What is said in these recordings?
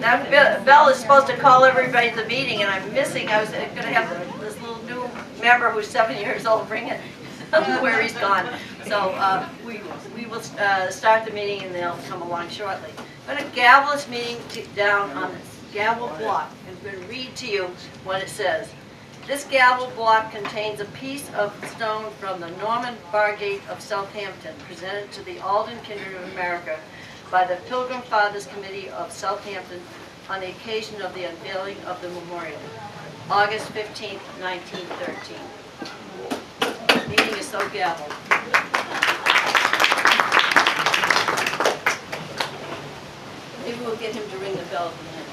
That bell is supposed to call everybody to the meeting, and I'm missing. I was going to have this little new member who's 7 years old bring it where he's gone. So we will start the meeting, and they'll come along shortly. I'm going to gavel this meeting down on this gavel block. I'm going to read to you what it says. This gavel block contains a piece of stone from the Norman Bargate of Southampton, presented to the Alden Kindred of America by the Pilgrim Fathers Committee of Southampton on the occasion of the unveiling of the memorial, August 15, 1913. The meeting is so gavelled. Maybe we'll get him to ring the bell for a minute.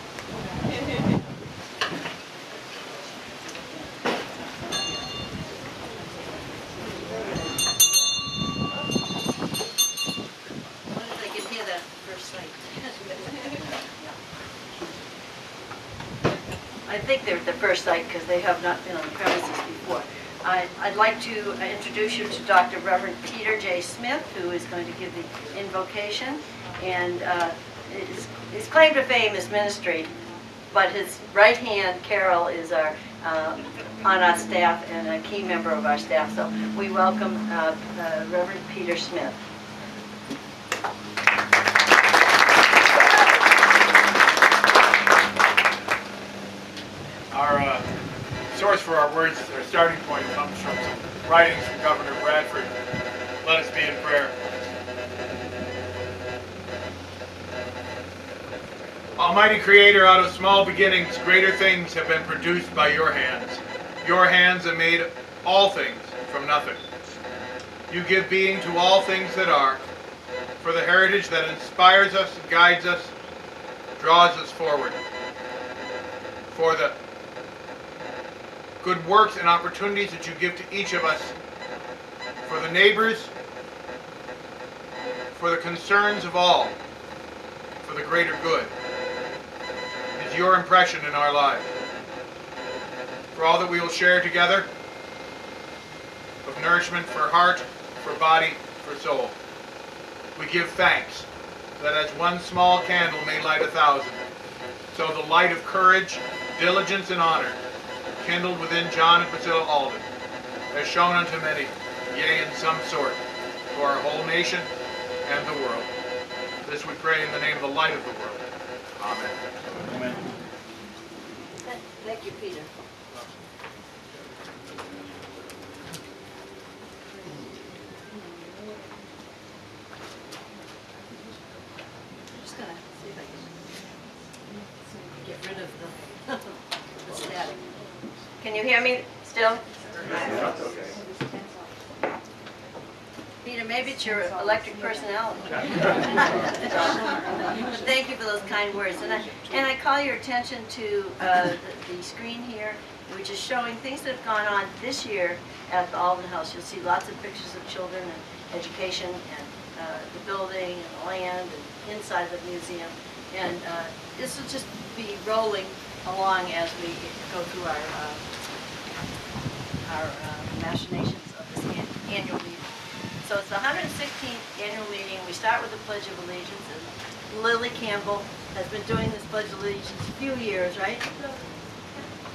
I think they're the first sight because they have not been on the premises before. I'd like to introduce you to Dr. Reverend Peter J. Smith, who is going to give the invocation. And his claim to fame is ministry, but his right hand, Carol, is on our staff and a key member of our staff. So we welcome Reverend Peter Smith. Our source for our words, our starting point, comes from some writings from Governor Bradford. Let us be in prayer. Almighty Creator, out of small beginnings, greater things have been produced by your hands. Your hands have made all things from nothing. You give being to all things that are, for the heritage that inspires us, guides us, draws us forward, for the good works and opportunities that you give to each of us, for the neighbors, for the concerns of all, for the greater good, is your impression in our lives. For all that we will share together, of nourishment for heart, for body, for soul. We give thanks that as one small candle may light 1,000, so the light of courage, diligence, and honor kindled within John and Priscilla Alden has shown unto many, yea, in some sort, to our whole nation and the world. This we pray in the name of the light of the world. Amen. Amen. Thank you, Peter. I'm just going to see if I can get rid of the static. Can you hear me still? Peter, maybe it's your electric personality. Thank you for those kind words. And I call your attention to the screen here, which is showing things that have gone on this year at the Alden House. You'll see lots of pictures of children and education and the building and the land and inside the museum. And this will just be rolling along as we go through our machinations of this annual meeting. So it's the 116th annual meeting. We start with the Pledge of Allegiance, and Lilly Campbell has been doing this Pledge of Allegiance a few years, right?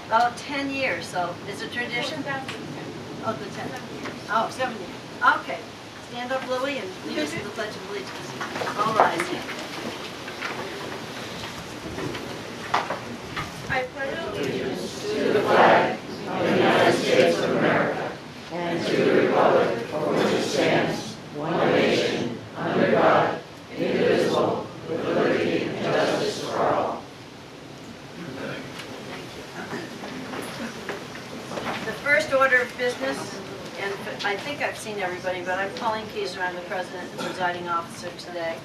About 10 years. So is it tradition? Oh, the 10. Oh, 7 years. Okay. Stand up, Lilly, and lead us to the Pledge of Allegiance. All rise. I pledge allegiance to the flag of the United States of America and to the republic for which it stands, one nation, under God, indivisible, with liberty and justice for all. The first order of business, and I think I've seen everybody, but I'm Pauline Kezer. I'm the president and presiding officer today.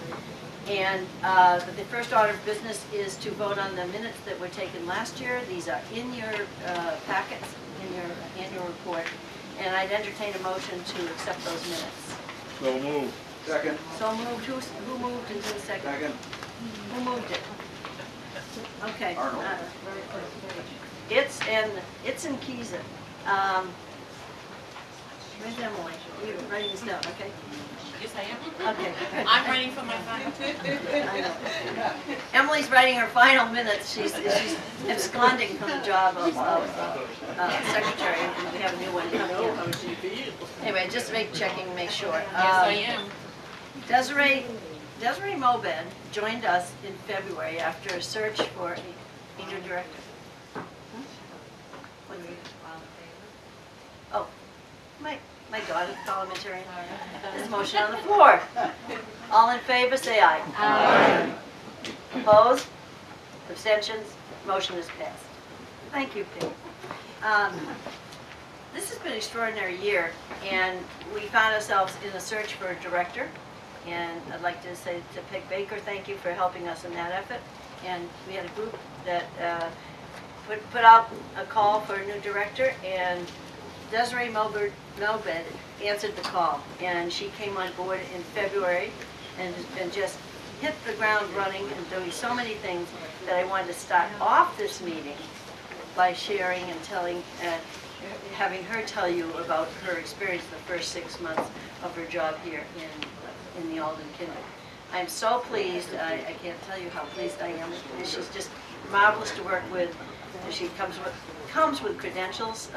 And the first order of business is to vote on the minutes that were taken last year. These are in your packets, in your annual report. And I'd entertain a motion to accept those minutes. So moved. Second. So moved. Who moved and who seconded? Second. Who moved it? Okay. Arnold. It's in Kezer. Where's Emily? You're writing this down, okay? Yes, I am. Okay. Good. I'm writing for my phone. I know. Emily's writing her final minutes. She's absconding from the job of secretary, and we have a new one coming in. Anyway, just checking, make sure. Yes, I am. Desiree Mobed joined us in February after a search for a new director. Oh, my daughter's parliamentarian. There's a motion on the floor. All in favor, say aye. Aye. Opposed? Abstentions? Motion is passed. Thank you, Pete. This has been an extraordinary year, and we found ourselves in a search for a director. And I'd like to say to Peg Baker, thank you for helping us in that effort. And we had a group that put out a call for a new director, and Desiree Mobed answered the call. And she came on board in February and has been just hit the ground running and doing so many things that I wanted to start off this meeting by sharing and telling, having her tell you about her experience the first 6 months of her job here in the Alden Kindred. I'm so pleased. I can't tell you how pleased I am. She's just marvelous to work with. She comes with credentials.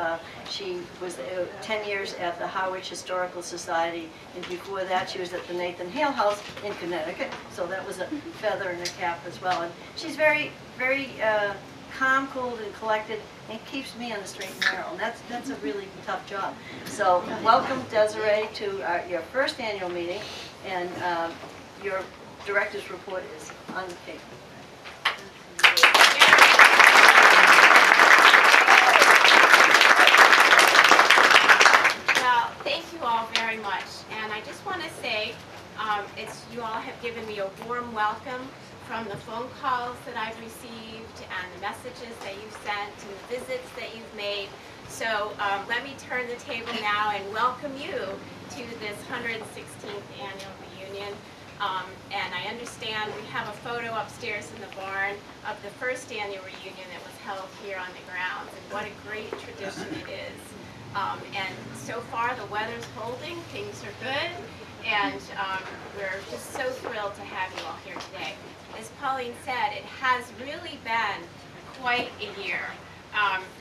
She was 10 years at the Harwich Historical Society, and before that she was at the Nathan Hale House in Connecticut, so that was a feather in her cap as well. And she's very, very calm, cool, and collected, and keeps me on the straight and narrow, and that's a really tough job. So welcome, Desiree, to your first annual meeting, and your director's report is on the paper. Thank you all very much, and I just want to say you all have given me a warm welcome from the phone calls that I've received and the messages that you've sent and the visits that you've made. So let me turn the table now and welcome you to this 116th annual reunion. And I understand we have a photo upstairs in the barn of the first annual reunion that was held here on the grounds, and what a great tradition it is. And so far the weather's holding, things are good, and we're just so thrilled to have you all here today. As Pauline said, it has really been quite a year.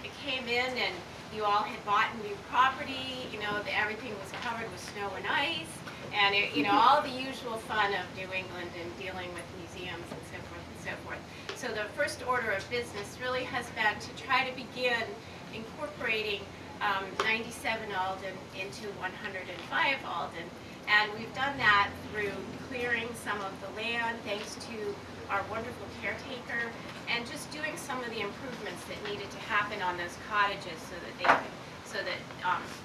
It came in and you all had bought new property, everything was covered with snow and ice, and all the usual fun of New England and dealing with museums and so forth and so forth. So the first order of business really has been to try to begin incorporating 97 Alden into 105 Alden, and we've done that through clearing some of the land thanks to our wonderful caretaker, and just doing some of the improvements that needed to happen on those cottages so that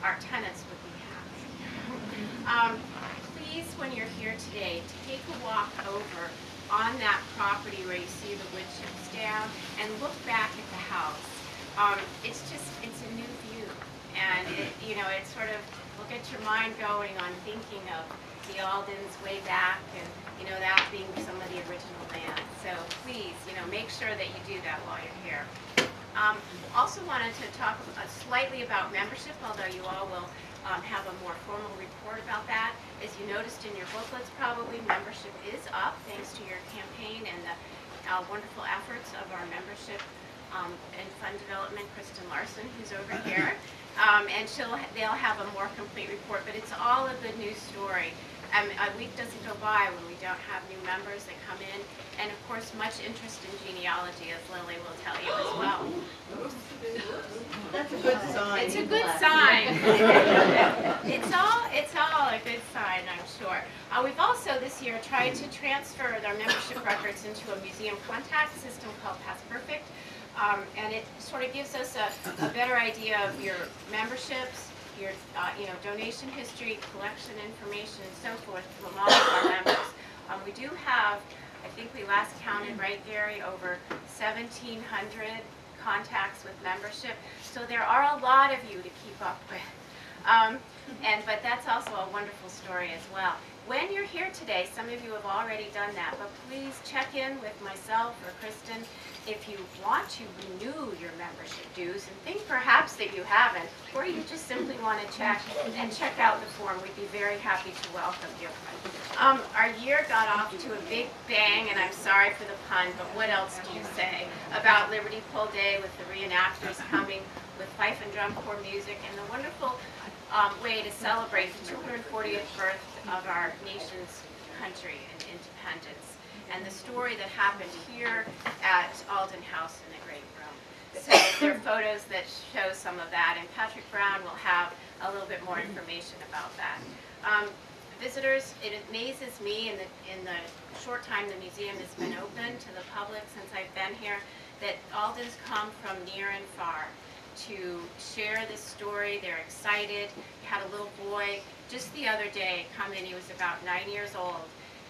our tenants would be happy. Please, when you're here today, take a walk over on that property where you see the wood chips down and look back at the house. It's a new view, and it sort of will get your mind going on thinking of the Aldens way back, and that being some of the original land. So please, make sure that you do that while you're here. Also wanted to talk slightly about membership, although you all will have a more formal report about that. As you noticed in your booklets, probably membership is up thanks to your campaign and the wonderful efforts of our membership and fund development, Kristen Larson, who's over here. And they'll have a more complete report, but it's all a good news story. A week doesn't go by when we don't have new members that come in, and of course much interest in genealogy, as Lilly will tell you as well. That's a good sign. It's a good sign. It's all a good sign, I'm sure. We've also this year tried to transfer our membership records into a museum contact system called Past Perfect, and it sort of gives us a better idea of your memberships, your donation history, collection information, and so forth from all of our members. We do have, I think we last counted, right, Gary, over 1,700 contacts with membership. So there are a lot of you to keep up with. But that's also a wonderful story as well. when you're here today, some of you have already done that, but please check in with myself or Kristen if you want to renew your membership dues and think perhaps that you haven't, or you just simply want to check out the form. We'd be very happy to welcome you. Our year got off to a big bang, and I'm sorry for the pun, but what else do you say about Liberty Pole Day with the reenactors coming with fife and drum corps music and the wonderful way to celebrate the 240th birth of our nation's country and independence, and the story that happened here at Alden House in the Great Room. So there are photos that show some of that, and Patrick Browne will have a little bit more information about that. Visitors, it amazes me in the short time the museum has been open to the public since I've been here, that Aldens come from near and far to share this story. They're excited. We had a little boy just the other day come in. He was about 9 years old,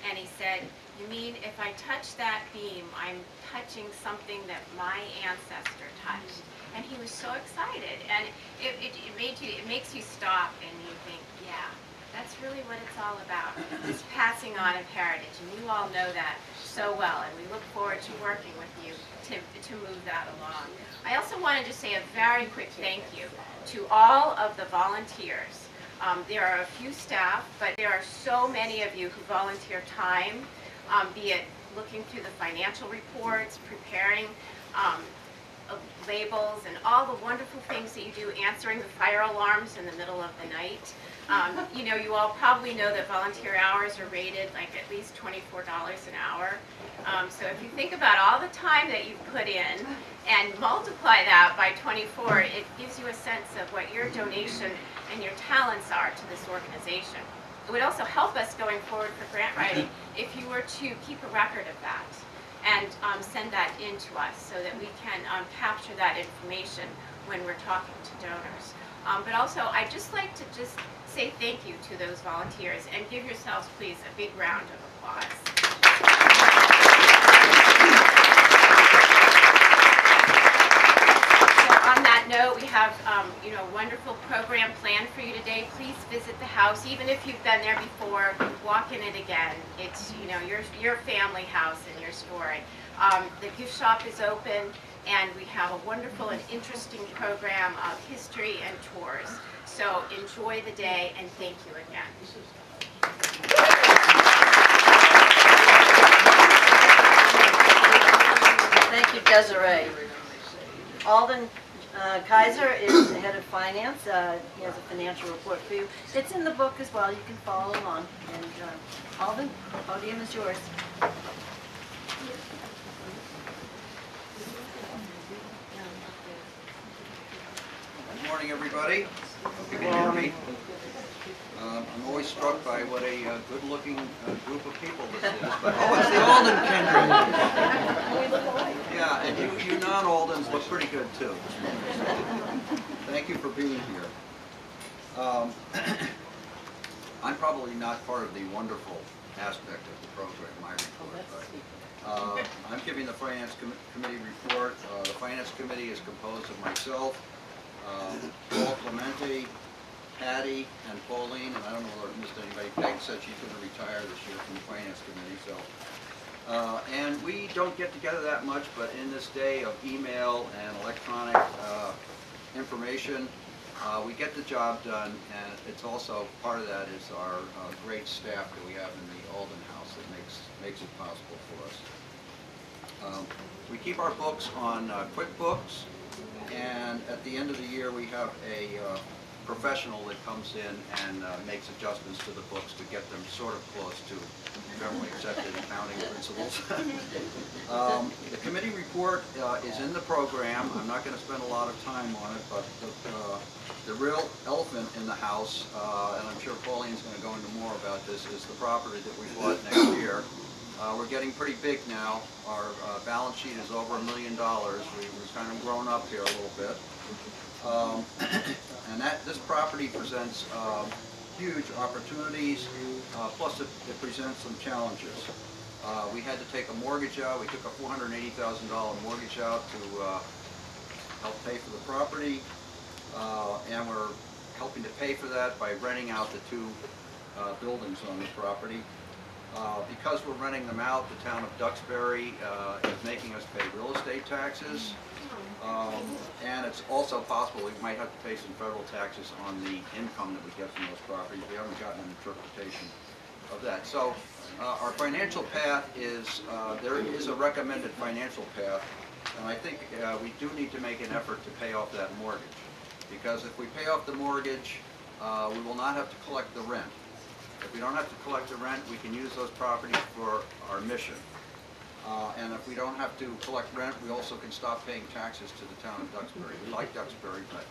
and he said, "You mean if I touch that beam, I'm touching something that my ancestor touched?" And he was so excited, and it makes you stop and you think, yeah, that's really what it's all about. This passing on of heritage, and you all know that so well, and we look forward to working with you to move that along. I also wanted to say a very quick thank you to all of the volunteers. There are a few staff, but there are so many of you who volunteer time, be it looking through the financial reports, preparing labels, and all the wonderful things that you do, answering the fire alarms in the middle of the night. You know, you all probably know that volunteer hours are rated like at least $24 an hour. So if you think about all the time that you've put in and multiply that by 24, it gives you a sense of what your donation and your talents are to this organization. It would also help us going forward for grant writing if you were to keep a record of that and send that in to us so that we can capture that information when we're talking to donors. But also, I'd just like to just say thank you to those volunteers and give yourselves, please, a big round of applause. On that note, we have a wonderful program planned for you today. Please visit the house, even if you've been there before. Walk in it again. It's your family house and your story. The gift shop is open, and we have a wonderful and interesting program of history and tours. So enjoy the day, and thank you again. Thank you, Desiree. Alden Kezer is the head of finance. He has a financial report for you. It's in the book as well. You can follow along. And Alden, the podium is yours. Good morning, everybody. Hope you can hear me. I'm always struck by what a good-looking group of people this is. But, oh, it's the Alden Kindred. Yeah, and you non-Aldens look pretty good, too. Thank you for being here. I'm probably not part of the wonderful aspect of the program, my report, but I'm giving the Finance Committee report. The Finance Committee is composed of myself, Paul Clemente, Patty, and Pauline, and I don't know whether I missed anybody. Peg said she's going to retire this year from the Finance Committee, so. And we don't get together that much, but in this day of email and electronic information, we get the job done, and it's also, part of that is our great staff that we have in the Alden House that makes it possible for us. We keep our books on QuickBooks, and at the end of the year we have a professional that comes in and makes adjustments to the books to get them sort of close to generally accepted accounting principles. The committee report is in the program. I'm not going to spend a lot of time on it, but the real elephant in the house, and I'm sure Pauline's going to go into more about this, is the property that we bought next year. We're getting pretty big now. Our balance sheet is over $1 million. We've kind of grown up here a little bit. And this property presents huge opportunities, plus it presents some challenges. We had to take a mortgage out. We took a $480,000 mortgage out to help pay for the property, and we're helping to pay for that by renting out the two buildings on the property. Because we're renting them out, the town of Duxbury is making us pay real estate taxes. And it's also possible we might have to pay some federal taxes on the income that we get from those properties. We haven't gotten an interpretation of that. So our financial path is, there is a recommended financial path, and I think we do need to make an effort to pay off that mortgage. Because if we pay off the mortgage, we will not have to collect the rent. If we don't have to collect the rent, we can use those properties for our mission. And if we don't have to collect rent, we also can stop paying taxes to the town of Duxbury. We like Duxbury, but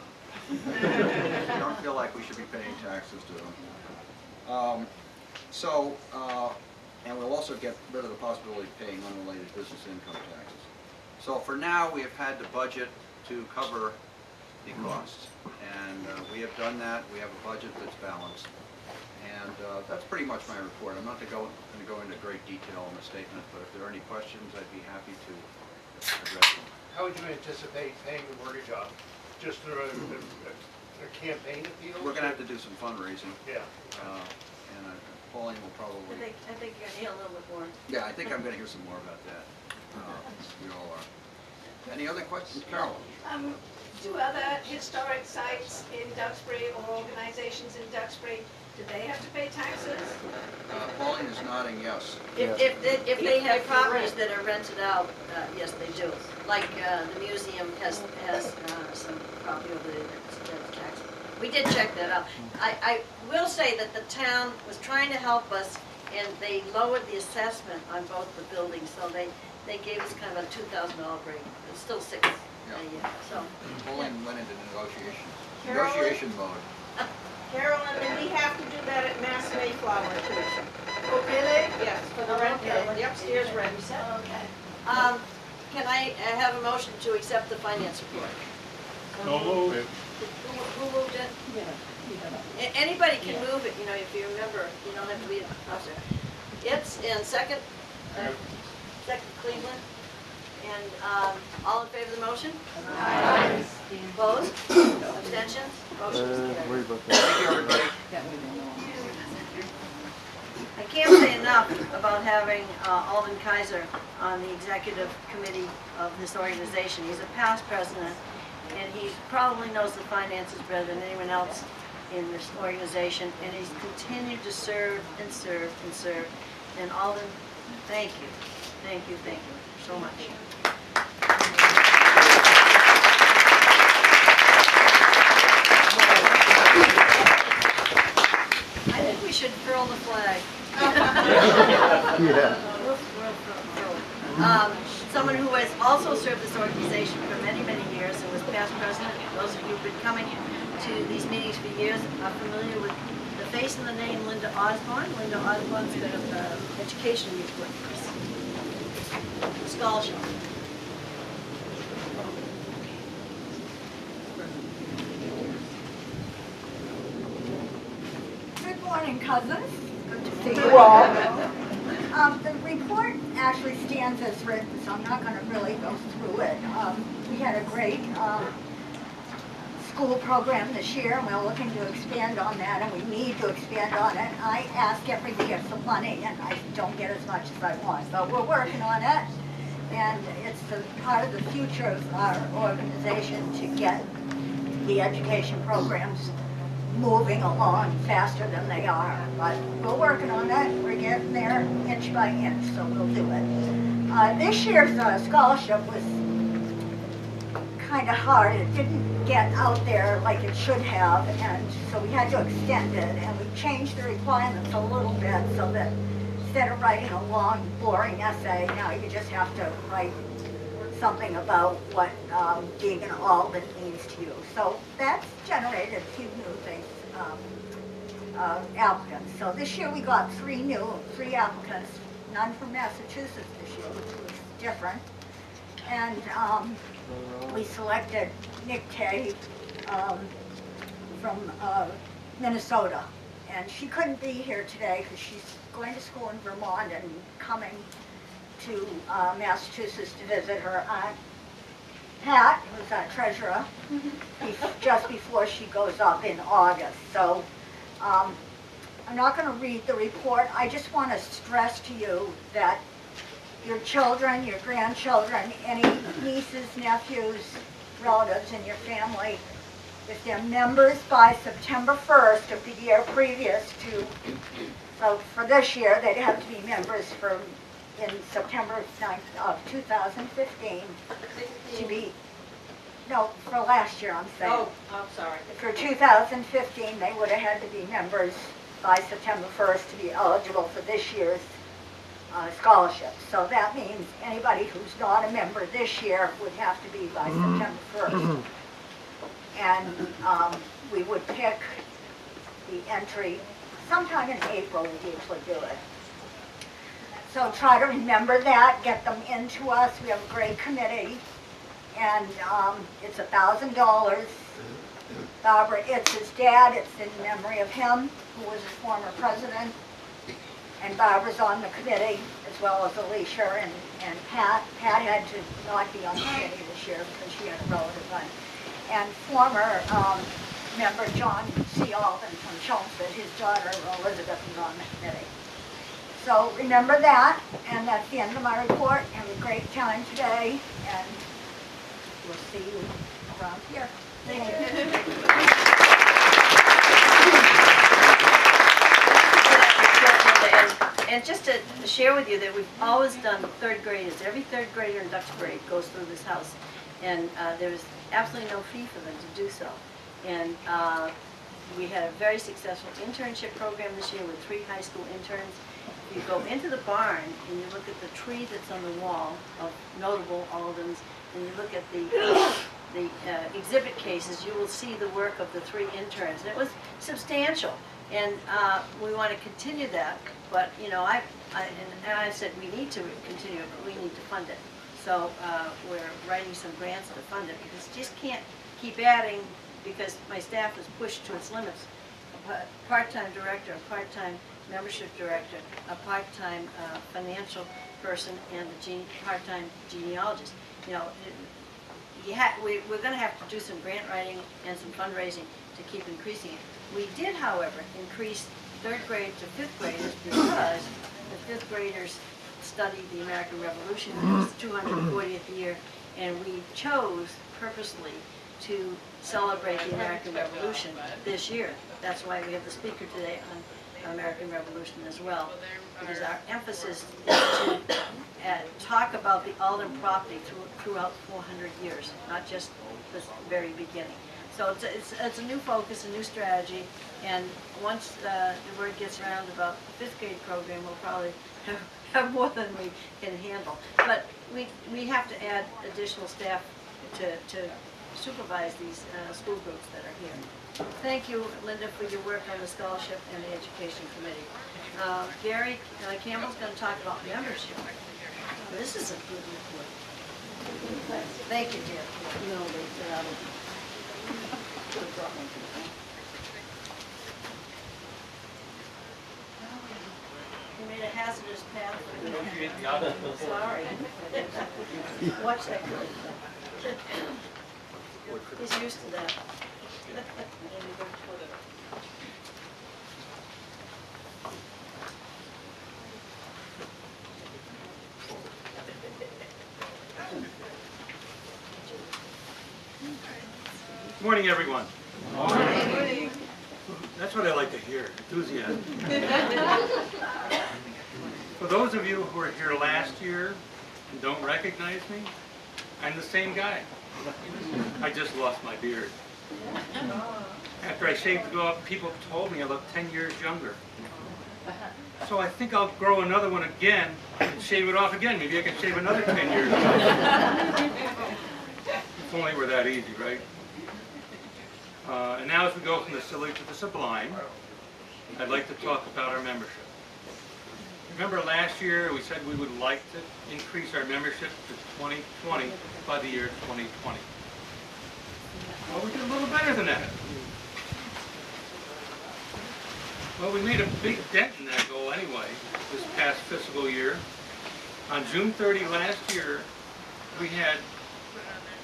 we don't feel like we should be paying taxes to them. And we'll also get rid of the possibility of paying unrelated business income taxes. So for now, we have had to budget to cover the costs. And we have done that. We have a budget that's balanced. And that's pretty much my report. I'm not going to go into great detail in the statement, but if there are any questions, I'd be happy to address them. How would you anticipate paying the mortgage off? Just through a campaign appeal? We're going to have to do some fundraising. Yeah. And Pauline will probably... I think you're gonna hear a little bit more. Yeah, I think I'm going to hear some more about that. We all are. Any other questions? Carol? Do other historic sites in Duxbury or organizations in Duxbury, do they have to pay taxes? Pauline is nodding yes. If they have properties that are rented out, yes, they do. Like the museum has some property over there that's taxed. We did check that out. I will say that the town was trying to help us, and they lowered the assessment on both the buildings, so they gave us kind of a $2,000 break. It's still $6,000 a year, so. Pauline went into Carol? negotiation mode. Carolyn, and we have to do that at Mass Mayflower too. Oh, really? Yes, for the rent, the upstairs rent. Okay. Can I have a motion to accept the finance report? No move. Who moved it? Anybody can move it, you know, if you remember, you don't have to be an officer. It's in second Cleveland. And all in favor of the motion? Aye. Opposed? Abstentions? Motion is carried. Thank you, everybody. I can't say enough about having Alden Kindred on the executive committee of this organization. He's a past president, and he probably knows the finances better than anyone else in this organization, and he's continued to serve and serve and serve. And Alden, thank you. Thank you so much. I think we should furl the flag. Someone who has also served this organization for many, many years and was past president. Those of you who've been coming to these meetings for years are familiar with the face and the name Linda Osborne. Linda Osborne's got an education report for us. Scholarship. Good morning, cousins. Good to see you all. The report actually stands as written, so I'm not going to really go through it. We had a great school program this year, and we're looking to expand on that, and we need to expand on it. I ask every year for money, and I don't get as much as I want, but we're working on it, and it's part of the future of our organization to get the education programs moving along faster than they are. But we're working on that. We're getting there inch by inch, so we'll do it. This year's scholarship was kind of hard. It didn't get out there like it should have, and so we had to extend it, and we changed the requirements a little bit so that instead of writing a long, boring essay, now you just have to write something about what being an Alden means to you. So that's generated a few new things, applicants. So this year we got three applicants, none from Massachusetts this year, which was different. And we selected Nick Tay from Minnesota. And she couldn't be here today because she's going to school in Vermont and coming to Massachusetts to visit her aunt Pat, who's our treasurer, just before she goes up in August. So I'm not going to read the report. I just want to stress to you that your children, your grandchildren, any nieces, nephews, relatives in your family, if they're members by September 1st of the year previous to, so for this year, they'd have to be members in September 9th of 2015 to be, no, for last year I'm saying. Oh, I'm sorry. For 2015, they would have had to be members by September 1st to be eligible for this year's scholarship. So that means anybody who's not a member this year would have to be by September 1st. And we would pick the entry sometime in April. We usually do it. So try to remember that, get them into us. We have a great committee, and it's $1,000. Barbara, it's his dad. It's in memory of him, who was a former president. And Barbara's on the committee, as well as Alicia and Pat. Pat had to not be on the committee this year because she had a relative one. And former member John C. Alden from Chelmsford, his daughter Elizabeth is on the committee. So remember that, and that's the end of my report. Have a great time today, and we'll see you around here. Thank you. And just to share with you that we've always done third graders. Every third grader in Duxbury goes through this house, and there's absolutely no fee for them to do so. And we had a very successful internship program this year with 3 high school interns. You go into the barn and you look at the tree that's on the wall of notable Aldens, and you look at the exhibit cases, you will see the work of the 3 interns. And it was substantial, and we want to continue that. But you know, I said we need to continue it, but we need to fund it. So we're writing some grants to fund it, because you just can't keep adding, because my staff is pushed to its limits. A part-time director, a part-time membership director, a part-time financial person, and a part-time genealogist. You know, we're going to have to do some grant writing and some fundraising to keep increasing it. We did, however, increase 3rd grade to 5th graders because the 5th graders studied the American Revolution. It was the 240th year, and we chose purposely to celebrate the American Revolution this year. That's why we have the speaker today on American Revolution as well, because our emphasis is to talk about the Alden property throughout 400 years, not just the very beginning. So it's a new focus, a new strategy, and once the word gets around about the 5th grade program, we'll probably have more than we can handle. But we have to add additional staff to supervise these school groups that are here. Thank you, Linda, for your work on the scholarship and the education committee. Gary Campbell's going to talk about membership. This is a good report. Thank you, dear. No, you made a hazardous path for me. Sorry. Watch that. He's used to that. Good morning, everyone. Morning. That's what I like to hear, enthusiasm. For those of you who were here last year and don't recognize me, I'm the same guy. I just lost my beard. After I shaved it off, people told me I looked 10 years younger. So I think I'll grow another one again and shave it off again. Maybe I can shave another 10 years. If only were that easy, right? And now as we go from the silly to the sublime, I'd like to talk about our membership. Remember last year we said we would like to increase our membership to 2020 by the year 2020. Well, we did a little better than that. Well, we made a big dent in that goal anyway, this past fiscal year. On June 30 last year, we had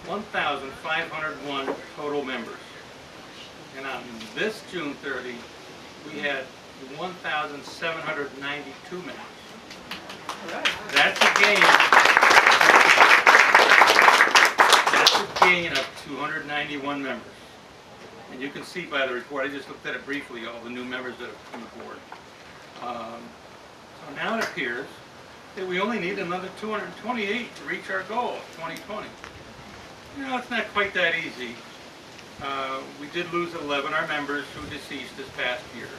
1,501 total members. And on this June 30, we had to 1,792 members. That's a gain. That's a gain of 291 members. And you can see by the report, I just looked at it briefly, all the new members that have come aboard. So now it appears that we only need another 228 to reach our goal of 2020. You know, it's not quite that easy. We did lose 11 our members who deceased this past year,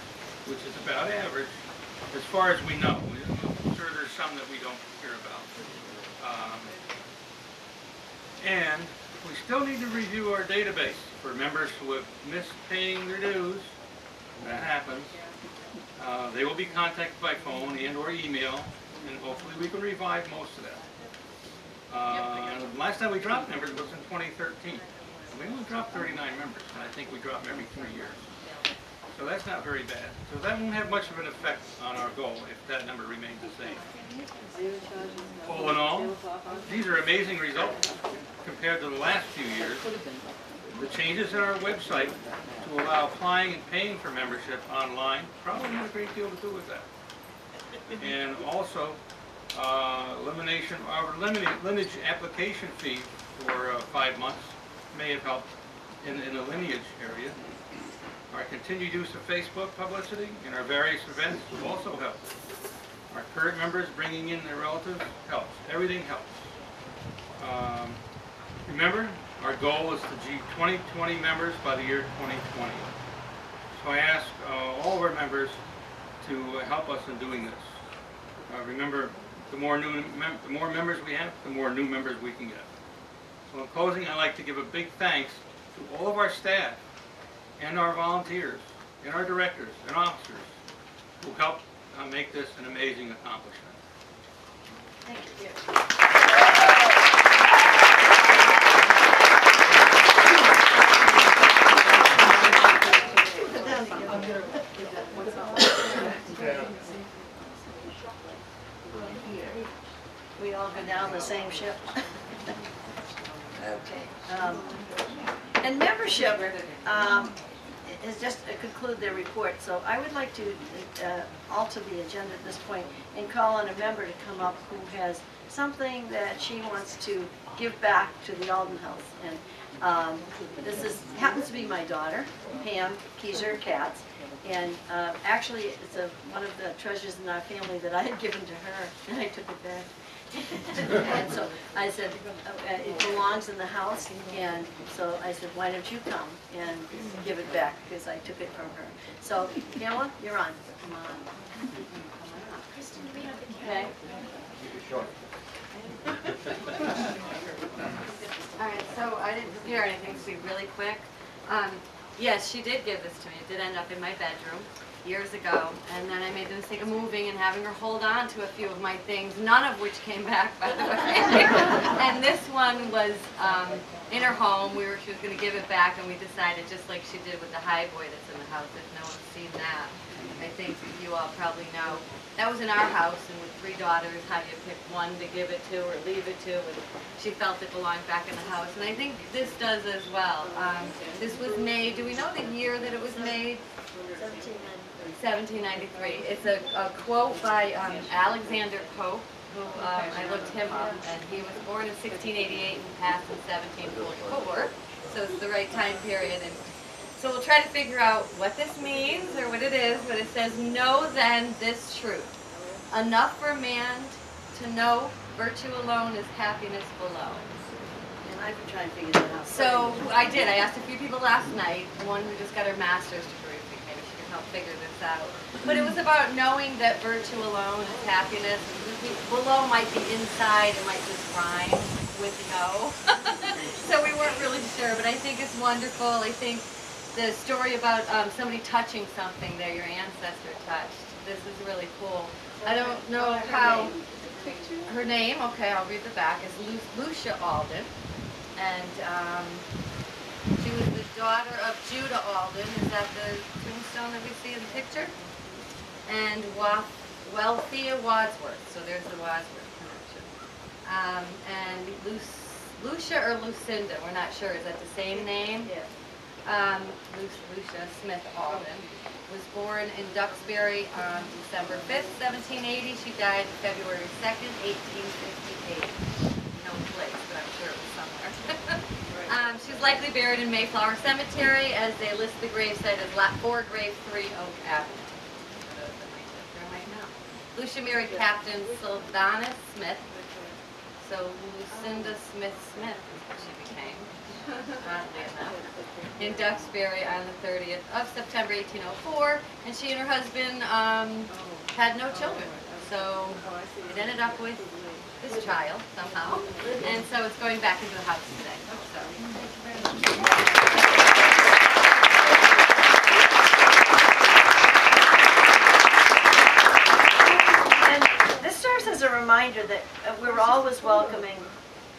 which is about average as far as we know. I'm sure there's some that we don't hear about. And we still need to review our database for members who have missed paying their dues. That happens. They will be contacted by phone and or email, and hopefully we can revive most of that. Last time we dropped members was in 2013. We only dropped 39 members, and I think we dropped every 3 years. So that's not very bad. So that won't have much of an effect on our goal if that number remains the same. All in all, these are amazing results compared to the last few years. The changes in our website to allow applying and paying for membership online probably had a great deal to do with that. And also, elimination of our lineage application fee for 5 months may have helped in the lineage area. Our continued use of Facebook publicity in our various events also helps. Our current members bringing in their relatives helps. Everything helps. Remember, our goal is to achieve 2020 members by the year 2020. So I ask all of our members to help us in doing this. Remember, the more members we have, the more new members we can get. So in closing, I'd like to give a big thanks to all of our staff and our volunteers and our directors and officers who helped make this an amazing accomplishment. Thank you. We all go down the same ship. Okay. And membership is just to conclude their report. So I would like to alter the agenda at this point and call on a member to come up who has something that she wants to give back to the Alden House. And this happens to be my daughter, Pam Kezer Katz. And actually, it's one of the treasures in our family that I had given to her, and I took it back. And so I said, it belongs in the house, and so I said, why don't you come and give it back, because I took it from her. So, Pamela, you're on. Come on. Kristen, do we have the Okay. All right, so I didn't prepare anything, to be really quick. Yes, she did give this to me. It did end up in my bedroom years ago, and then I made the mistake of moving and having her hold on to a few of my things, none of which came back, by the way. And this one was in her home. She was going to give it back, and we decided, just like she did with the high boy that's in the house, if no one's seen that, I think you all probably know. That was in our house, and with 3 daughters, how do you pick one to give it to or leave it to? And she felt it belonged back in the house, and I think this does as well. This was made, do we know the year that it was made? 1793. It's a quote by Alexander Pope, who I looked him up, and he was born in 1688 and passed in 1744, so it's the right time period. And so we'll try to figure out what this means or what it is, but it says, "Know then this truth, enough for man to know virtue alone is happiness below." And I've been trying to figure that out. So I did. I asked a few people last night, one who just got her master's degree, maybe she can help figure this out. But it was about knowing that virtue alone is happiness. Below might be inside, it might just rhyme with no. So we weren't really sure, but I think it's wonderful. I think the story about somebody touching something that your ancestor touched, this is really cool. I don't know how, her name, okay, I'll read the back, is Lucia Alden. And she was the daughter of Judah Alden. Is that the tombstone that we see in the picture? And Wealthea Wadsworth. So there's the Wadsworth connection. And Lucia or Lucinda, we're not sure. Is that the same name? Yeah. Lucia Smith Alden, was born in Duxbury on December 5th, 1780. She died February 2nd, 1858. No place, but I'm sure it was somewhere. She's likely buried in Mayflower Cemetery, as they list the gravesite as Lot 4, Grave 3, Oak Avenue. There might know. Lucia married Captain Sylvanus Smith, so Lucinda Smith Smith is what she became, oddly enough, in Duxbury on the 30th of September 1804, and she and her husband had no children, so it ended up with this child somehow, and so it's going back into the house today. So, thank you very much. And this serves as a reminder that we're always welcoming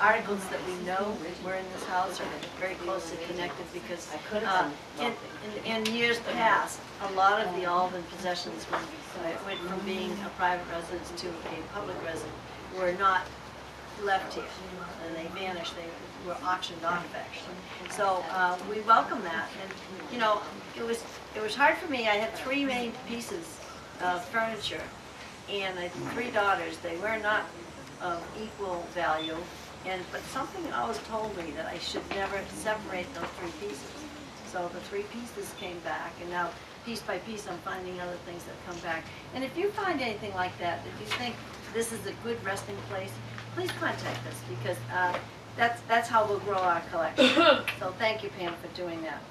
articles that we know were in this house or very closely connected, because in years past, a lot of the Alden possessions went from being a private residence to a public residence were not left here, and they vanished. They were auctioned off, actually. So we welcome that, and you know, it was hard for me. I had three main pieces of furniture, and I had three daughters. They were not of equal value, but something always told me that I should never separate those three pieces. So the three pieces came back, and now piece by piece I'm finding other things that come back. And if you find anything like that, if you think this is a good resting place, please contact us, because that's how we'll grow our collection. So thank you, Pam, for doing that.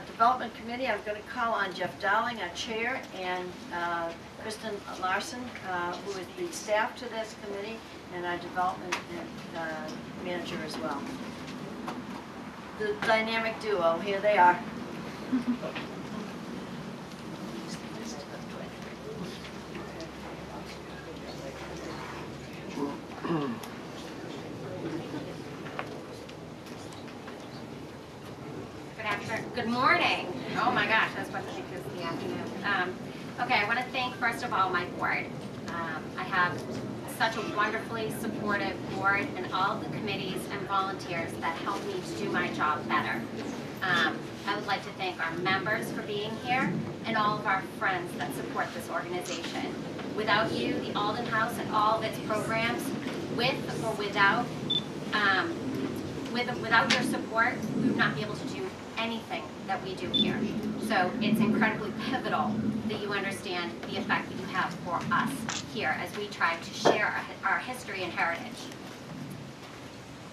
Development Committee, I'm going to call on Jeff Dowling, our chair, and Kristen Larson, who is the staff to this committee, and our development manager as well. The dynamic duo, here they are. Good morning. Oh my gosh, I was about to think this is the afternoon. Okay, I want to thank first of all my board. I have such a wonderfully supportive board and all the committees and volunteers that help me to do my job better. I would like to thank our members for being here and all of our friends that support this organization. Without you, the Alden House and all of its programs, with or without, without your support, we would not be able to do anything that we do here. So it's incredibly pivotal that you understand the effect that you have for us here as we try to share our history and heritage.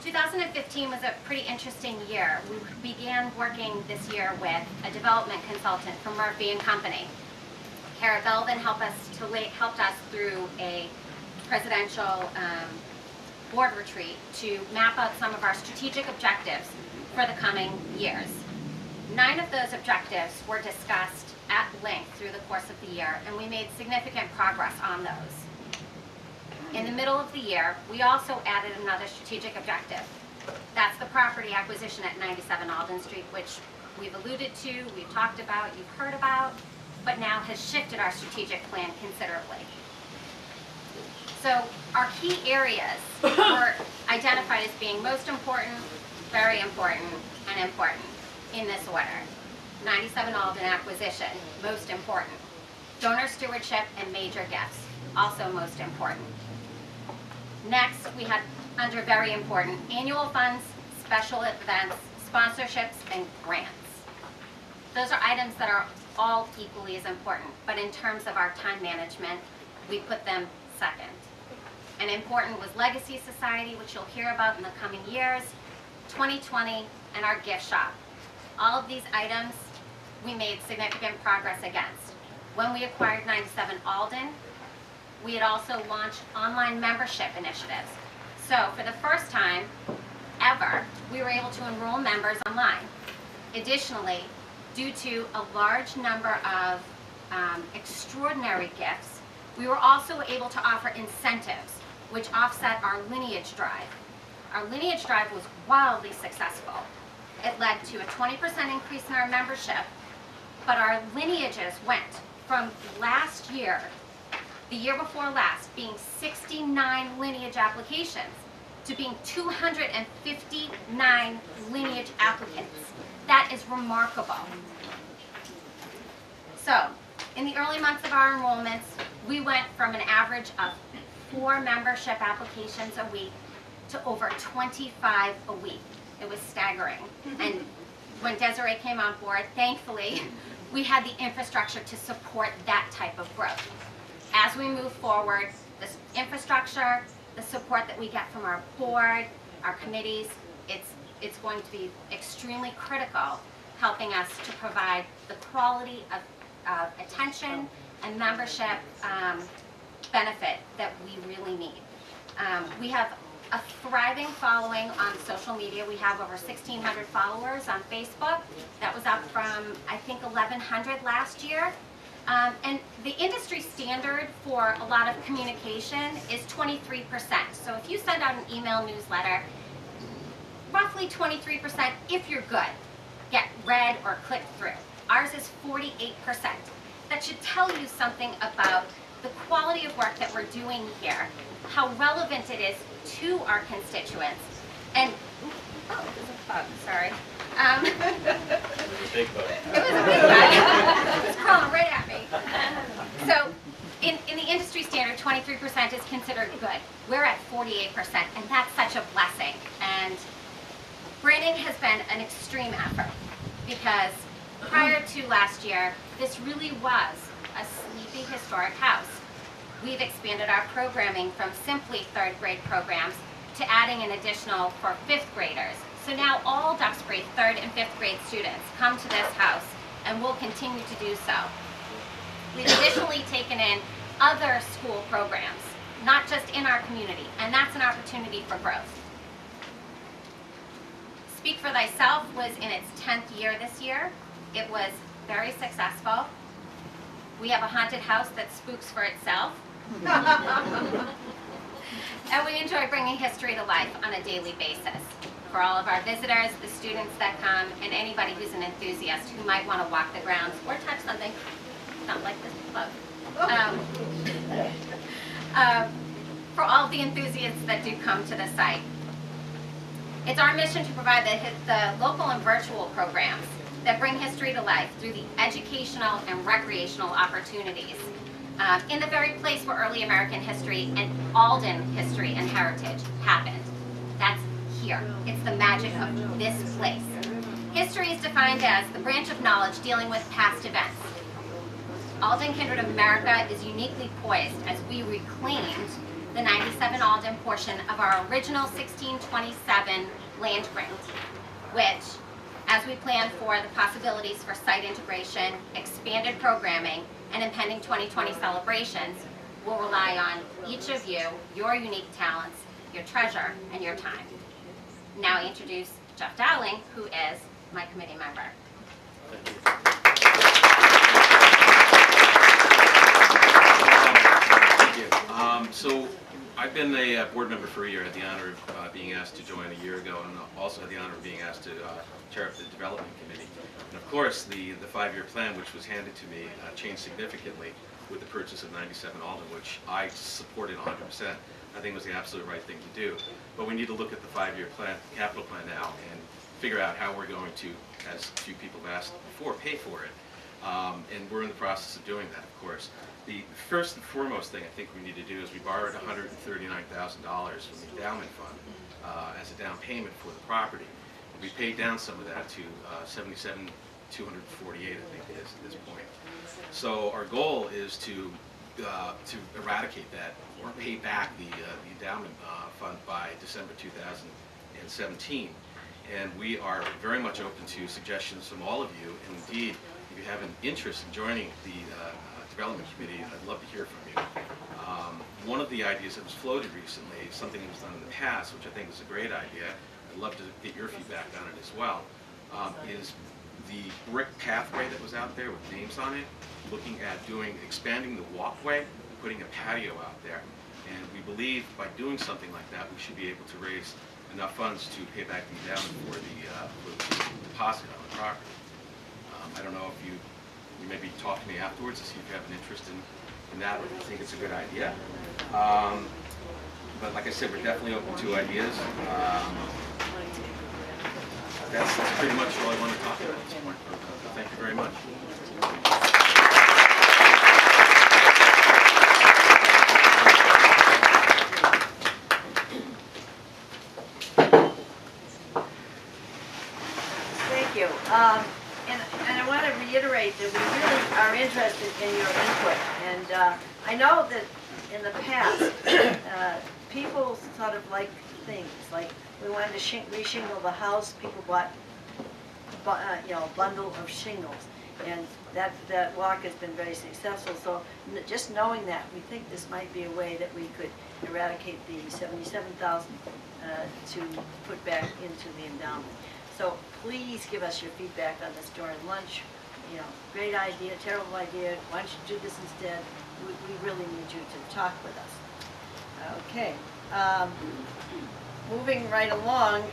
2015 was a pretty interesting year. We began working this year with a development consultant from Murphy & Company. Kara Belvin helped us through a presidential board retreat to map out some of our strategic objectives for the coming years. 9 of those objectives were discussed at length through the course of the year, and we made significant progress on those. In the middle of the year, we also added another strategic objective. That's the property acquisition at 97 Alden Street, which we've alluded to, we've talked about, you've heard about, but now has shifted our strategic plan considerably. So our key areas were identified as being most important, very important, and important in this order. 97 Alden acquisition, most important. Donor stewardship and major gifts, also most important. Next, we had under very important, annual funds, special events, sponsorships, and grants. Those are items that are all equally as important, but in terms of our time management, we put them second. And important was Legacy Society, which you'll hear about in the coming years, 2020, and our gift shop. All of these items we made significant progress against. When we acquired 97 Alden, we had also launched online membership initiatives. So for the first time ever, we were able to enroll members online. Additionally, due to a large number of extraordinary gifts, we were also able to offer incentives, which offset our lineage drive. Our lineage drive was wildly successful. It led to a 20% increase in our membership, but our lineages went from last year, the year before last, being 69 lineage applications, to being 259 lineage applicants. That is remarkable. So, in the early months of our enrollments, we went from an average of 4 membership applications a week to over 25 a week. It was staggering. And when Desiree came on board, thankfully, we had the infrastructure to support that type of growth. As we move forward, this infrastructure, the support that we get from our board, our committees, it's going to be extremely critical, helping us to provide the quality of attention and membership benefit that we really need. We have a thriving following on social media. We have over 1,600 followers on Facebook. That was up from, I think, 1,100 last year. And the industry standard for a lot of communication is 23%. So if you send out an email newsletter, roughly 23%, if you're good, get read or clicked through. Ours is 48%. That should tell you something about the quality of work that we're doing here, how relevant it is to our constituents, and, oh, there's a bug, sorry. Big bug. It was a big bug. It was crawling right at me. So, in the industry standard, 23% is considered good. We're at 48%, and that's such a blessing. And branding has been an extreme effort, because prior to last year, this really was a sleepy historic house. We've expanded our programming from simply 3rd grade programs to adding an additional for 5th graders. So now all Duxbury 3rd and 5th grade students come to this house, and will continue to do so. We've additionally taken in other school programs, not just in our community, and that's an opportunity for growth. Speak for Thyself was in its 10th year this year. It was very successful. We have a haunted house that spooks for itself. And we enjoy bringing history to life on a daily basis. For all of our visitors, the students that come, and anybody who's an enthusiast who might want to walk the grounds or touch something, not like this plug. For all of the enthusiasts that do come to the site. It's our mission to provide the local and virtual programs that bring history to life through the educational and recreational opportunities in the very place where early American history and Alden history and heritage happened. That's here. It's the magic of this place. History is defined as the branch of knowledge dealing with past events. Alden Kindred America is uniquely poised as we reclaimed the 97 Alden portion of our original 1627 land grant, which, as we plan for the possibilities for site integration, expanded programming, and impending 2020 celebrations, will rely on each of you, your unique talents, your treasure, and your time. Now I introduce Jeff Dowling, who is my committee member. Thank you. So I've been a board member for a year. I had the honor of being asked to join a year ago, and also had the honor of being asked to chair up the development committee. And of course, the 5-year plan, which was handed to me, changed significantly with the purchase of 97 Alden, which I supported 100%. I think was the absolute right thing to do. But we need to look at the 5-year plan, capital plan now, and figure out how we're going to, as a few people have asked before, pay for it. And we're in the process of doing that, of course. The first and foremost thing I think we need to do is we borrowed $139,000 from the endowment fund as a down payment for the property. And we paid down some of that to $77,248, I think it is at this point. So our goal is to eradicate that or pay back the endowment fund by December 2017. And we are very much open to suggestions from all of you. And indeed, if you have an interest in joining the development committee, I'd love to hear from you. One of the ideas that was floated recently, something that was done in the past, which I think is a great idea, I'd love to get your feedback on it as well, is the brick pathway that was out there with names on it, looking at expanding the walkway, putting a patio out there. And we believe by doing something like that, we should be able to raise enough funds to pay back the endowment for the deposit on the property. I don't know if you maybe talk to me afterwards to see if you have an interest in that, or if you think it's a good idea. but like I said, we're definitely open to ideas. That's pretty much all I want to talk about at this point. Thank you very much. Thank you. And I want to reiterate that we really are interested in your input. And I know that in the past, people sort of like things, like we wanted to reshingle the house, people bought, a bundle of shingles. And that walk has been very successful. So just knowing that, we think this might be a way that we could eradicate the $77,000 to put back into the endowment. So please give us your feedback on this during lunch. Great idea, terrible idea, why don't you do this instead? We really need you to talk with us. Okay, moving right along,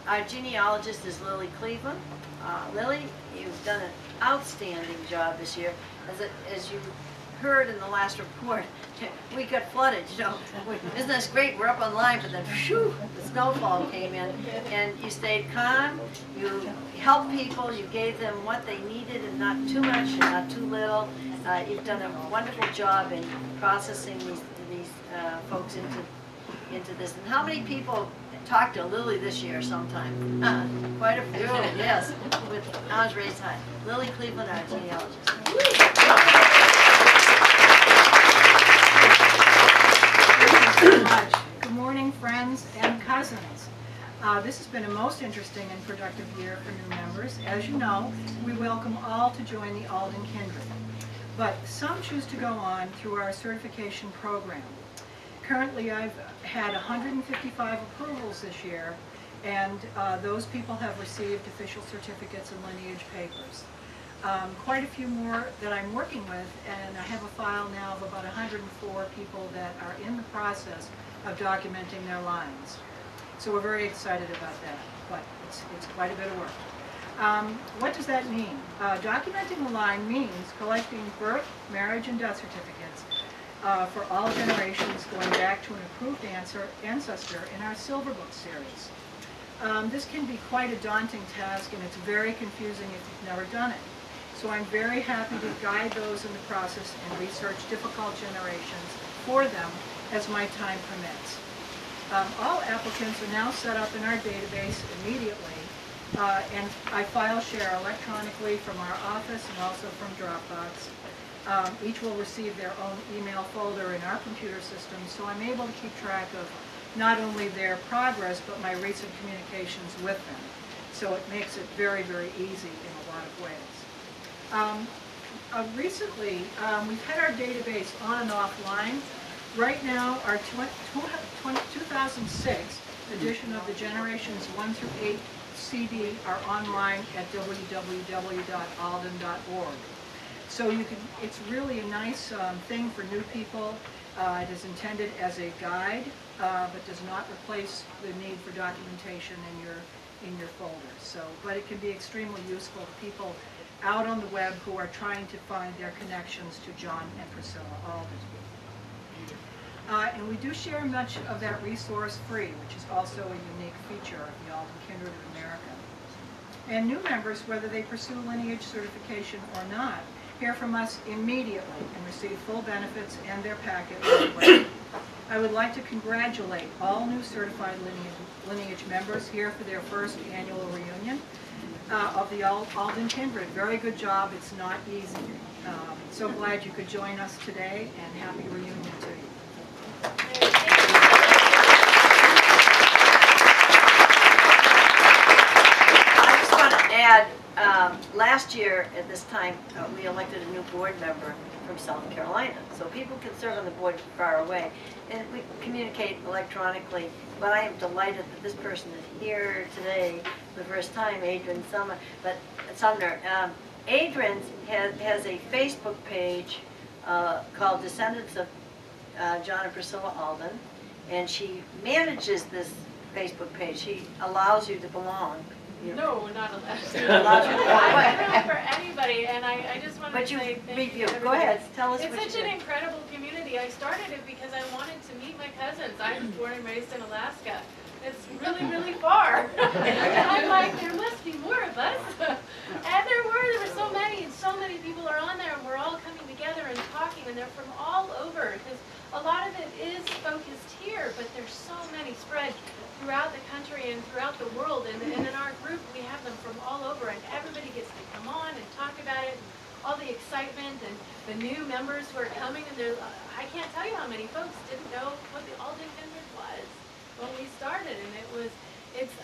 our genealogist is Lilly Cleveland. Lilly, you've done an outstanding job this year. As you heard in the last report, we got flooded, Isn't this great? We're up online, but then, phew, the snowfall came in, and you stayed calm, you helped people, you gave them what they needed, and not too much and not too little. You've done a wonderful job in processing these folks into this. And how many people talked to Lilly this year sometime? Quite a few, yes, with arms raised high. Lilly Cleveland, our genealogist. Thank you so much. Good morning, friends and cousins. This has been a most interesting and productive year for new members. As you know, we welcome all to join the Alden Kindred. But some choose to go on through our certification program. Currently, I've had 155 approvals this year, and those people have received official certificates and lineage papers. Quite a few more that I'm working with, and I have a file now of about 104 people that are in the process of documenting their lines. So we're very excited about that, but it's quite a bit of work. What does that mean? Documenting a line means collecting birth, marriage, and death certificates for all generations going back to an approved ancestor in our Silver Book series. This can be quite a daunting task, and it's very confusing if you've never done it. So I'm very happy to guide those in the process and research difficult generations for them as my time permits. All applicants are now set up in our database immediately, and I file share electronically from our office and also from Dropbox. Each will receive their own email folder in our computer system, so I'm able to keep track of not only their progress, but my recent communications with them. So it makes it very, very easy in a lot of ways. Recently, we've had our database on and offline. Right now, our 2006 edition of the Generations 1 through 8 CD are online at www.alden.org. So it's really a nice thing for new people. It is intended as a guide, but does not replace the need for documentation in your folders. So, but it can be extremely useful to people out on the web who are trying to find their connections to John and Priscilla Alden. And we do share much of that resource free, which is also a unique feature of the Alden Kindred of America. And new members, whether they pursue lineage certification or not, hear from us immediately and receive full benefits and their packet right away. I would like to congratulate all new certified lineage members here for their first annual reunion of the Alden Kindred. Very good job. It's not easy. So glad you could join us today, and happy reunion to you. I just want to add, last year at this time, we elected a new board member from South Carolina. So people can serve on the board far away. And we communicate electronically. But I am delighted that this person is here today for the first time, Adrian Sumner. Adrian has a Facebook page called Descendants of John and Priscilla Alden. And she manages this Facebook page. She allows you to belong. No, we're not allowed to. Allows you to belong. I don't for anybody, and I just want to say thank you to Go everybody. ahead, tell us It's what you such an do. incredible community. committee, I started it because I wanted to meet my cousins. I was born and raised in Alaska. It's really, really far. And I'm like, there must be more of us. And there were so many, and so many people are on there, and we're all coming together and talking, and they're from all over, because a lot of it is focused here, but there's so many spread throughout the country and throughout the world, and in our group we have them from all over, and everybody gets to come on and talk about it, and all the excitement, and the new members who are coming, and I can't tell you how many folks didn't know what the Alden Kindred was when we started, and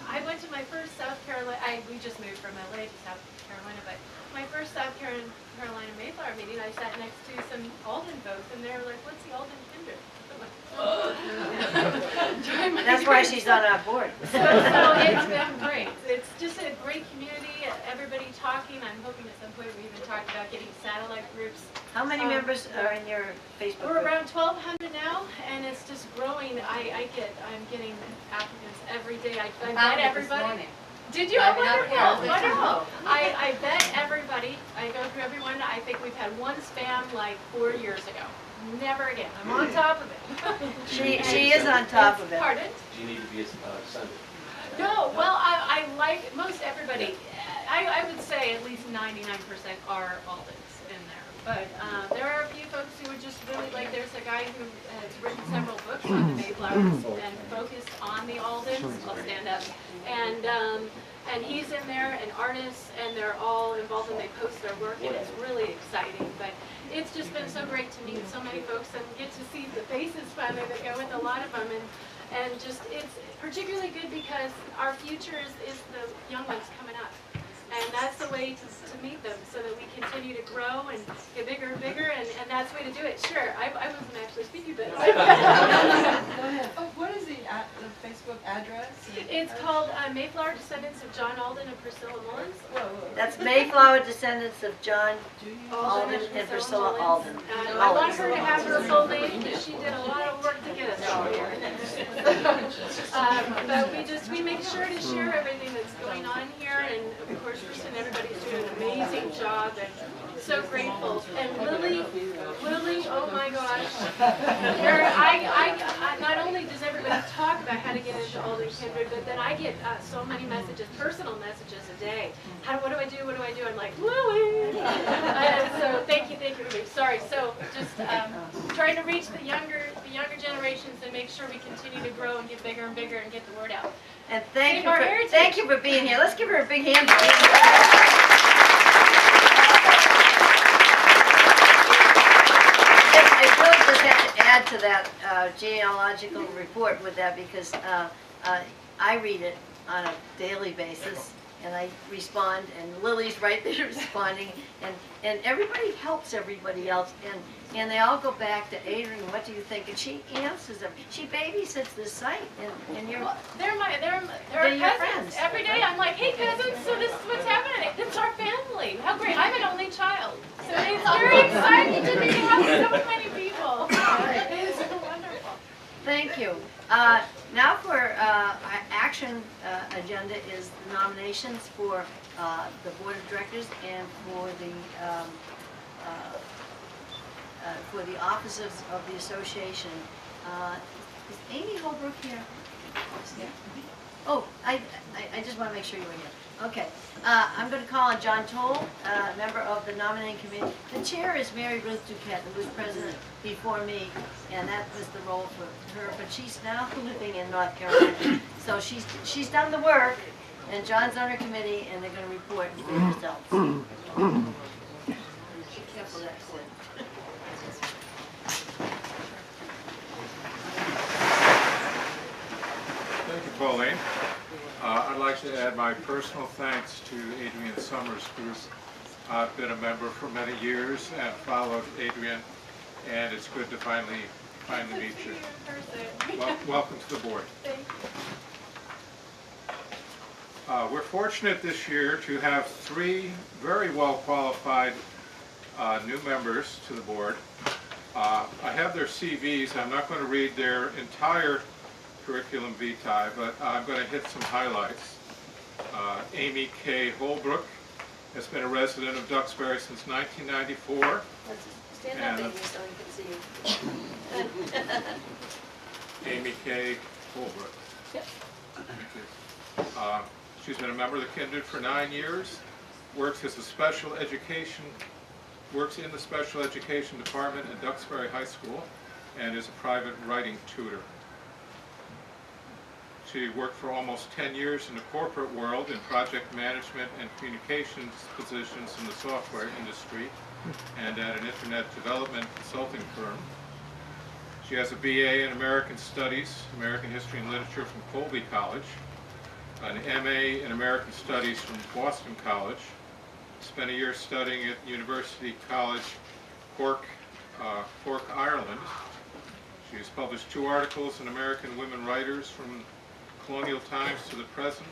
I went to my first South Carolina, we just moved from LA to South Carolina, but my first South Carolina Mayflower meeting, I sat next to some Alden folks, and they were like, what's the Alden Kindred? That's why she's on our board. So it's been great. It's just a great community, everybody talking. I'm hoping at some point we even talked about getting satellite groups. How many members are in your Facebook We're group? around 1,200 now, and it's just growing. I'm getting applicants every day. I bet everybody. Did you? Oh, wonderful, wonderful. I bet everybody. I go through everyone. I think we've had one spam like 4 years ago. Never again. I'm on top of it. She is on top of it. Pardon? Do you need to be Sunday? No, well, I like most everybody. I would say at least 99% are Aldens in there. But there are a few folks who are just really like, there's a guy who has written several books on the Mayflowers and focused on the Aldens. I'll stand up. And he's in there, and artists, and they're all involved, and they post their work, and it's really exciting. But it's just been so great to meet so many folks and get to see the faces finally that go with a lot of them. And just, it's particularly good because our future is the young ones coming up. And that's the way to meet them, so that we continue to grow and get bigger and bigger, and that's the way to do it. Sure, I wasn't actually speaking, but... Go ahead. Oh, what is the Facebook address? It's called Mayflower Descendants of John Alden and Priscilla Mullins. That's Mayflower Descendants of John Alden and Priscilla Alden. I want her to have her full name, because she did a lot of work to get us all here. But we make sure to share everything that's going on here, and of course Kristen, everybody's doing an amazing job, and so grateful. And Lilly, oh my gosh. I not only does everybody talk about how to get into Alden Kindred, but then I get so many messages, personal messages a day. What do I do? What do I do? I'm like, Lilly! So thank you. Sorry. So just trying to reach the younger generations and make sure we continue to grow and get bigger and bigger and get the word out. And thank you for being here. Let's give her a big hand. I really just have to add to that genealogical report with that, because I read it on a daily basis, and I respond, and Lily's right there responding, and everybody helps everybody else, and they all go back to Adrian, what do you think? And she answers them. She babysits this site, and you're... Well, they're your cousins. friends. Every day I'm like, hey cousins, so this is what's happening. It's our family. How great. I'm an only child. So it's very exciting to be around so many people. It's wonderful. Thank you. Now for our action agenda is the nominations for the Board of Directors and for the officers of the association. Is Amy Holbrook here? Yeah. Oh, I just want to make sure you were here. Okay. I'm going to call on John Towle, member of the Nominating Committee. The chair is Mary Ruth Duquette, who was president before me, and that was the role for her. But she's now living in North Carolina, so she's done the work, and John's on her committee, and they're going to report the results. Be careful that cord. Thank you, Pauline. I'd like to add my personal thanks to Adrian Summers, who's been a member for many years and followed Adrian, and it's good to finally meet you. Welcome to the board. We're fortunate this year to have 3 very well qualified new members to the board. I have their CVs. I'm not going to read their entire curriculum vitae, but I'm going to hit some highlights. Amy K. Holbrook has been a resident of Duxbury since 1994. Stand up, Amy, so we can see you. Amy K. Holbrook. Yep. She's been a member of the Kindred for 9 years, works in the special education department at Duxbury High School, and is a private writing tutor. She worked for almost 10 years in the corporate world in project management and communications positions in the software industry and at an internet development consulting firm. She has a BA in American Studies, American History and Literature from Colby College, an MA in American Studies from Boston College, spent a year studying at University College Cork, Ireland. She has published 2 articles in American Women Writers from Colonial Times to the present,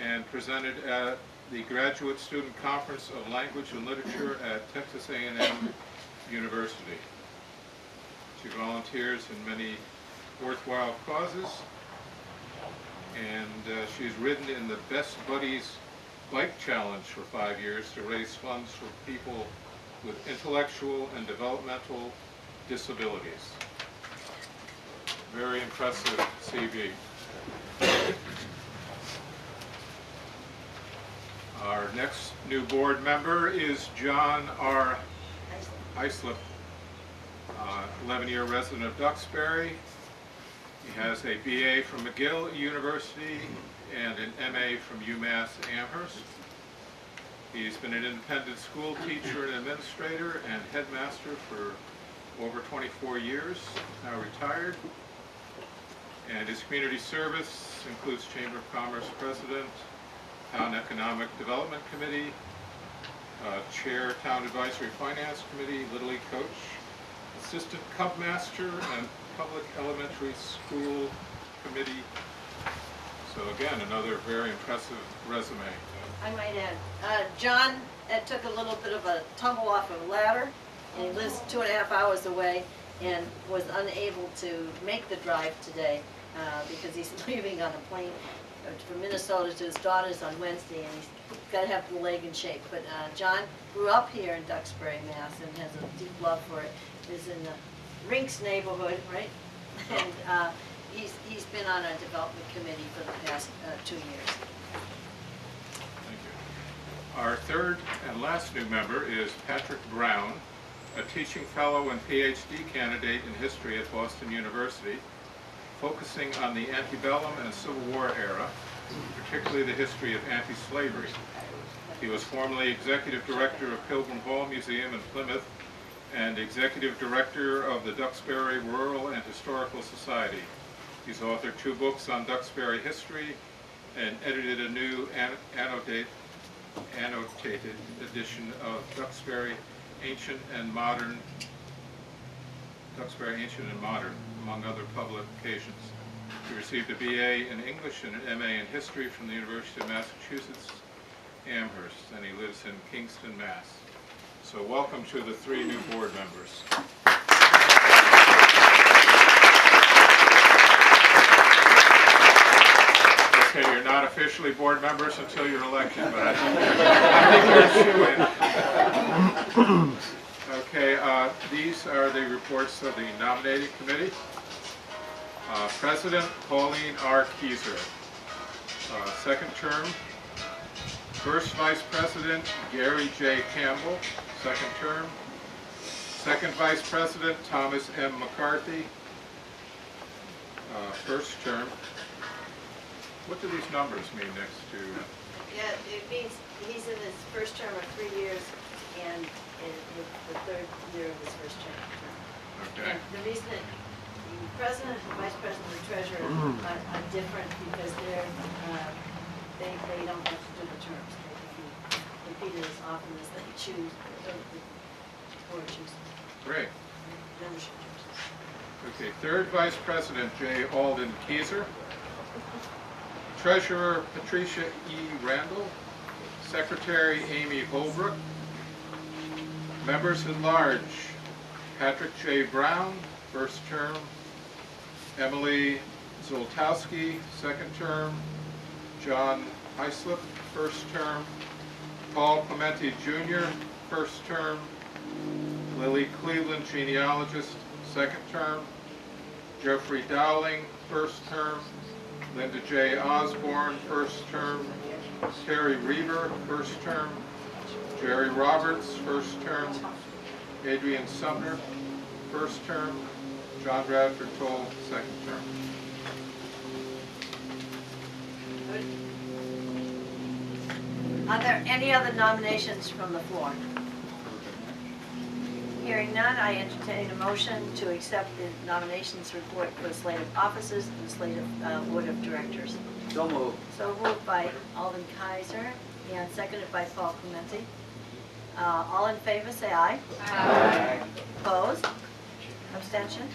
and presented at the Graduate Student Conference of Language and Literature at Texas A&M University. She volunteers in many worthwhile causes, and she's ridden in the Best Buddies Bike Challenge for 5 years to raise funds for people with intellectual and developmental disabilities. Very impressive CV. Our next new board member is John R. Islip, 11-year resident of Duxbury. He has a BA from McGill University and an MA from UMass Amherst. He's been an independent school teacher and administrator and headmaster for over 24 years, now retired. And his community service includes Chamber of Commerce President, Town Economic Development Committee, Chair Town Advisory Finance Committee, Little League Coach, Assistant Cub Master, and Public Elementary School Committee. So again, another very impressive resume. I might add, John took a little bit of a tumble off of a ladder, and he lives 2.5 hours away and was unable to make the drive today because he's leaving on a plane from Minnesota to his daughter's on Wednesday, and he's got to have the leg in shape. But John grew up here in Duxbury, Mass, and has a deep love for it. Is in the Rinks neighborhood, right? And he's been on our development committee for the past 2 years. Thank you. Our third and last new member is Patrick Browne, a teaching fellow and PhD candidate in history at Boston University, focusing on the antebellum and Civil War era, particularly the history of anti-slavery. He was formerly executive director of Pilgrim Hall Museum in Plymouth and executive director of the Duxbury Rural and Historical Society. He's authored 2 books on Duxbury history and edited a new annotated edition of Duxbury Ancient and Modern, among other publications. He received a BA in English and an MA in history from the University of Massachusetts, Amherst, and he lives in Kingston, Mass. So welcome to the 3 new board members. Okay, you're not officially board members until you're elected, but I think you're a shoo-in. Okay, these are the reports of the nominating committee. President Pauline R. Kezer, second term. First Vice President Gary J. Campbell, second term. Second Vice President Thomas M. McCarthy, first term. What do these numbers mean next to? Yeah, it means he's in his first term of 3 years and in the 3rd year of his first term. Okay. And the reason that the president, the vice president, and the treasurer are different because they don't have to do the terms. They can be repeated as often as they choose, or the board chooses. Great. Membership chooses. Okay, third Vice President J. Alden Kindred. Treasurer Patricia E. Randall. Secretary Amy Holbrook. Members at large Patrick J. Browne, first term. Emily Zoltowski, second term. John Islip, first term. Paul Clementi Jr., first term. Lilly Cleveland, genealogist, 2nd term. Jeffrey Dowling, 1st term. Linda J. Osborne, 1st term. Terry Reiber, 1st term. Jerry Roberts, 1st term. Adrian Sumner, 1st term. John Bradford Towle, 2nd term. Are there any other nominations from the floor? Hearing none, I entertain a motion to accept the nominations report for the slate of officers and the slate of board of directors. So moved. So moved by Alden Kindred and seconded by Paul Clementi. All in favor, say aye. Aye. Opposed? Abstention?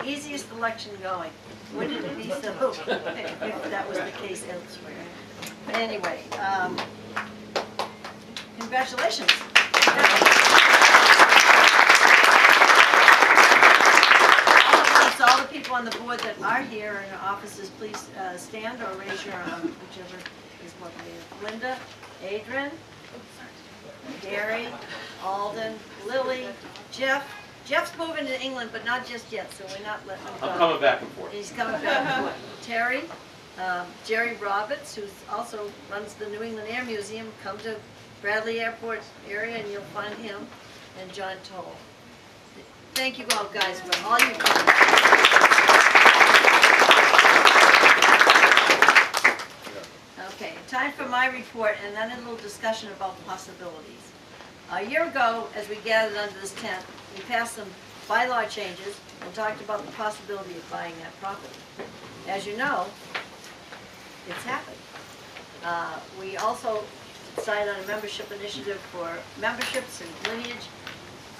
Easiest election going. Wouldn't it be so if that was the case elsewhere? But anyway, congratulations. All the people on the board that are here in offices, please stand or raise your arm, whichever is more convenient. Linda, Adrian, Gary, Alden, Lilly, Jeff. Jeff's moving to England, but not just yet, so we're not letting him go. I'm coming back and forth. He's coming back and forth. Terry, Jerry Roberts, who also runs the New England Air Museum. Come to Bradley Airport area and you'll find him. And John Towle. Thank you all guys for all you've done. Okay, time for my report and then a little discussion about possibilities. A year ago, as we gathered under this tent, we passed some bylaw changes and talked about the possibility of buying that property. As you know, it's happened. We also decided on a membership initiative for memberships and lineage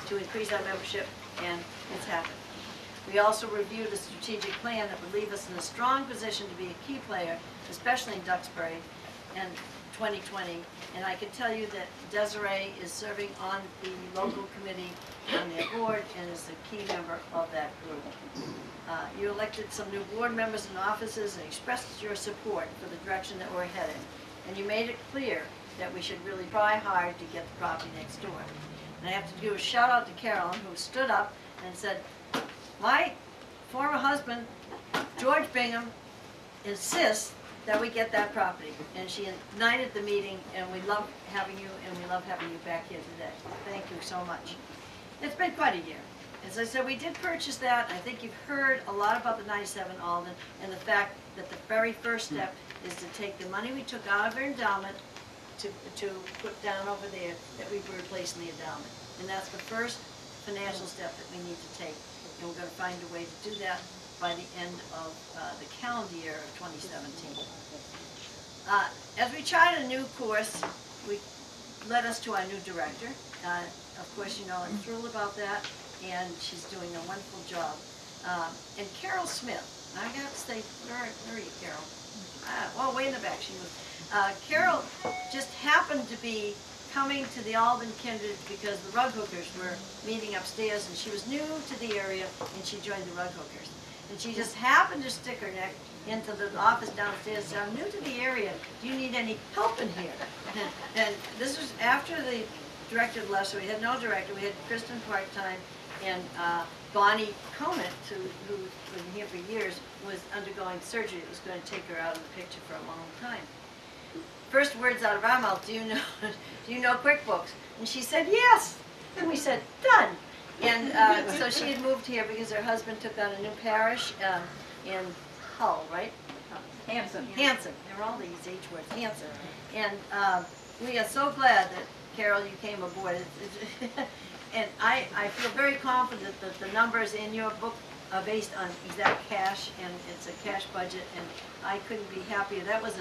to increase our membership, and it's happened. We also reviewed a strategic plan that would leave us in a strong position to be a key player, especially in Duxbury and 2020. And I can tell you that Desiree is serving on the local committee on their board and is a key member of that group. You elected some new board members and officers and expressed your support for the direction that we're headed. And you made it clear that we should really try hard to get the property next door. And I have to do a shout out to Carolyn, who stood up and said, my former husband, George Bingham, insists that we get that property. And she ignited the meeting, and we love having you, and we love having you back here today. Thank you so much. It's been quite a year. As I said, we did purchase that. I think you've heard a lot about the 97 Alden and the fact that the very first step is to take the money we took out of our endowment to put down over there that we replaced in the endowment. And that's the first financial step that we need to take. And we're going to find a way to do that by the end of the calendar year of 2017. As we charted a new course, we led us to our new director. Of course, you know, I'm thrilled about that, and she's doing a wonderful job. And Carol Smith, I got to say, where are you, Carol? Well, way in the back she was. Carol just happened to be coming to the Alden Kindred because the rug hookers were meeting upstairs, and she was new to the area, and she joined the rug hookers. And she just happened to stick her neck into the office downstairs and said, I'm new to the area. Do you need any help in here? And this was after the director left, so we had no director. We had Kristen part-time, and Bonnie Conant, who's been here for years, was undergoing surgery that was going to take her out of the picture for a long time. First words out of our mouth, do you know QuickBooks? And she said, yes. And we said, done. And so she had moved here because her husband took on a new parish in Hull, right? Hanson. Hanson. There are all these H words, Hanson. And we are so glad that, Carol, you came aboard. And I feel very confident that the numbers in your book are based on exact cash, and it's a cash budget, and I couldn't be happier. That was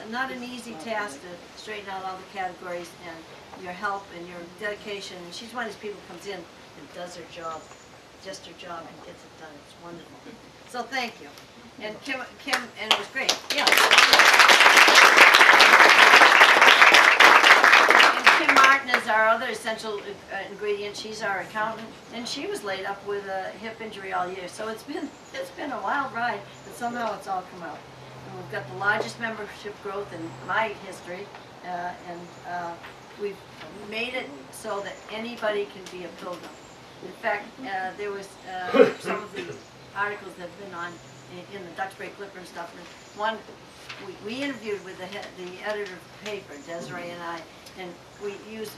not an easy task to straighten out all the categories, and your help and your dedication. And she's one of these people who comes in and does her job, just her job, and gets it done. It's wonderful. So thank you. And Kim, and it was great. Yeah. Kim Martin is our other essential ingredient. She's our accountant, and she was laid up with a hip injury all year. So it's been a wild ride, but somehow it's all come out. And we've got the largest membership growth in my history, and we've made it so that anybody can be a pilgrim. In fact, there was some of the articles that have been on in the Duxbury Clipper and stuff. And one, we interviewed with the editor of the paper, Desiree and I, and we used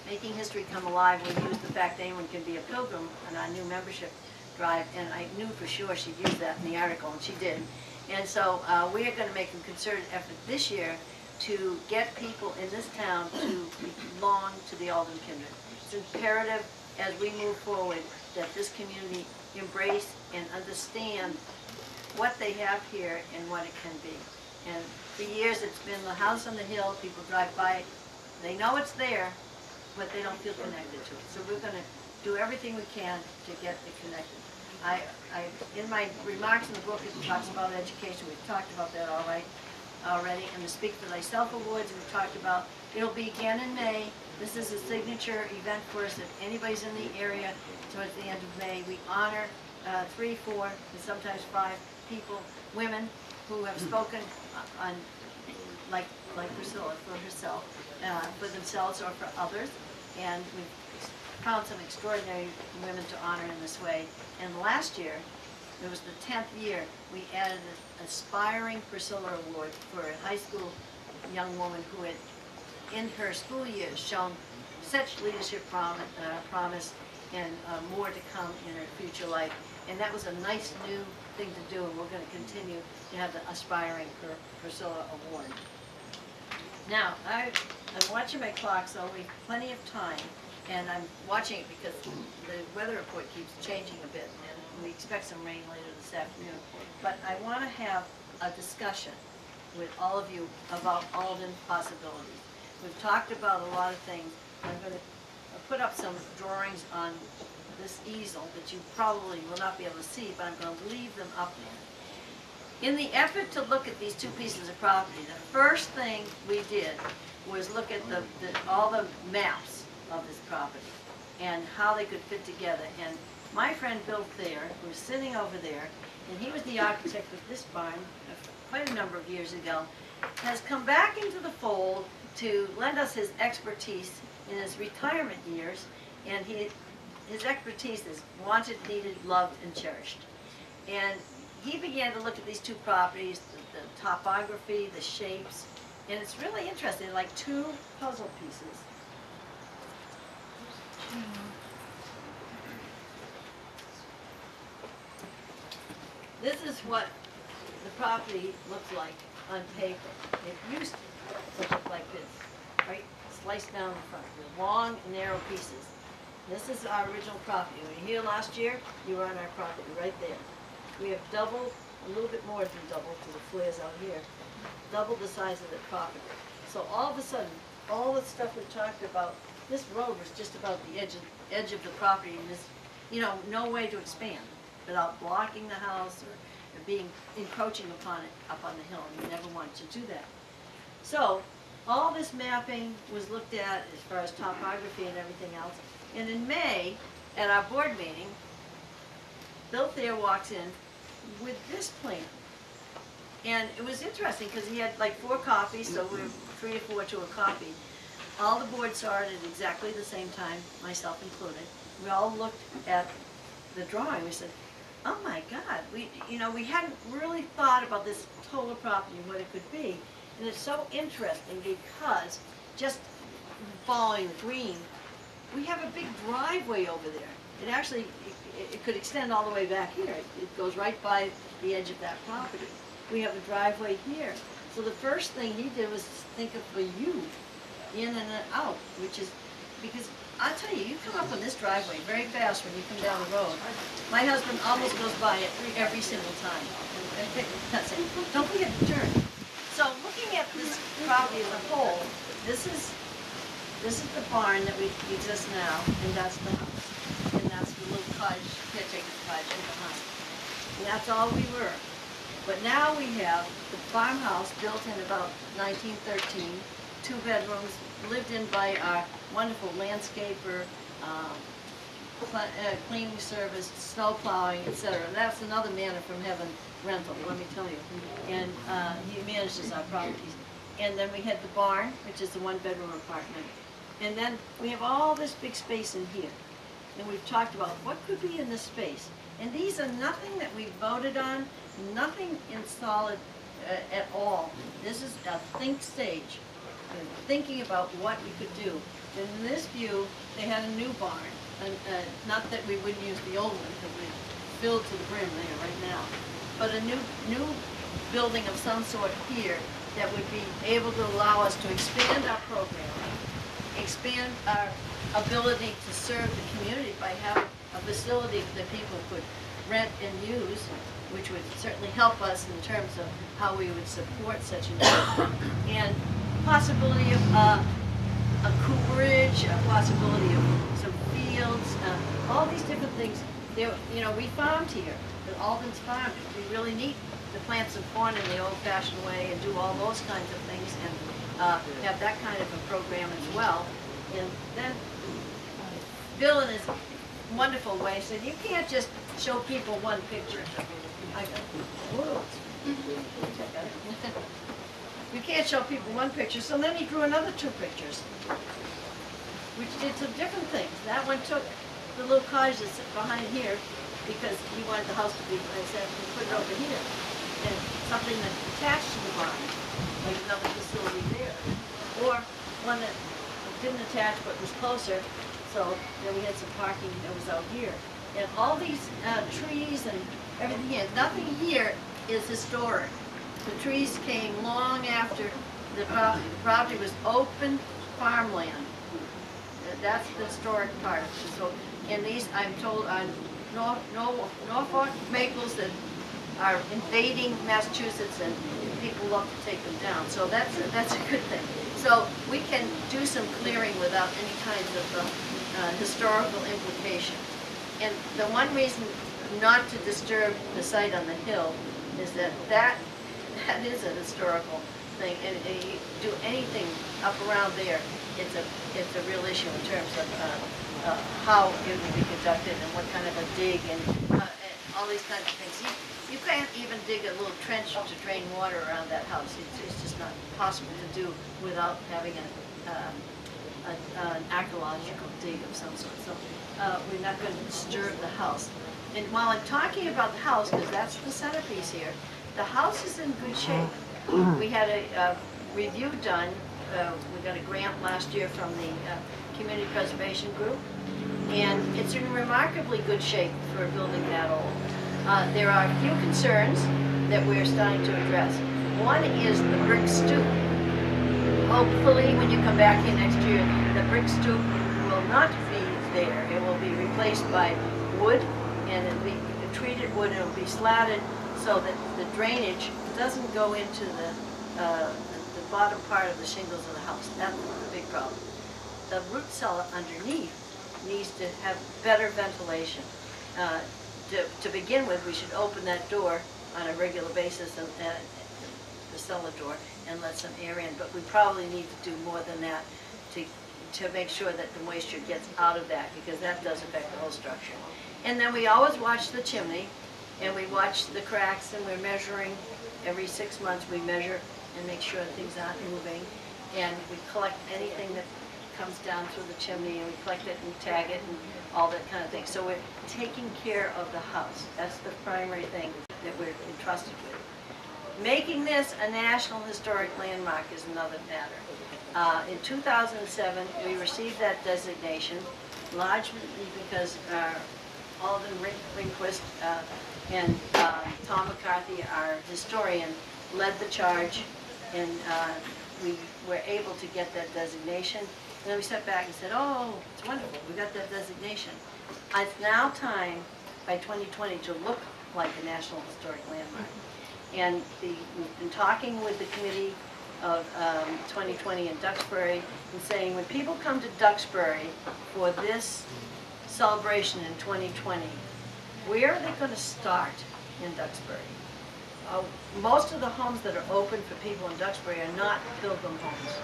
making history come alive. We used the fact that anyone can be a pilgrim on our new membership drive, and I knew for sure she'd use that in the article, and she did. And so we are going to make a concerted effort this year to get people in this town to belong to the Alden Kindred. It's imperative as we move forward that this community embrace and understand what they have here and what it can be. And for years it's been the house on the hill, people drive by it, they know it's there, but they don't feel connected to it. So we're going to do everything we can to get it connected. In my remarks in the book, it talks about education. We've talked about that already. And the Speak for Thyself Awards we've talked about. It'll be again in May. This is a signature event for us. If anybody's in the area towards the end of May, we honor 3, 4, and sometimes 5 people, women, who have spoken on, like Priscilla, for herself, for themselves or for others. And we've found some extraordinary women to honor in this way. And last year, it was the 10th year, we added an Aspiring Priscilla Award for a high school young woman who had, in her school years, shown such leadership promise and more to come in her future life. And that was a nice new thing to do, and we're going to continue to have the Aspiring Priscilla Award. Now, I'm watching my clock, so we have plenty of time, and I'm watching it because the weather report keeps changing a bit, and we expect some rain later this afternoon. But I want to have a discussion with all of you about Alden possibilities. We've talked about a lot of things. I'm going to put up some drawings on this easel that you probably will not be able to see, but I'm going to leave them up there. In the effort to look at these 2 pieces of property, the first thing we did was look at all the maps of this property and how they could fit together. And my friend Bill Thayer, who's sitting over there, and he was the architect of this barn quite a number of years ago, has come back into the fold to lend us his expertise in his retirement years, and his expertise is wanted, needed, loved, and cherished. And he began to look at these 2 properties, the topography, the shapes, and it's really interesting, like 2 puzzle pieces. This is what the property looks like on paper. It used to look like this, right? Sliced down the front, with long, narrow pieces. This is our original property. When you were here last year, you were on our property right there. We have doubled, a little bit more than doubled to the flares out here, double the size of the property. So all of a sudden, all the stuff we talked about, this road was just about the edge of the property, and there's, no way to expand without blocking the house or encroaching upon it up on the hill, and we never wanted to do that. So all this mapping was looked at as far as topography and everything else. And in May, at our board meeting, Bill Thayer walks in with this plan. And it was interesting because he had like 4 copies, so we were 3 or 4 to a copy. All the board saw it at exactly the same time, myself included. We all looked at the drawing. We said, oh my God, we hadn't really thought about this total property and what it could be. And it's so interesting because just following the green, we have a big driveway over there. It actually, it could extend all the way back here. It goes right by the edge of that property. We have a driveway here. So the first thing he did was think of a U, in and out, which is, because I'll tell you, you come up on this driveway very fast when you come down the road. My husband almost goes by it every single time. Don't forget to turn. So looking at this property as a whole, this is the barn that we exist now, and that's the house. And that's the little cottage, caretaker cottage behind. And that's all we were. But now we have the farmhouse built in about 1913, 2 bedrooms, lived in by our wonderful landscaper, cleaning service, snow plowing, etc. And that's another manna from heaven rental, let me tell you. And he manages our properties. and then we had the barn, which is the one-bedroom apartment. And then we have all this big space in here. And we've talked about what could be in this space. And these are nothing that we voted on, nothing in solid at all. This is a think stage, thinking about what we could do. And in this view, they had a new barn. And, not that we wouldn't use the old one, because we filled to the brim there right now. But a new building of some sort here that would be able to allow us to expand our programming, expand our ability to serve the community by having a facility that people could rent and use, which would certainly help us in terms of how we would support such a need. And possibility of a cooperage, a possibility of some fields, all these different things. There, you know, we farmed here, at Alden's farm. We really need to plant some corn in the old-fashioned way and do all those kinds of things and have that kind of a program as well. And then Bill, in his wonderful way, said, you can't just show people one picture. I go, whoa. You can't show people one picture. So then he drew another 2 pictures, which did some different things. That one took the little cottage that's behind here because he wanted the house to be, I said, put it over here. And something that's attached to the barn, like another facility there. Or one that didn't attach but was closer. So then we had some parking that was out here. And all these trees and everything here, nothing here is historic. The trees came long after the property was open farmland. That's the historic part. So, and these, I'm told, are Norfolk maples that are invading Massachusetts, and people love to take them down. So that's a good thing. So we can do some clearing without any kinds of historical implication. And the one reason not to disturb the site on the hill is that is a historical thing, and you do anything up around there, it's a real issue in terms of how it will be conducted and what kind of a dig and all these kinds of things. You can't even dig a little trench to drain water around that house. It's just not possible to do without having an archaeological dig of some sort. So we're not going to disturb the house. And while I'm talking about the house, because that's the centerpiece here, the house is in good shape. We had a review done. We got a grant last year from the Community Preservation Group, and it's in remarkably good shape for a building that old. There are a few concerns that we're starting to address. One is the brick stoop. Hopefully, when you come back here next year, the brick stoop will not be there. It will be replaced by wood, and it'll be treated wood, and it'll be slatted so that the drainage doesn't go into the bottom part of the shingles of the house. That's the big problem. The root cellar underneath needs to have better ventilation. To begin with, we should open that door on a regular basis, and the cellar door, and let some air in. But we probably need to do more than that to make sure that the moisture gets out of that, because that does affect the whole structure. And then we always watch the chimney, and we watch the cracks, and we're measuring every 6 months. We measure and make sure things aren't moving, and we collect anything that comes down through the chimney, and we collect it and tag it and all that kind of thing. So we're taking care of the house. That's the primary thing that we're entrusted with. Making this a National Historic Landmark is another matter. In 2007, we received that designation largely because Alden Ringquist and Tom McCarthy, our historian, led the charge, and we were able to get that designation. And then we stepped back and said, oh, it's wonderful, we got that designation. It's now time, by 2020, to look like a National Historic Landmark. And we've been talking with the committee of 2020 in Duxbury and saying, when people come to Duxbury for this celebration in 2020, where are they going to start in Duxbury? Most of the homes that are open for people in Duxbury are not pilgrim homes.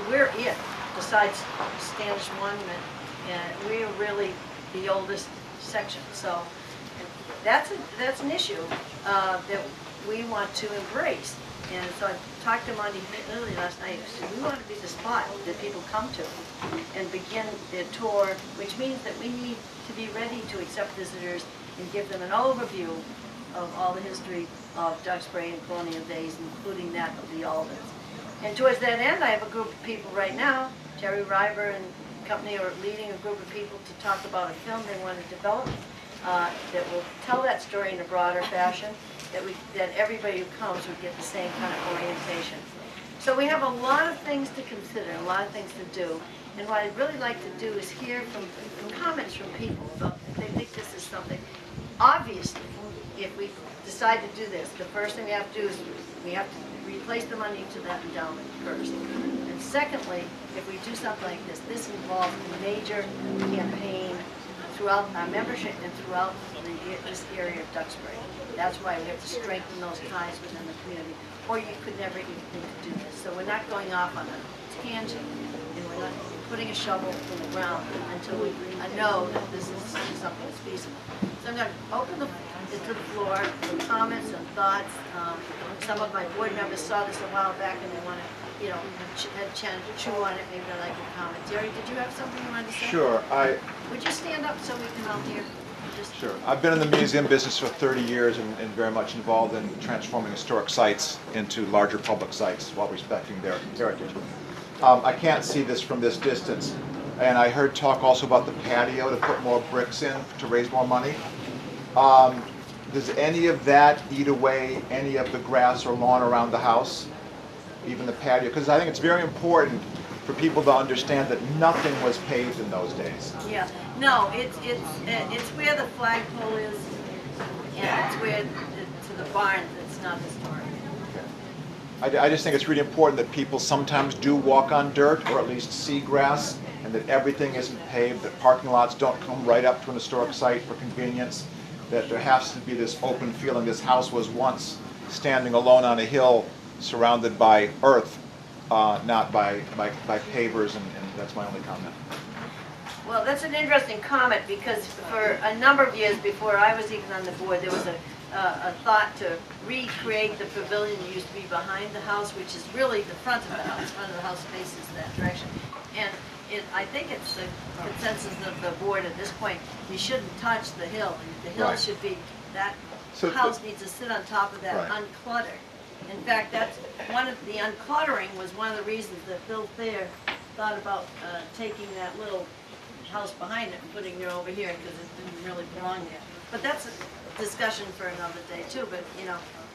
We're it, besides Standish Monument, and we're really the oldest section. So that's an issue that we want to embrace. And so I talked to Monty Lilly last night. I said, we want to be the spot that people come to and begin their tour, which means that we need to be ready to accept visitors and give them an overview of all the history of Duxbury and colonial days, including that of the Aldens. And towards that end, I have a group of people right now, Terry Reiber and company are leading a group of people to talk about a film they want to develop that will tell that story in a broader fashion, that everybody who comes would get the same kind of orientation. So we have a lot of things to consider, a lot of things to do. And what I'd really like to do is hear from comments from people about if they think this is something. Obviously, if we decide to do this, the first thing we have to do is we have to replace the money to that endowment first. And secondly, if we do something like this, this involves a major campaign throughout our membership and throughout this area of Duxbury. That's why we have to strengthen those ties within the community, or you could never even think to do this. So we're not going off on a tangent, and we're not putting a shovel in the ground until we know that this is something that's feasible. So I'm going to open it to the floor for comments and thoughts. Some of my board members saw this a while back and they want to, had a chance to chew on it. Maybe they'd like to comment. Jerry, did you have something you wanted to say? Sure. Would you stand up so we can all hear? Sure. I've been in the museum business for 30 years and very much involved in transforming historic sites into larger public sites while respecting their heritage. I can't see this from this distance. And I heard talk also about the patio to put more bricks in to raise more money. Does any of that eat away any of the grass or lawn around the house? Even the patio? Because I think it's very important for people to understand that nothing was paved in those days. Yeah. No, it's where the flagpole is, and it's where to the barn that's not historic. I just think it's really important that people sometimes do walk on dirt or at least see grass, and that everything isn't paved, that parking lots don't come right up to an historic site for convenience, that there has to be this open feeling. This house was once standing alone on a hill surrounded by earth, not by pavers, and that's my only comment. Well, that's an interesting comment because for a number of years before I was even on the board, there was a thought to recreate the pavilion that used to be behind the house, which is really the front of the house. The front of the house faces that direction. And I think it's the consensus of the board at this point, we shouldn't touch the hill. The hill Right. should be, that So house needs to sit on top of that Right. uncluttered. In fact, that's one of the uncluttering was one of the reasons that Bill Thayer thought about taking that little house behind it and putting it over here because it didn't really belong there. But that's a discussion for another day too, but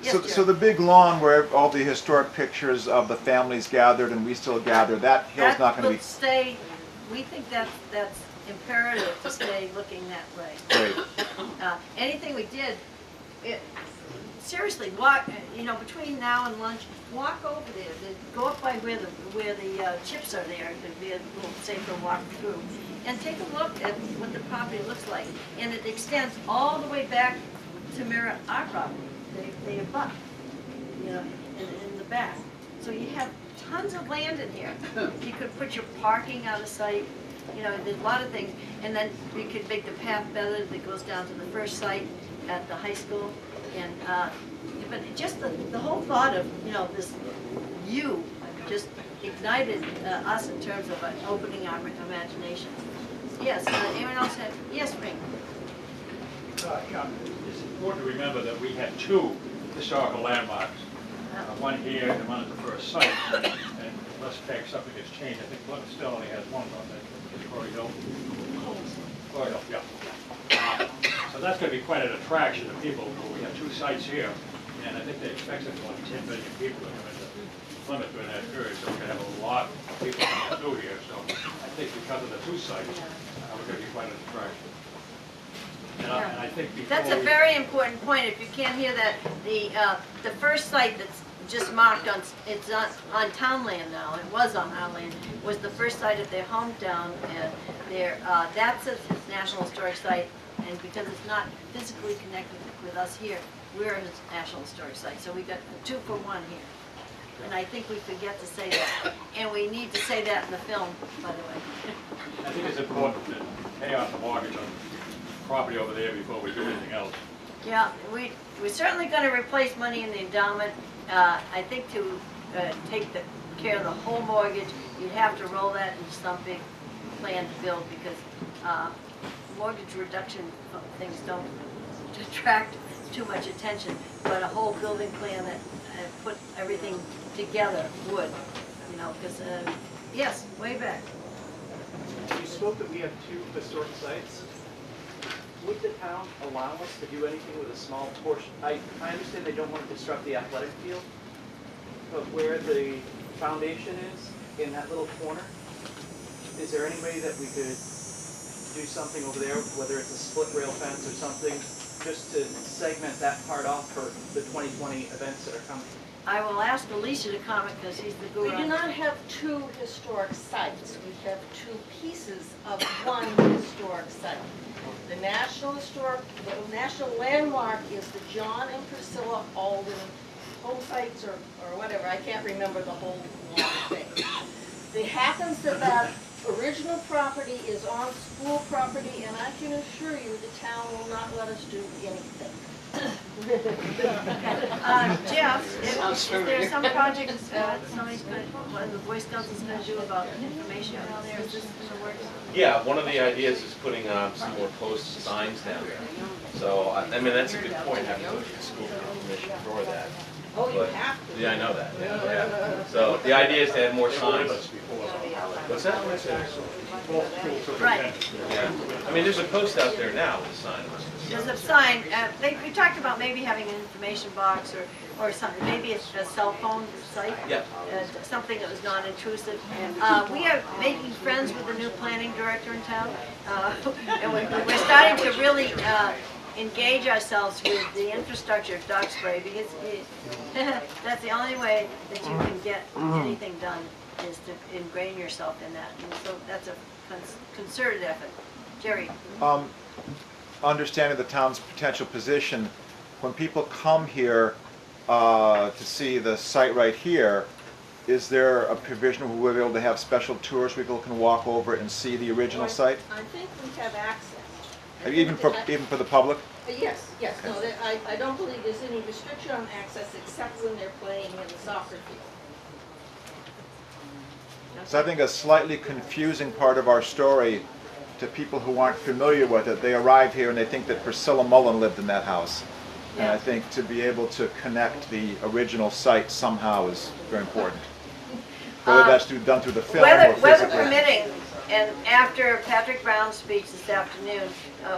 yes, So the big lawn where all the historic pictures of the families gathered and we still gather, that hill's not going to be... stay, we think that's imperative to stay looking that way. Great. Anything we did, seriously, walk, between now and lunch, walk over there, go up by where the chips are there, it could be a little safer walk through, and take a look at what the property looks like. And it extends all the way back to mirror our property. They abut, in the back. So you have tons of land in here. You could put your parking out of sight, there's a lot of things. And then we could make the path better that goes down to the first site at the high school. And but just the whole thought of this view just ignited us in terms of opening our imagination. Yes. Anyone else have? Yes, Ring. It's important to remember that we had two historical landmarks. One here and one at the first site. And unless something has changed, I think Plymouth still only has one of them. Corey Hill. Yeah. So that's going to be quite an attraction to people. We have two sites here, and I think they expect something like 10 million people to come into Plymouth during that period. So we're going to have a lot of people coming through here. So I think because of the two sites, we're going to be quite an attraction. And I think that's a very important point. If you can't hear that, the first site that's just marked on, it's on town land now. It was on our land. Was the first site of their hometown, and that's a National Historic Site. And because it's not physically connected with us here, we're a National Historic Site. So we got a 2-for-1 here. And I think we forget to say that. And we need to say that in the film, by the way. I think it's important to pay off the mortgage on property over there before we do anything else. Yeah, we're certainly going to replace money in the endowment. I think to take care of the whole mortgage, you'd have to roll that into some big plan to build, because mortgage reduction things don't attract too much attention, but a whole building plan that put everything together would, you know, because, yes, way back. You spoke that we have 2 historic sites. Would the town allow us to do anything with a small portion? I understand they don't want to construct the athletic field, but where the foundation is, in that little corner, is there any way that we could do something over there, whether it's a split rail fence or something, just to segment that part off for the 2020 events that are coming? I will ask Alicia to comment, because he's the guru. We do not have 2 historic sites. We have 2 pieces of one historic site. The national landmark is the John and Priscilla Alden home sites, or whatever. I can't remember the whole long thing. It happens that original property is on school property, and I can assure you the town will not let us do anything. Jeff, is there some project somebody's going to, one of the Boy Scouts is going to do about information down there? Is this in the works? Yeah, one of the ideas is putting some more post signs down there. So, I mean, that's a good point, having to go to the school permission for that. Oh, you But- have to. Yeah, I know that. Yeah. So the idea is to have more signs. What's that? Right. Yeah. I mean, there's a post out there now with a sign on it. There's a sign, we talked about maybe having an information box or something, maybe it's a cell phone site. Yeah. Something that was non-intrusive. We are making friends with the new planning director in town. And we're starting to really engage ourselves with the infrastructure of Duxbury, because that's the only way that you can get anything done, is to ingrain yourself in that. And so that's a concerted effort. Jerry? Understanding the town's potential position, when people come here to see the site right here, is there a provision where we'll be able to have special tours where people can walk over and see the original site? I think we have access. Even for the public? Yes, no, I don't believe there's any restriction on access except when they're playing in the soccer field. So I think a slightly confusing part of our story to people who aren't familiar with it, they arrive here and they think that Priscilla Mullen lived in that house. And I think to be able to connect the original site somehow is very important. Whether that's done through the film or physically. Weather permitting, and after Patrick Browne's speech this afternoon,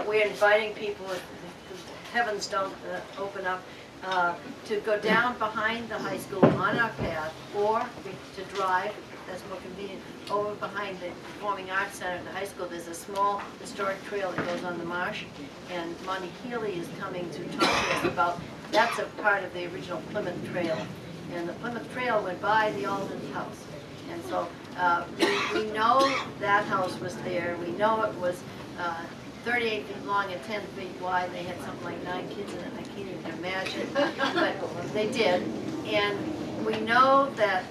we're inviting people, if the heavens don't open up, to go down behind the high school on our path, or to drive, that's more convenient, over behind the Performing Arts Center at the high school. There's a small historic trail that goes on the marsh, and Monty Healy is coming to talk to us about, that's a part of the original Plymouth Trail. And the Plymouth Trail went by the Alden house. And so we know that house was there. We know it was 38 feet long and 10 feet wide. They had something like 9 kids in it. I can't even imagine, but they did. And we know that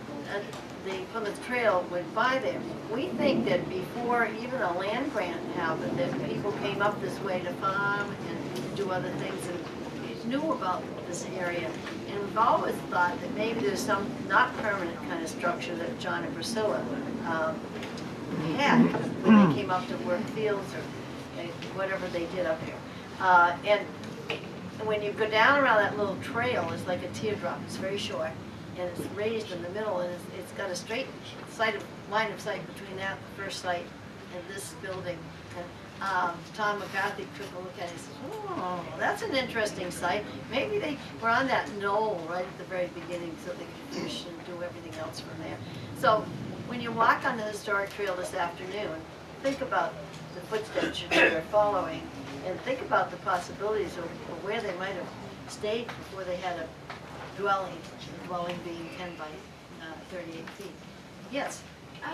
the Plymouth Trail went by there. We think that before even a land grant happened, that people came up this way to farm and do other things and knew about this area. And we've always thought that maybe there's some not permanent kind of structure that John and Priscilla had when they came up to work fields or whatever they did up here. And when you go down around that little trail, it's like a teardrop. It's very short, and it's raised in the middle, and it's got a straight line of sight between that first site and this building. And Tom McCarthy took a look at it and said, oh, that's an interesting site. Maybe they were on that knoll right at the very beginning so they could fish and do everything else from there. So when you walk on the historic trail this afternoon, think about the footsteps you're following, and think about the possibilities of where they might have stayed before they had a dwelling, the dwelling being 10 by 38 feet. Yes,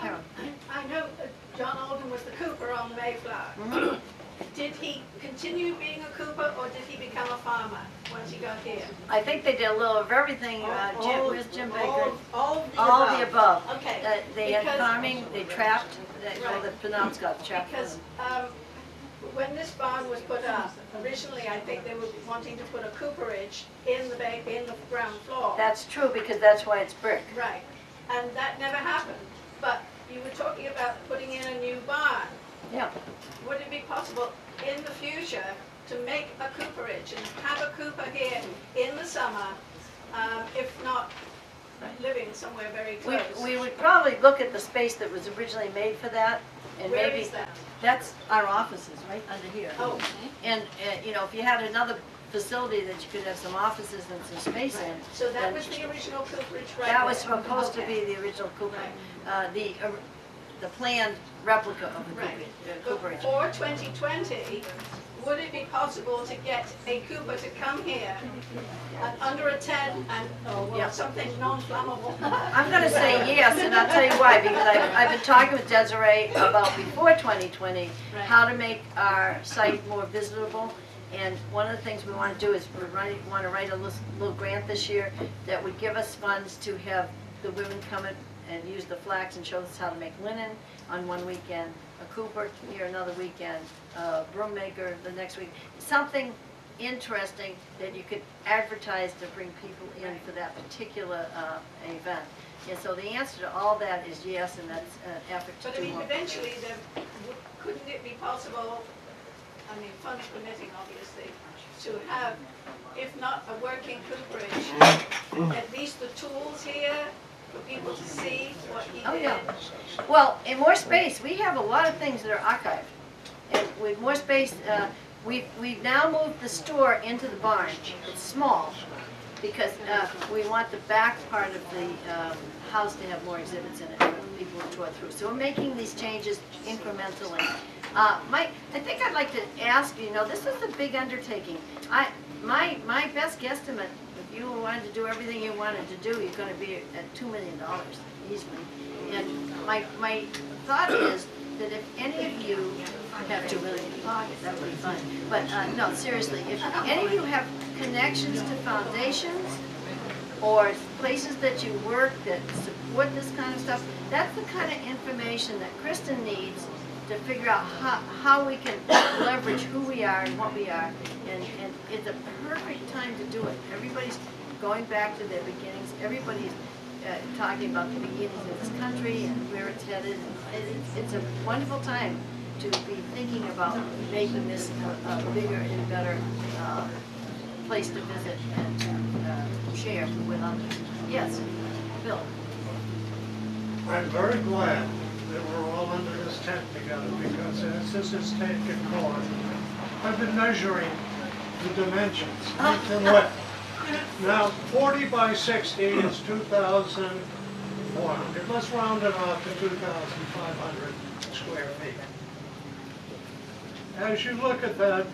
Carol. I know that John Alden was the cooper on the Mayflower. Did he continue being a cooper, or did he become a farmer once he got here? I think they did a little of everything. Where's Jim Baker? All the above. Okay. They had farming, they trapped, the Penobscot trapped. Because when this barn was put up, originally I think they were wanting to put a cooperage in the ground floor. That's true, because that's why it's brick. Right, and that never happened. But you were talking about putting in a new barn. Yeah. Would it be possible in the future to make a cooperage and have a cooper here in the summer, if not living somewhere very close? We would probably look at the space that was originally made for that, and Where maybe is that? that's our offices right under here. Oh. And you know, if you had another facility that you could have some offices and some space in. So that then was the original cooperage right that there? was supposed to be the original cooper, the planned replica of the Right. cooperage. For 2020, would it be possible to get a cooper to come here under a tent and something non-flammable? I'm going to say yes, and I'll tell you why, because I've been talking with Desiree about before 2020, how to make our site more visitable. And one of the things we want to do is want to write a little grant this year that would give us funds to have the women come in and use the flax and show us how to make linen on one weekend, a cooper here another weekend, a broom maker the next week. Something interesting that you could advertise to bring people in for that particular event. And so the answer to all that is yes, and that's an effort to But I do mean, more. eventually, couldn't it be possible, I mean, funds permitting, obviously, to have, if not a working cooperage, at least the tools here for people to see what he Oh, did? yeah. Well, in more space, we have a lot of things that are archived. And with more space, we've now moved the store into the barn. It's small because we want the back part of the house to have more exhibits in it for people to tour through. So we're making these changes incrementally. Mike, I think I'd like to ask you, this is a big undertaking. My best guesstimate, if you wanted to do everything you wanted to do, you're going to be at $2 million easily. And my thought is that if any of you have $2 million in your pocket, that would be fun. But no, seriously, if any of you have connections to foundations or places that you work that support this kind of stuff, that's the kind of information that Kristen needs to figure out how we can leverage who we are and what we are. And it's a perfect time to do it. Everybody's going back to their beginnings. Everybody's talking about the beginnings of this country and where it's headed. It's a wonderful time to be thinking about making this a bigger and better place to visit and to share with others. Yes, Bill. I'm very glad that we're all under this tent together, because as this is taken forward, I've been measuring the dimensions, length and width. Now, 40 by 60 is 2,400. Let's round it off to 2,500 square feet. As you look at the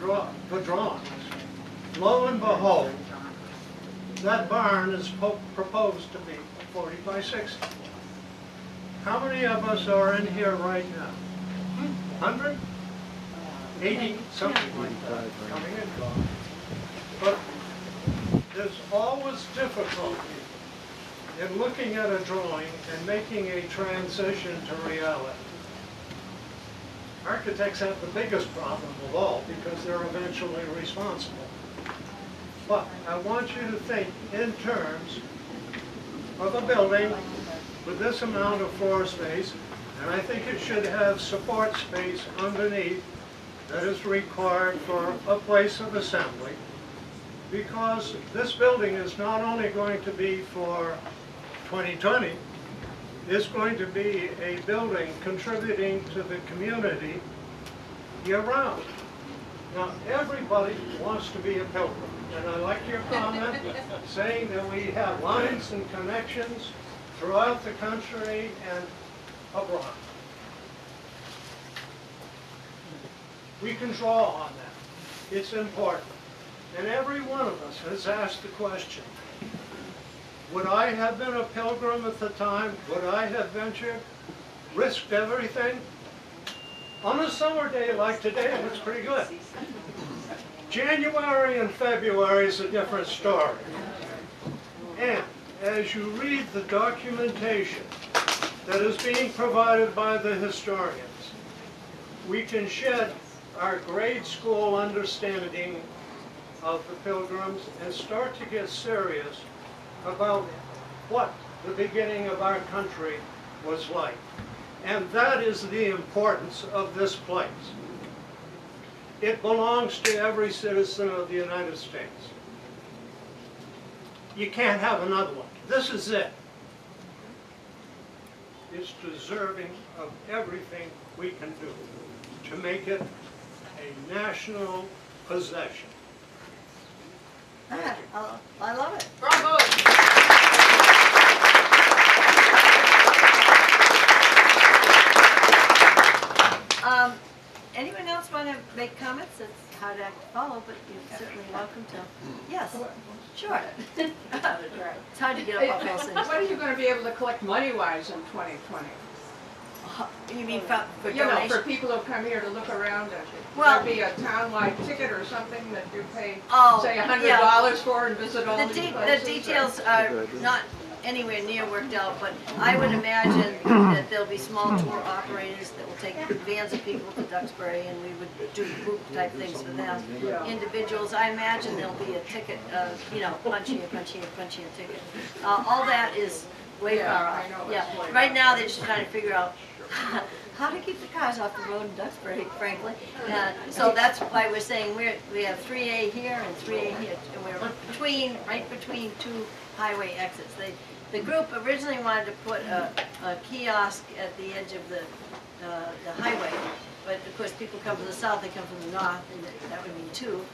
drawings, lo and behold, that barn is proposed to be 40 by 60. How many of us are in here right now? 100? 80? Something like that. Coming in. But there's always difficulty in looking at a drawing and making a transition to reality. Architects have the biggest problem of all because they're eventually responsible. But I want you to think in terms of a building with this amount of floor space, and I think it should have support space underneath that is required for a place of assembly, because this building is not only going to be for 2020, it's going to be a building contributing to the community year-round. Now, everybody wants to be a pilgrim, and I like your comment saying that we have lines and connections throughout the country and abroad. We can draw on that. It's important. And every one of us has asked the question, would I have been a pilgrim at the time? Would I have ventured, risked everything? On a summer day like today, it looks pretty good. January and February is a different story. And as you read the documentation that is being provided by the historians, we can shed our grade school understanding of the Pilgrims and start to get serious about what the beginning of our country was like. And that is the importance of this place. It belongs to every citizen of the United States. You can't have another one. This is it. It's deserving of everything we can do to make it a national possession. I love it. Bravo! Anyone else want to make comments? It's hard to follow, but you're certainly welcome to. Yes, sure. It's hard to get up on those things. What are you going to be able to collect money-wise in 2020? You mean for You know, donations? for people who come here to look around at it. Well- Will there be a town-wide ticket or something that you pay, Oh, say, $100 yeah. for and visit all The these de- places? the details are not anywhere near worked out, but I would imagine that there'll be small tour operators that will take vans of people to Duxbury, and we would do group type things for them. Yeah. Individuals, I imagine there'll be a ticket, punch here, ticket. All that is way Yeah, far off. I know, Yeah, it's way right off. now they're just trying to figure out how to keep the cars off the road in Duxbury, frankly. So that's why we're saying we have 3A here and 3A here, and we're right between two highway exits. The group originally wanted to put a kiosk at the edge of the highway, but of course people come from the south, they come from the north, and that would mean two.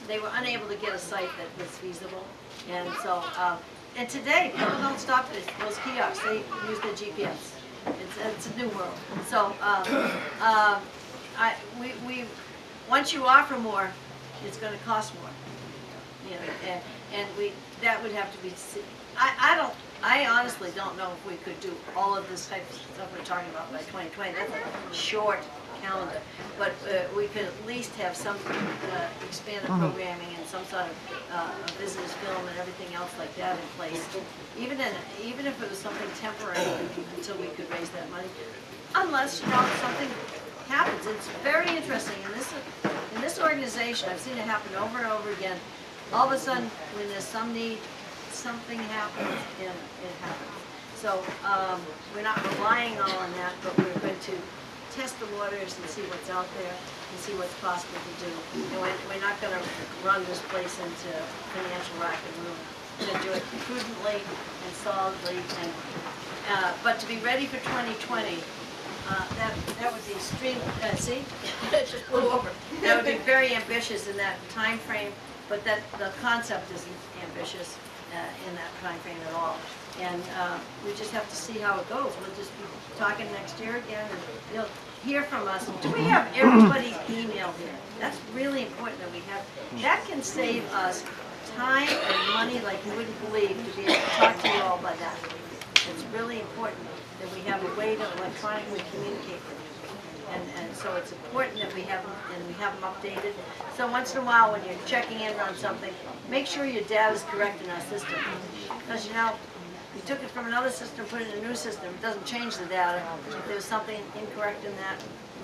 They were unable to get a site that was feasible, and so, and today, people don't stop at those kiosks, they use their GPS. It's a new world. So, once you offer more, it's gonna cost more. You know, and that would have to be, I honestly don't know if we could do all of this type of stuff we're talking about by 2020. That's a short calendar. But we could at least have some expanded programming and some sort of visitors film and everything else like that in place. Even if it was something temporary until we could raise that money. Unless, something happens. It's very interesting. In this organization, I've seen it happen over and over again. All of a sudden, when there's some need, something happens, and it happens. So we're not relying all on that, but we're going to test the waters and see what's out there and see what's possible to do. And we're not going to run this place into financial rack and ruin. We're going to do it prudently and solidly. But to be ready for 2020, that would be extreme. See, it just blew over. That would be very ambitious in that time frame. But that the concept isn't ambitious in that time frame at all. And we just have to see how it goes. We'll just be talking next year again, and you'll hear from us. Do we have everybody's email here? That's really important that we have. That can save us time and money like you wouldn't believe to be able to talk to you all by that. It's really important that we have a way to electronically communicate with you. And so it's important that we have them, and we have them updated. So once in a while, when you're checking in on something, make sure your data is correct in our system. Because we took it from another system, put it in a new system. It doesn't change the data. If there's something incorrect in that,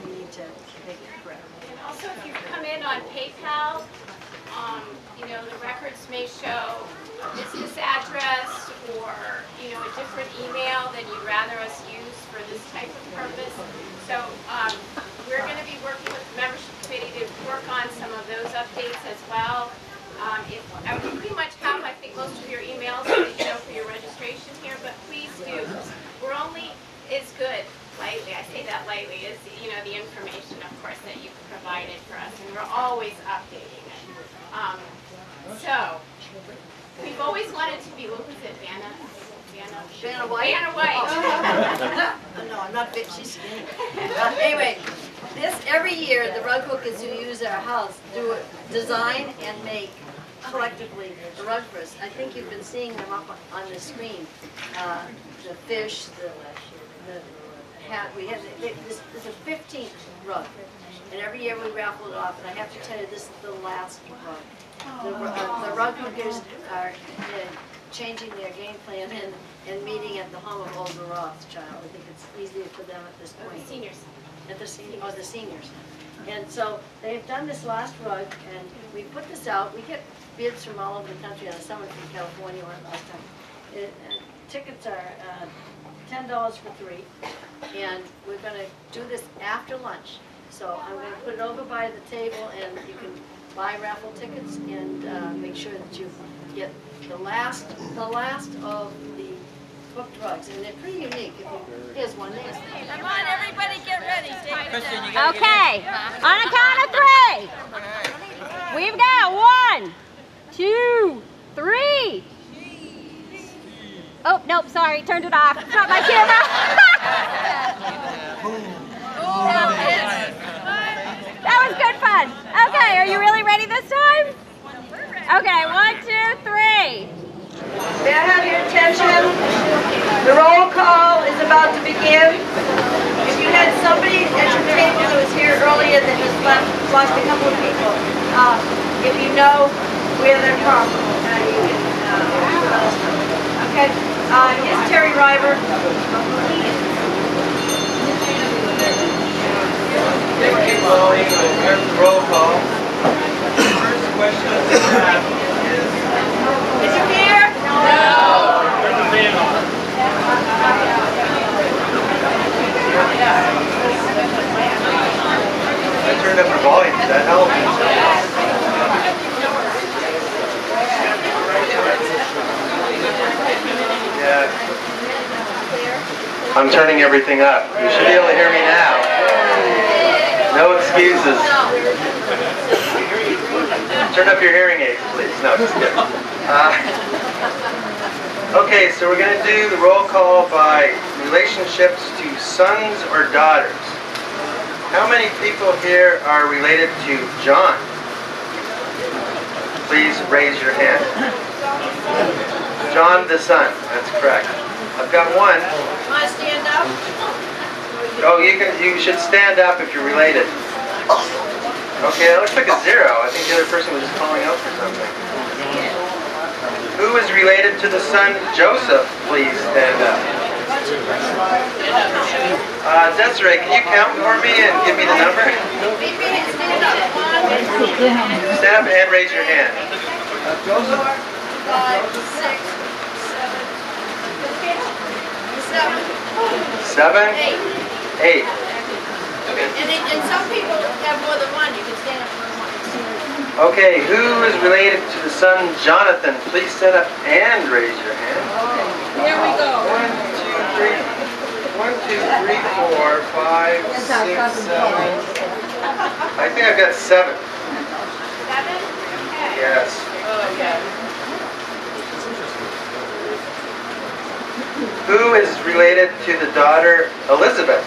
we need to make it correct. Also, if you come in on PayPal, the records may show a business address or, a different email than you'd rather us use for this type of purpose. So we're going to be working with the membership committee to work on some of those updates as well. I would pretty much have, I think, most of your emails for your registration here, but please do. We're only as good, lightly, I say that lightly, as the information, of course, that you've provided for us, and we're always updating it. So we've always wanted to be, what was it, Vanna White. Vanna White. No, I'm not fit. She's skinny. Anyway, every year the rug hookers who use our house do design and make collectively the rug for us. I think you've been seeing them up on the screen. The fish, the hat. We have this is a 15th rug, and every year we raffle it off. And I have to tell you, this is the last rug. The rug hookers are changing their game plan and meeting at the home of Olga Rothschild. I think it's easier for them at this point. Senior at the seniors. And so they've done this last rug, and we put this out. We get bids from all over the country, and some are from California or last time. Tickets are $10 for 3, and we're going to do this after lunch. So I'm going to put it over by the table, and you can buy raffle tickets and make sure that you get the last of the booked rugs, and they're pretty unique. Here's one. Come on, everybody, get ready. Okay, on a count of 3. We've got 1, 2, 3. Oh, nope, sorry, turned it off. It's not my camera. That was good fun. Okay, are you really ready this time? Okay, 1, 2, 3. May I have your attention? The roll call is about to begin. If you had somebody at your table that was here earlier that has lost a couple of people, if you know where they're from, you can let us know. Okay? Here's Terry Reiber. Thank you, Pauline. Here's the roll call. First question I have is you here? No. I turned up the volume. Does that help? Yeah. I'm turning everything up. You should be able to hear me now. No excuses. Turn up your hearing aids, please. No, just kidding. Okay, so we're going to do the roll call by relationships to sons or daughters. How many people here are related to John? Please raise your hand. John the son, that's correct. I've got one. Want to stand up? Oh, you should stand up if you're related. Okay, that looks like a 0. I think the other person was just calling out for something. Who is related to the son Joseph? Please stand up. Desiree, can you count for me and give me the number? Stand up and raise your hand. Joseph? 5, 6, 7, 8. And some people have more than one. You can stand up for one. Okay, who is related to the son Jonathan? Please stand up and raise your hand. Here we go. 1, 2, 3, 4, 5, 6, 7. I think I've got 7. 7? Yes. Okay. Who is related to the daughter Elizabeth?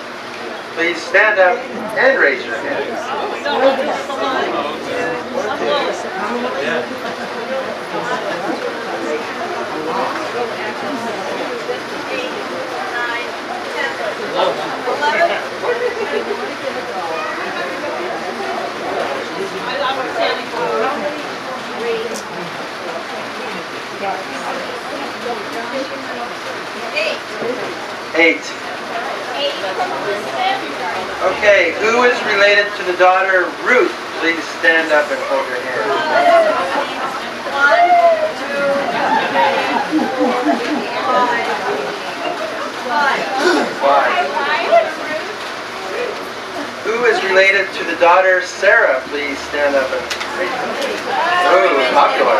Please stand up and raise your hand. Eight. Okay, who is related to the daughter Ruth? Please stand up and hold your hand. 5. Who is related to the daughter Sarah? Please stand up and raise your hand. Ooh, popular.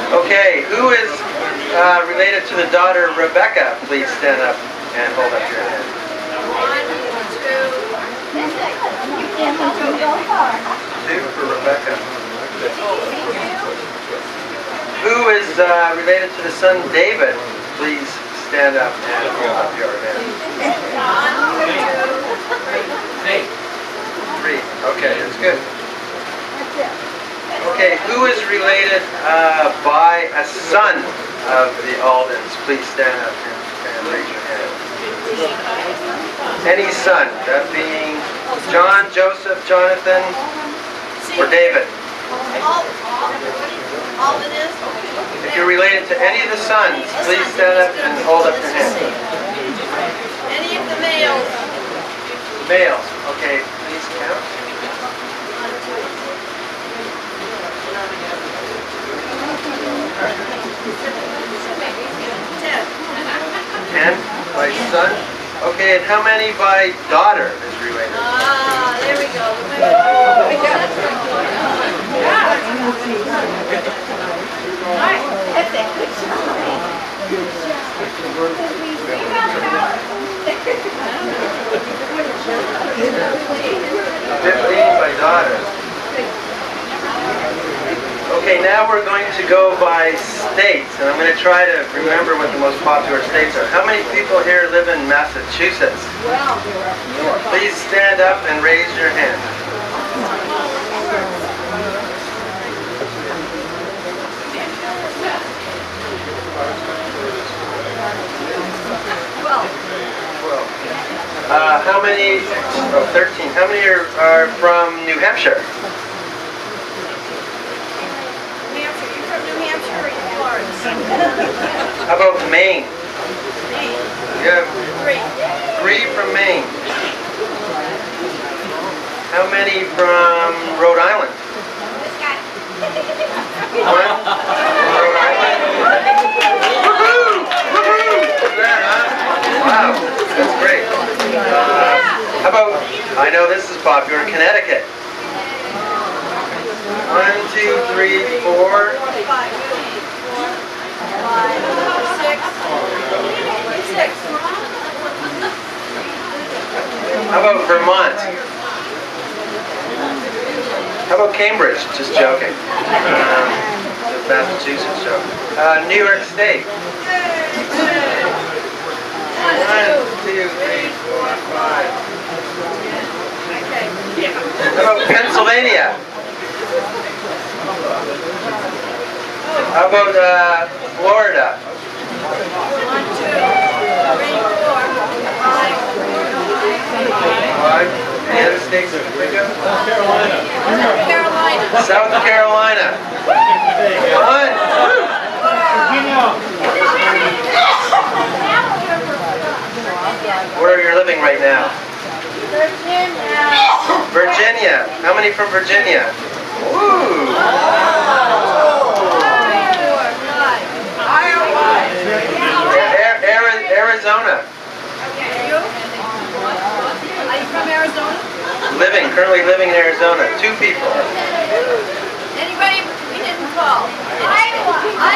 Okay, who is related to the daughter Rebecca? Please stand up and hold up your hand. 2 for Rebecca. Who is related to the son David? Please stand up and hold up your hand. 3. Okay, that's good. Okay, who is related by a son of the Aldens? Please stand up and raise your hand. Any son, that being John, Joseph, Jonathan, or David? Alden is? If you're related to any of the sons, please stand up and hold up your hand. Any of the males? Males, okay, please count. Ten by son. Okay, and how many by daughter is related? Ah, there we go. By daughter. Okay, now we're going to go by states, and I'm going to try to remember what the most popular states are. How many people here live in Massachusetts? Please stand up and raise your hand. How many? Oh, 13. How many are from New Hampshire? New Hampshire. You from New Hampshire or you Florida? How about Maine? Maine. You have 3. 3 from Maine. How many from Rhode Island? 1. Rhode Island. Woohoo! Woohoo! Look at that, huh? Wow, that's great. How about, I know this is popular, Connecticut. 1, 2, 3, 4. 5, 6. How about Vermont? How about Cambridge? Just joking. Massachusetts joke. New York State. 1, 2, 3, 4, 5. How about Pennsylvania? How about Florida? 1, 2, 3, 4, 5. Any other states you can think of? South Carolina. South Carolina. 1. Where are you living right now? Virginia. How many from Virginia? Woo! Arizona. Are you from Arizona? Currently living in Arizona. 2 people. Anybody we didn't call?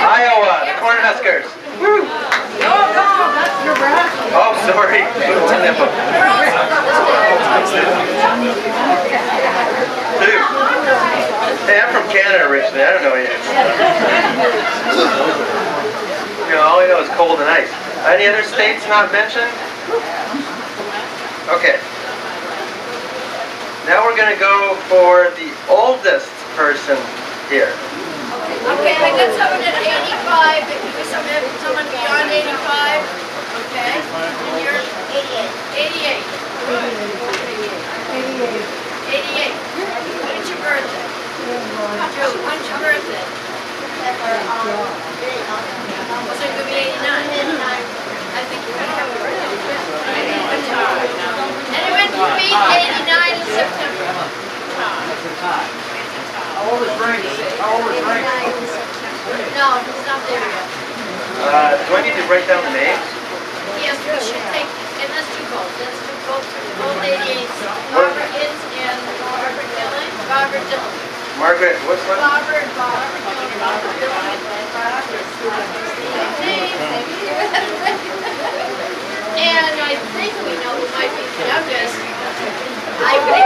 Iowa, the Cornhuskers. Woo! No, that's Nebraska. Oh, sorry. Hey, I'm from Canada originally. I don't know you. All I know is cold and ice. Any other states not mentioned? Okay. Now we're going to go for the oldest person here. Okay, I got someone at 85. Someone beyond 85. Okay. And you're 88. 88. 88. When's your birthday? June, when's your birthday? So it could be 89. I think you're going to have a birthday. Anyone can be 89 in September. How old is Frank? No, he's not there yet. Do I need to write down the names? Yes, we should take, and let's do both. Let's do both 88s. Barbara is and Barbara Dillon. Barbara Dillon. Margaret, what's what? Barbara Dillon. Barbara Dillon. And I think we know who might be the youngest. I think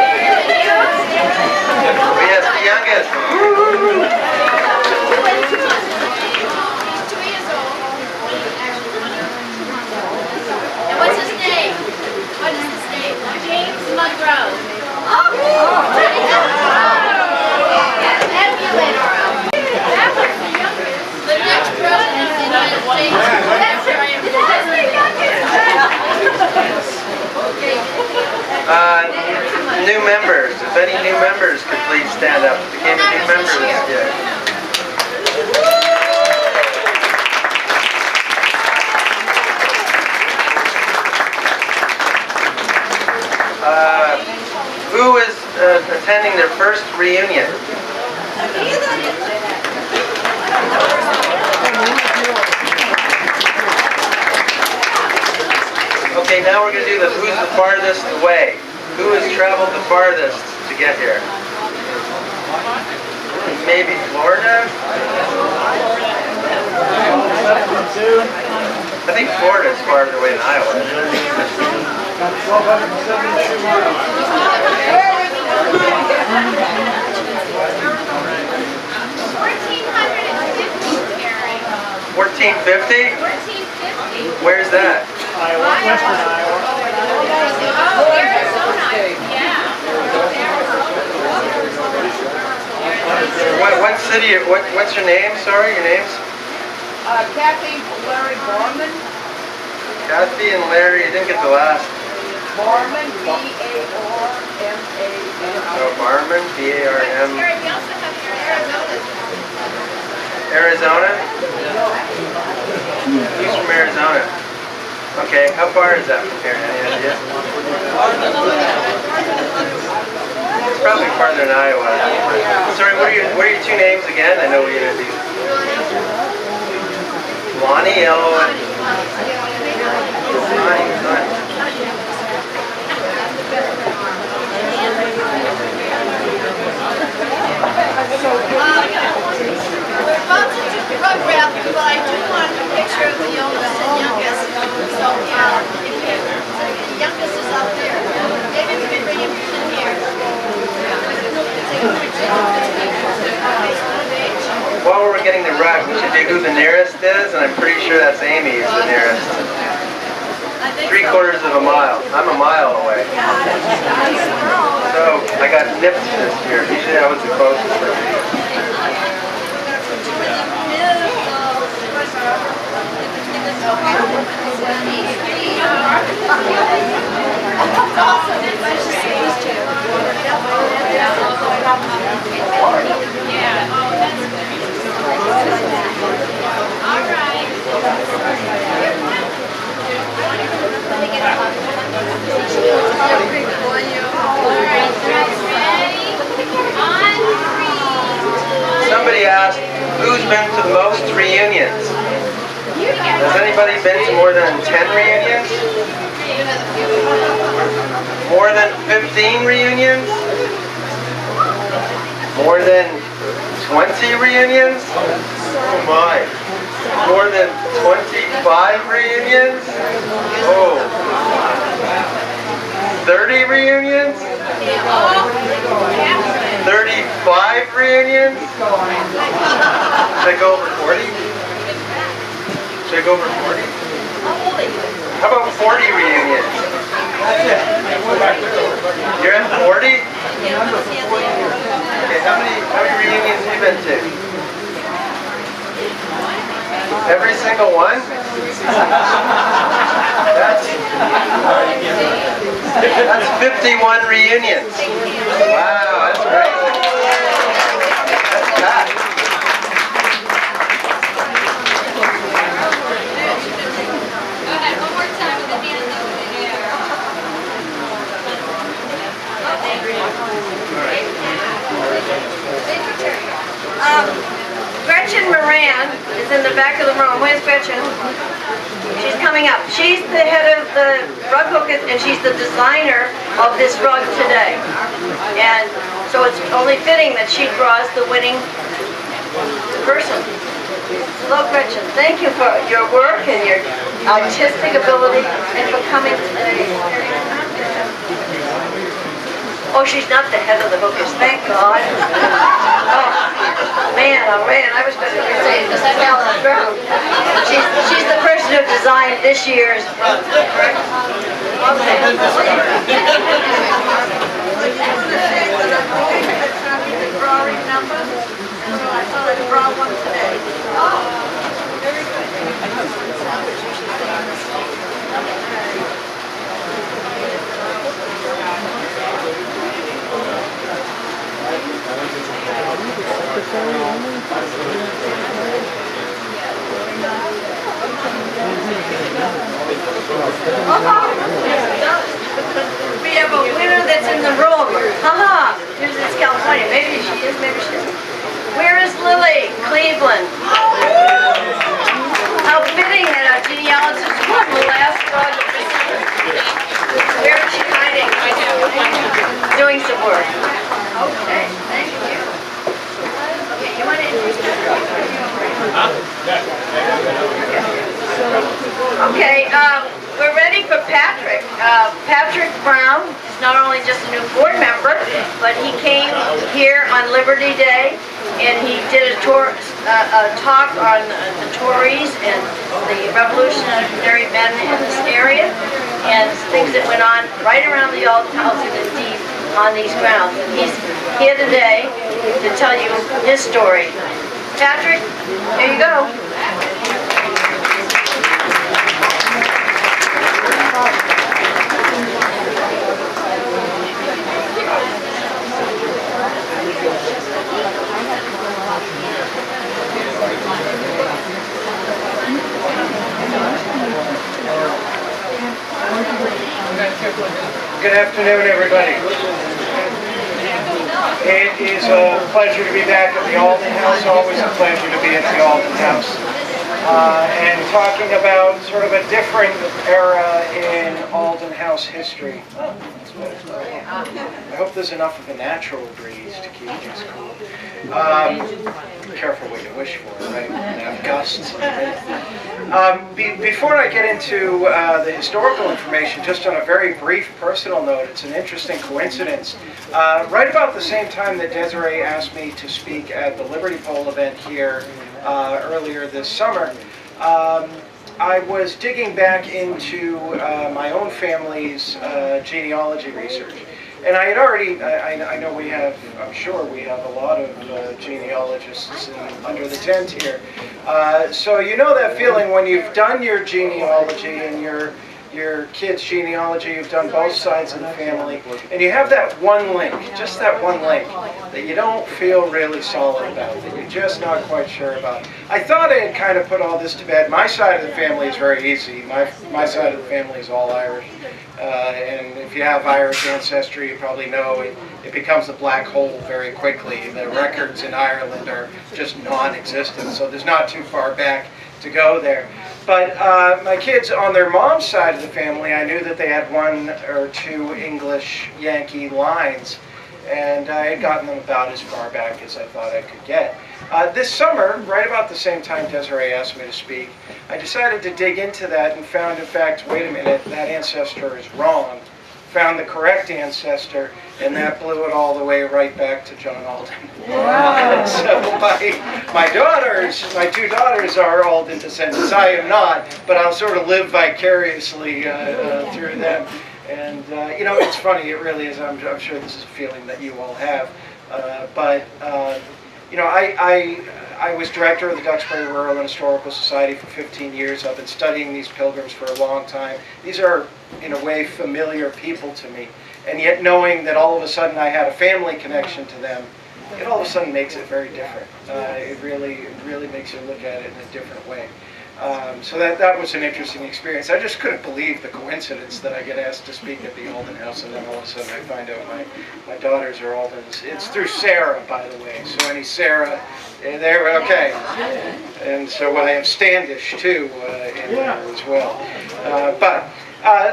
we have the youngest. He's 2 years old. And what's his name? What is his name? James Monroe. The next president of the United States. That's the youngest. Okay. New members. If any new members could please stand up. Became a new member this year. Who is attending their first reunion? Okay, now we're going to do the who's the farthest away. Who has traveled the farthest to get here? Maybe Florida? I think Florida is farther away than Iowa. 1450? Where's that? Iowa, western Iowa. What city, what's your name? Sorry, your names? Kathy, Larry Borman. Kathy and Larry, you didn't get the last. Borman, B-A-R-M-A-N. Oh, Barman, B-A-R-M. We also have Arizona? Who's from Arizona? Okay, how far is that from here? Any idea? It's probably farther than Iowa. Sorry, what are your two names again? I know we're gonna do. Lonnie, We're about to do rug wrap, but I do want a picture of the oldest and youngest. So, the youngest is out there. Maybe we can bring him in here. While we're getting the rug, we should do who the nearest is, and I'm pretty sure that's Amy is the nearest. 3/4 of a mile. I'm a mile away. So I got nipped this year. Usually I was the closest. Somebody asked, who's been to the most reunions? Has anybody been to more than 10 reunions? More than 15 reunions? More than 20 reunions? Oh my. More than 25 reunions? Oh. 30 reunions? 35 reunions? Should I go over 40? Should I go over 40? How about 40 reunions? You're at 40? Okay, how many reunions have you been to? Every single one? That's 51 reunions. Wow, that's great. That's packed. Go ahead, one more time with the hands up in the air. Gretchen Moran is in the back of the room. Where's Gretchen? She's coming up. She's the head of the rug hook, and she's the designer of this rug today. And so it's only fitting that she draws the winning person. Hello, Gretchen. Thank you for your work and your artistic ability and for coming today. Oh, she's not the head of the hookers, thank God. Oh, man, I was going to say this is Alden Browne. She's the person who designed this year's rug. Okay. Drawing number, so I thought I'd draw one today. Oh, very good. He's not only just a new board member, but he came here on Liberty Day and he did a talk on the Tories and the revolutionary men in this area and things that went on right around the Alden House and indeed on these grounds. And he's here today to tell you his story. Patrick, here you go. Good afternoon, everybody. It is a pleasure to be back at the Alden House. Always a pleasure to be at the Alden House. And talking about sort of a different era in Alden House history. I hope there's enough of a natural breeze to keep things cool. Be careful what you wish for, right? Have gusts. Before I get into the historical information, just on a very brief personal note, it's an interesting coincidence. Right about the same time that Desiree asked me to speak at the Liberty Pole event here earlier this summer, I was digging back into my own family's genealogy research. And I had already, I know we have, I'm sure we have a lot of genealogists under the tent here. So you know that feeling when you've done your genealogy and your kid's genealogy, you've done both sides of the family, and you have that one link, just that one link, that you don't feel really solid about, that you're just not quite sure about. I thought I had kind of put all this to bed. My side of the family is very easy. My side of the family is all Irish. And if you have Irish ancestry, you probably know it becomes a black hole very quickly. The records in Ireland are just non-existent, so there's not too far back to go there. But my kids on their mom's side of the family, I knew that they had one or two English Yankee lines, and I had gotten them about as far back as I thought I could get. This summer, right about the same time Desiree asked me to speak, I decided to dig into that and found, in fact, wait a minute, that ancestor is wrong. Found the correct ancestor, and that blew it all the way right back to John Alden. Wow. So my two daughters are Alden descendants. I am not, but I'll sort of live vicariously through them. And you know, it's funny, it really is. I'm sure this is a feeling that you all have. You know, I was director of the Duxbury Rural and Historical Society for 15 years. I've been studying these pilgrims for a long time. These are, in a way, familiar people to me. And yet knowing that all of a sudden I had a family connection to them, it all of a sudden makes it very different. It really makes you look at it in a different way. So that was an interesting experience. I just couldn't believe the coincidence that I get asked to speak at the Alden House, and then all of a sudden I find out my daughters are Aldens. It's through Sarah, by the way. So any Sarah, they're okay. And so I have Standish too in there as well. But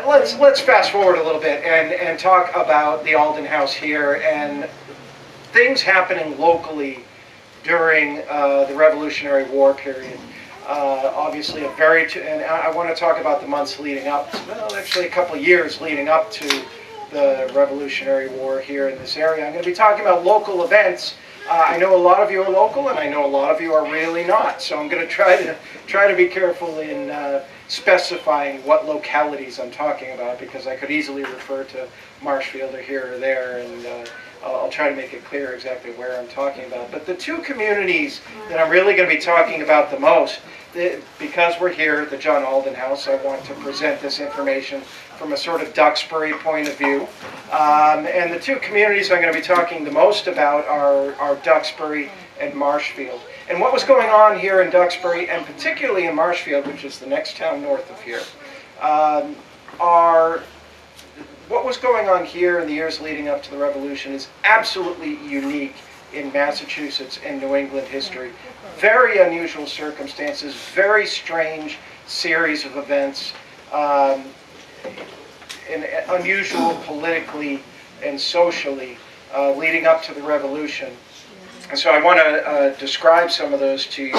let's fast forward a little bit and talk about the Alden House here and things happening locally during the Revolutionary War period. Obviously and I want to talk about the months leading up, well, actually a couple of years leading up to the Revolutionary War here in this area. I'm going to be talking about local events. I know a lot of you are local, and I know a lot of you are really not. So I'm going to try to be careful in specifying what localities I'm talking about, because I could easily refer to Marshfield or here or there, and I'll try to make it clear exactly where I'm talking about. But the two communities that I'm really going to be talking about the most, because we're here at the John Alden House, I want to present this information from a sort of Duxbury point of view. And the two communities I'm going to be talking the most about are Duxbury and Marshfield. And what was going on here in Duxbury, and particularly in Marshfield, which is the next town north of here, what was going on here in the years leading up to the Revolution is absolutely unique in Massachusetts and New England history. Very unusual circumstances, very strange series of events, and unusual politically and socially leading up to the Revolution. And so I want to describe some of those to you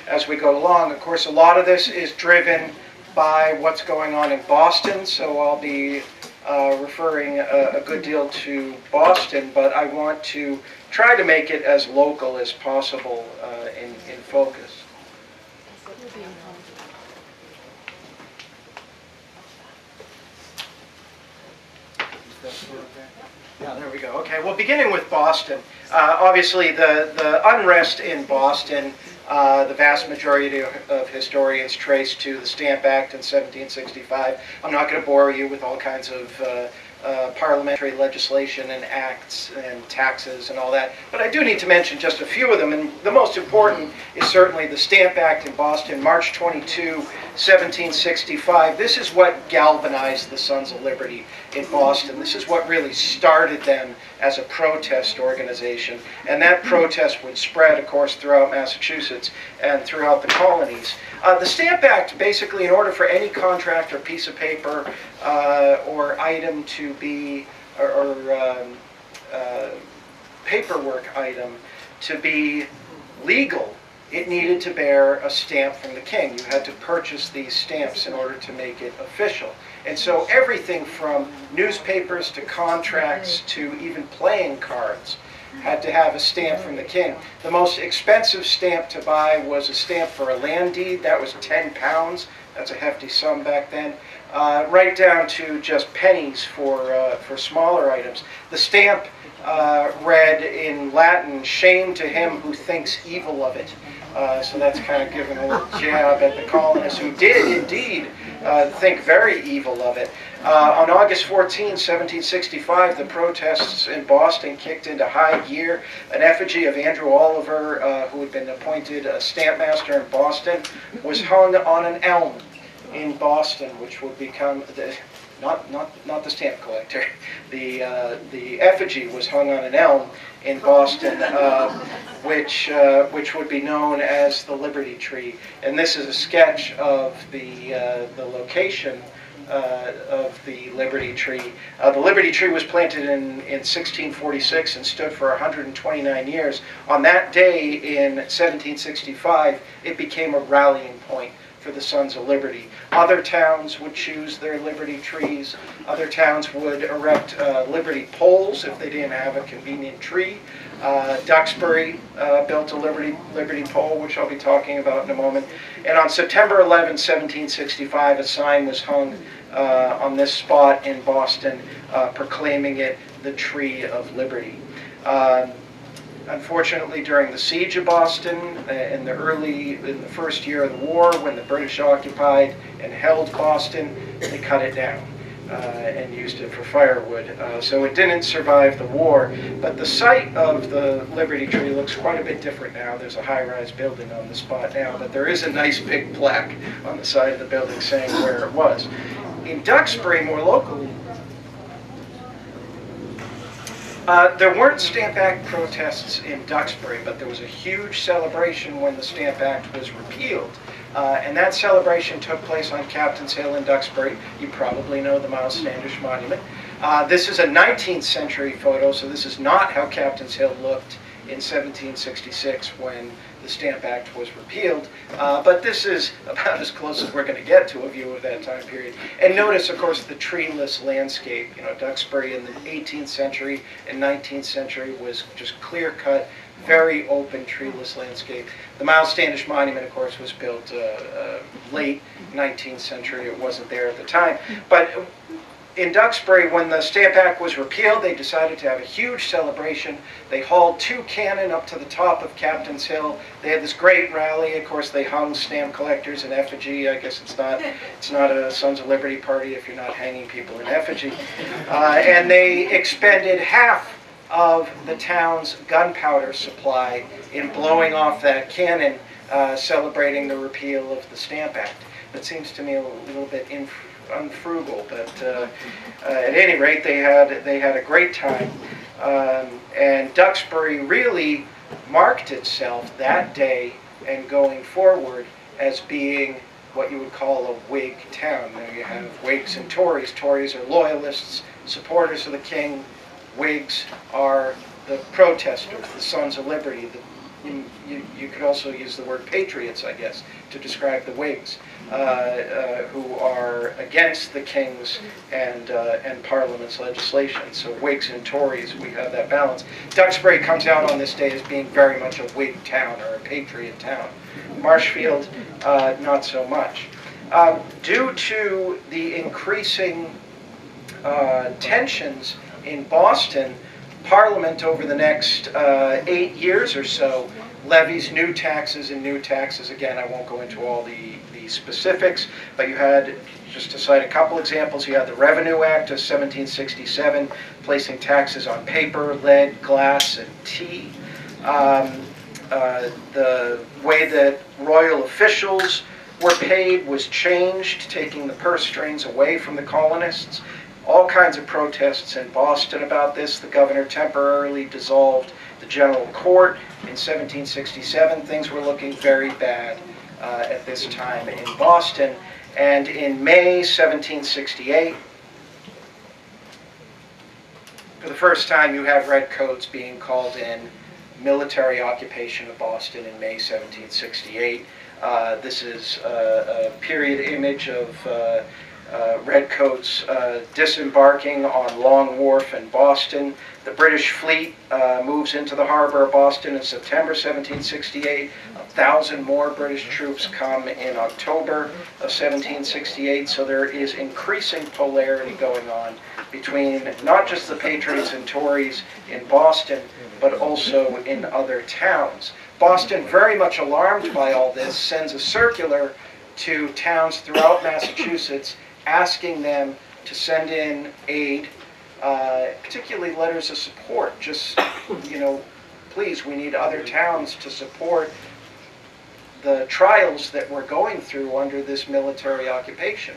as we go along. Of course, a lot of this is driven by what's going on in Boston, so I'll be referring a good deal to Boston, but I want to try to make it as local as possible in focus. Yeah, there we go. Okay, well, beginning with Boston, obviously the unrest in Boston, the vast majority of historians trace to the Stamp Act in 1765. I'm not going to bore you with all kinds of parliamentary legislation and acts and taxes and all that, but I do need to mention just a few of them, and the most important is certainly the Stamp Act in Boston, March 22, 1765. This is what galvanized the Sons of Liberty in Boston. This is what really started them as a protest organization, and that protest would spread, of course, throughout Massachusetts and throughout the colonies. The Stamp Act, basically, in order for any contract or piece of paper or item to be, or paperwork item to be legal, it needed to bear a stamp from the king. You had to purchase these stamps in order to make it official. And so everything from newspapers to contracts to even playing cards had to have a stamp from the king. The most expensive stamp to buy was a stamp for a land deed. That was 10 pounds. That's a hefty sum back then. Right down to just pennies for smaller items. The stamp read in Latin, "Shame to him who thinks evil of it." So that's kind of giving a little jab at the colonists, who did indeed think very evil of it. On August 14, 1765, the protests in Boston kicked into high gear. An effigy of Andrew Oliver, who had been appointed a stamp master in Boston, was hung on an elm in Boston, which would become not the stamp collector. The effigy was hung on an elm in Boston, which would be known as the Liberty Tree. And this is a sketch of the location of the Liberty Tree. The Liberty Tree was planted in 1646 and stood for 129 years. On that day in 1765, it became a rallying point for the Sons of Liberty. Other towns would choose their Liberty trees. Other towns would erect Liberty poles if they didn't have a convenient tree. Duxbury built a Liberty pole, which I'll be talking about in a moment. And on September 11, 1765, a sign was hung on this spot in Boston, proclaiming it the Tree of Liberty. Unfortunately, during the siege of Boston, in the first year of the war, when the British occupied and held Boston, they cut it down and used it for firewood. So it didn't survive the war, but the site of the Liberty Tree looks quite a bit different now. There's a high-rise building on the spot now, but there is a nice big plaque on the side of the building saying where it was. In Duxbury, more locally, there weren't Stamp Act protests in Duxbury, but there was a huge celebration when the Stamp Act was repealed. And that celebration took place on Captain's Hill in Duxbury. You probably know the Miles Standish Monument. This is a 19th century photo, so this is not how Captain's Hill looked in 1766 when the Stamp Act was repealed, but this is about as close as we're going to get to a view of that time period. And notice, of course, the treeless landscape. You know, Duxbury in the 18th century and 19th century was just clear-cut, very open, treeless landscape. The Miles Standish Monument, of course, was built late 19th century. It wasn't there at the time. But in Duxbury, when the Stamp Act was repealed, they decided to have a huge celebration. They hauled 2 cannon up to the top of Captain's Hill. They had this great rally. Of course, they hung stamp collectors in effigy. I guess it's not a Sons of Liberty party if you're not hanging people in effigy. And they expended half of the town's gunpowder supply in blowing off that cannon, celebrating the repeal of the Stamp Act. That seems to me a little bit unfrugal, but at any rate, they had a great time, and Duxbury really marked itself that day and going forward as being what you would call a Whig town. Now you have Whigs and Tories. Tories are loyalists, supporters of the king. Whigs are the protesters, the Sons of Liberty, you could also use the word patriots, I guess, to describe the Whigs, who are against the King's and Parliament's legislation. So Whigs and Tories, we have that balance. Duxbury comes out on this day as being very much a Whig town or a patriot town. Marshfield, not so much. Due to the increasing tensions in Boston, Parliament over the next 8 years or so levies new taxes and new taxes. Again, I won't go into all the specifics, but you had, just to cite a couple examples, you had the Revenue Act of 1767, placing taxes on paper, lead, glass, and tea. The way that royal officials were paid was changed, taking the purse strings away from the colonists. All kinds of protests in Boston about this. The governor temporarily dissolved the general court in 1767. Things were looking very bad at this time in Boston. And in May 1768, for the first time, you have redcoats being called in. Military occupation of Boston in May 1768. This is a period image of redcoats disembarking on Long Wharf in Boston. The British fleet moves into the harbor of Boston in September 1768. 1,000 more British troops come in October of 1768. So there is increasing polarity going on between not just the Patriots and Tories in Boston, but also in other towns. Boston, very much alarmed by all this, sends a circular to towns throughout Massachusetts asking them to send in aid, particularly letters of support. Just, please, we need other towns to support the trials that we're going through under this military occupation.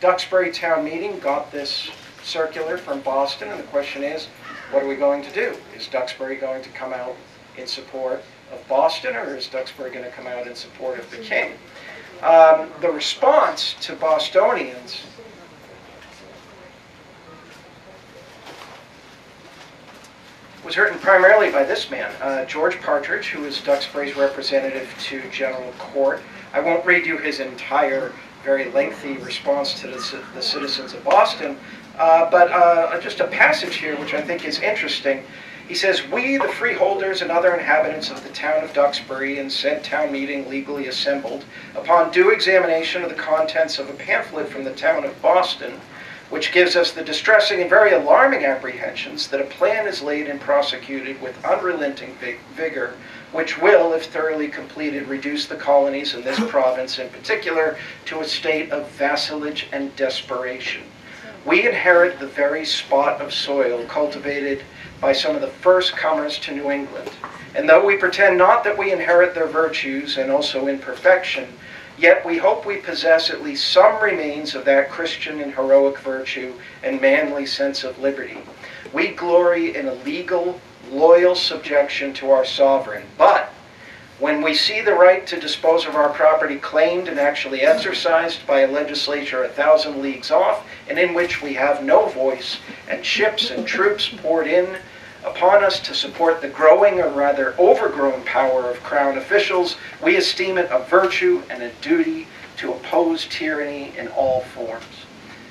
Duxbury Town Meeting got this circular from Boston, and the question is, what are we going to do? Is Duxbury going to come out in support of Boston, or is Duxbury going to come out in support of the King? The response to Bostonians was written primarily by this man, George Partridge, who is Duxbury's representative to General Court. I won't read you his entire, very lengthy response to the citizens of Boston, but just a passage here which I think is interesting. He says, "We, the freeholders and other inhabitants of the town of Duxbury, in said town meeting legally assembled, upon due examination of the contents of a pamphlet from the town of Boston, which gives us the distressing and very alarming apprehensions that a plan is laid and prosecuted with unrelenting vigor, which will, if thoroughly completed, reduce the colonies in this province in particular to a state of vassalage and desperation. We inherit the very spot of soil cultivated by some of the first comers to New England, and though we pretend not that we inherit their virtues and also imperfection, yet we hope we possess at least some remains of that Christian and heroic virtue and manly sense of liberty. We glory in a legal, loyal subjection to our sovereign, but when we see the right to dispose of our property claimed and actually exercised by a legislature 1,000 leagues off, and in which we have no voice, and ships and troops poured in upon us to support the growing or rather overgrown power of crown officials, we esteem it a virtue and a duty to oppose tyranny in all forms."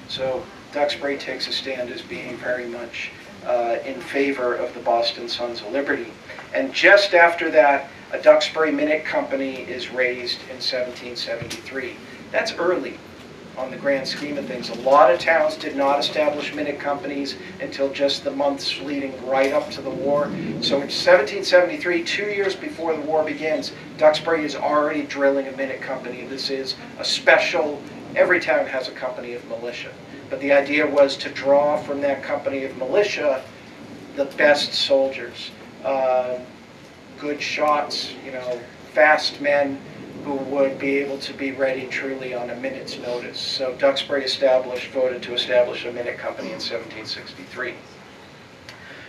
So Duxbury takes a stand as being very much in favor of the Boston Sons of Liberty. And just after that, a Duxbury Minute Company is raised in 1773. That's early on the grand scheme of things. A lot of towns did not establish minute companies until just the months leading right up to the war. So in 1773, 2 years before the war begins, Duxbury is already drilling a minute company. This is a special, every town has a company of militia. But the idea was to draw from that company of militia the best soldiers, good shots, fast men who would be able to be ready truly on a minute's notice. So Duxbury voted to establish a minute company in 1763.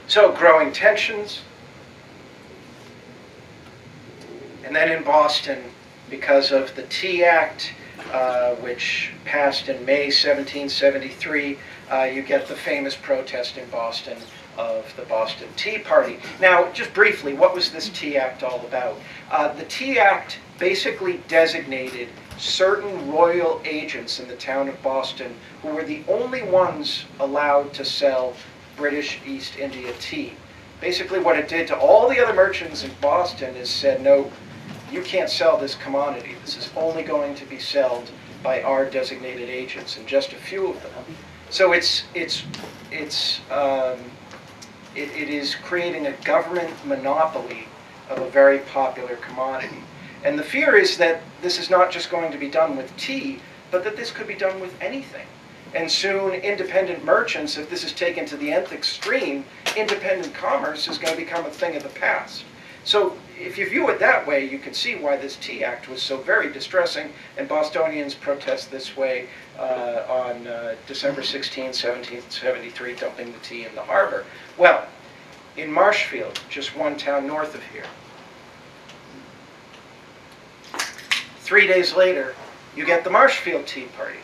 So growing tensions. And then in Boston, because of the Tea Act, which passed in May 1773, you get the famous protest in Boston of the Boston Tea Party. Now, just briefly, what was this Tea Act all about? The Tea Act basically designated certain royal agents in the town of Boston who were the only ones allowed to sell British East India tea. Basically what it did to all the other merchants in Boston is said, no, you can't sell this commodity. This is only going to be sold by our designated agents, and just a few of them. So it is creating a government monopoly of a very popular commodity. And the fear is that this is not just going to be done with tea, but that this could be done with anything. And soon, independent merchants, if this is taken to the nth extreme, independent commerce is going to become a thing of the past. So if you view it that way, you can see why this Tea Act was so very distressing, and Bostonians protest this way on December 16, 1773, dumping the tea in the harbor. Well, in Marshfield, just one town north of here, 3 days later, you get the Marshfield Tea Party.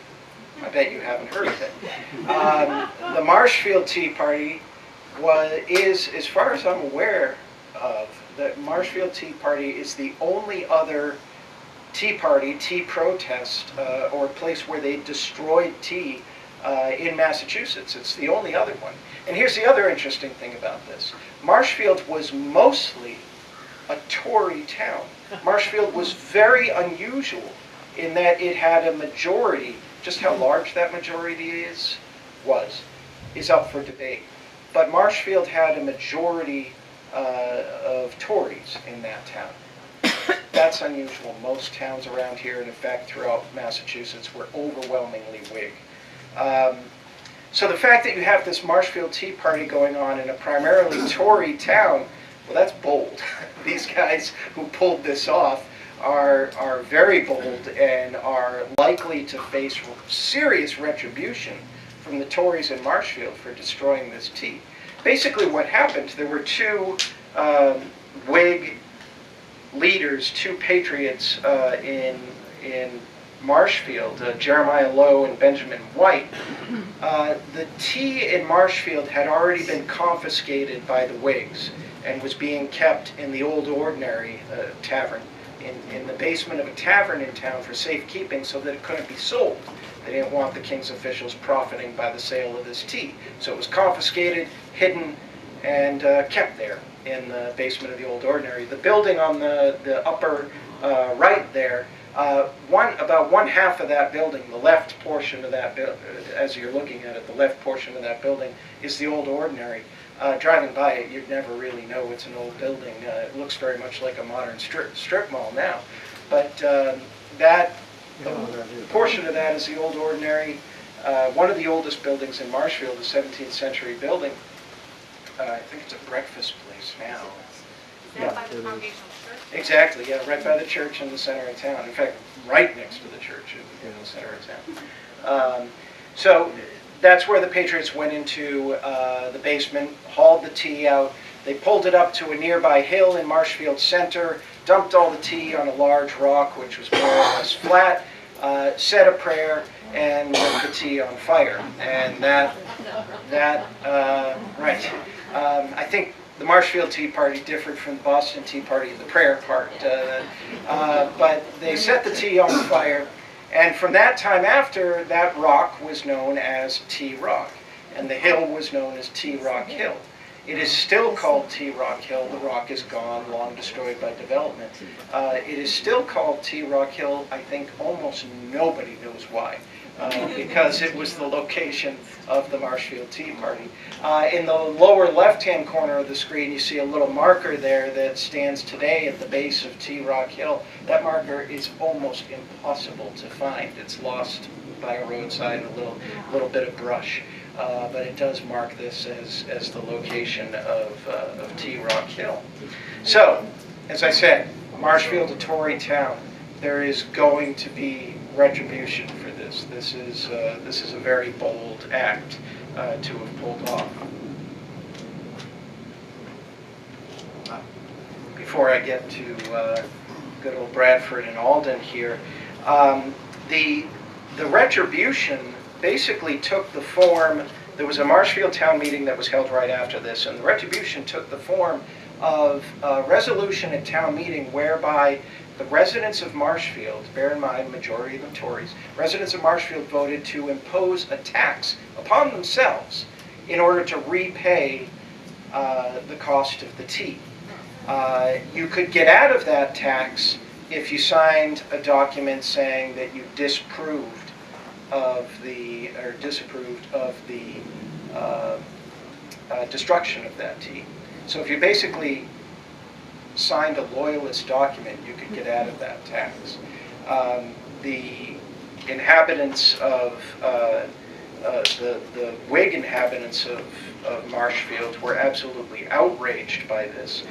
I bet you haven't heard of it. The Marshfield Tea Party is, as far as I'm aware of, the Marshfield Tea Party is the only other tea party, tea protest, or place where they destroyed tea in Massachusetts. It's the only other one. And here's the other interesting thing about this. Marshfield was mostly a Tory town. Marshfield was very unusual in that it had a majority. Just how large that majority is up for debate. But Marshfield had a majority of Tories in that town. That's unusual. Most towns around here, and in fact throughout Massachusetts, were overwhelmingly Whig. So the fact that you have this Marshfield Tea Party going on in a primarily Tory town, well, that's bold. These guys who pulled this off are very bold and are likely to face serious retribution from the Tories in Marshfield for destroying this tea. Basically what happened, there were two Whig leaders, two patriots in Marshfield, Jeremiah Lowe and Benjamin White. The tea in Marshfield had already been confiscated by the Whigs and was being kept in the Old Ordinary tavern, in the basement of a tavern in town for safekeeping so that it couldn't be sold. They didn't want the king's officials profiting by the sale of this tea. So it was confiscated, hidden, and kept there in the basement of the Old Ordinary. The building on the upper right there, about one half of that building, the left portion of that building, as you're looking at it, the left portion of that building is the Old Ordinary. Driving by it, you'd never really know it's an old building. It looks very much like a modern strip mall now. But that portion of that is the Old Ordinary. One of the oldest buildings in Marshfield, a 17th century building. I think it's a breakfast place now. Is that by the Congregational Church? Exactly, yeah, right by the church in the center of town. In fact, right next to the church in the center of town. So that's where the Patriots went into the basement, hauled the tea out. They pulled it up to a nearby hill in Marshfield Center, dumped all the tea on a large rock, which was more or less flat, said a prayer, and lit the tea on fire. And I think the Marshfield Tea Party differed from the Boston Tea Party in the prayer part. But they set the tea on fire. And from that time after, that rock was known as Tea Rock, and the hill was known as Tea Rock Hill. It is still called Tea Rock Hill. The rock is gone, long destroyed by development. It is still called Tea Rock Hill. I think almost nobody knows why, because it was the location of the Marshfield Tea Party. In the lower left-hand corner of the screen, you see a little marker there that stands today at the base of Tea Rock Hill. That marker is almost impossible to find. It's lost by a roadside and a little bit of brush. But it does mark this as the location of Tea Rock Hill. So, as I said, Marshfield, a Tory town, there is going to be retribution for this. This is a very bold act to have pulled off. Before I get to good old Bradford and Alden here, the retribution basically took the form There was a Marshfield town meeting that was held right after this, and the retribution took the form of a resolution at town meeting whereby the residents of Marshfield, bear in mind, majority of them Tories, residents of Marshfield voted to impose a tax upon themselves in order to repay the cost of the tea. You could get out of that tax if you signed a document saying that you disapproved of the destruction of that tea. So if you basically signed a loyalist document, you could get out of that tax. The inhabitants of the Whig inhabitants of Marshfield were absolutely outraged by this.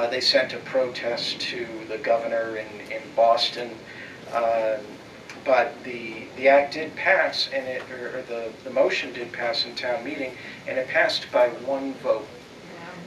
They sent a protest to the governor in Boston, but the act did pass, and the motion did pass in town meeting, and it passed by 1 vote.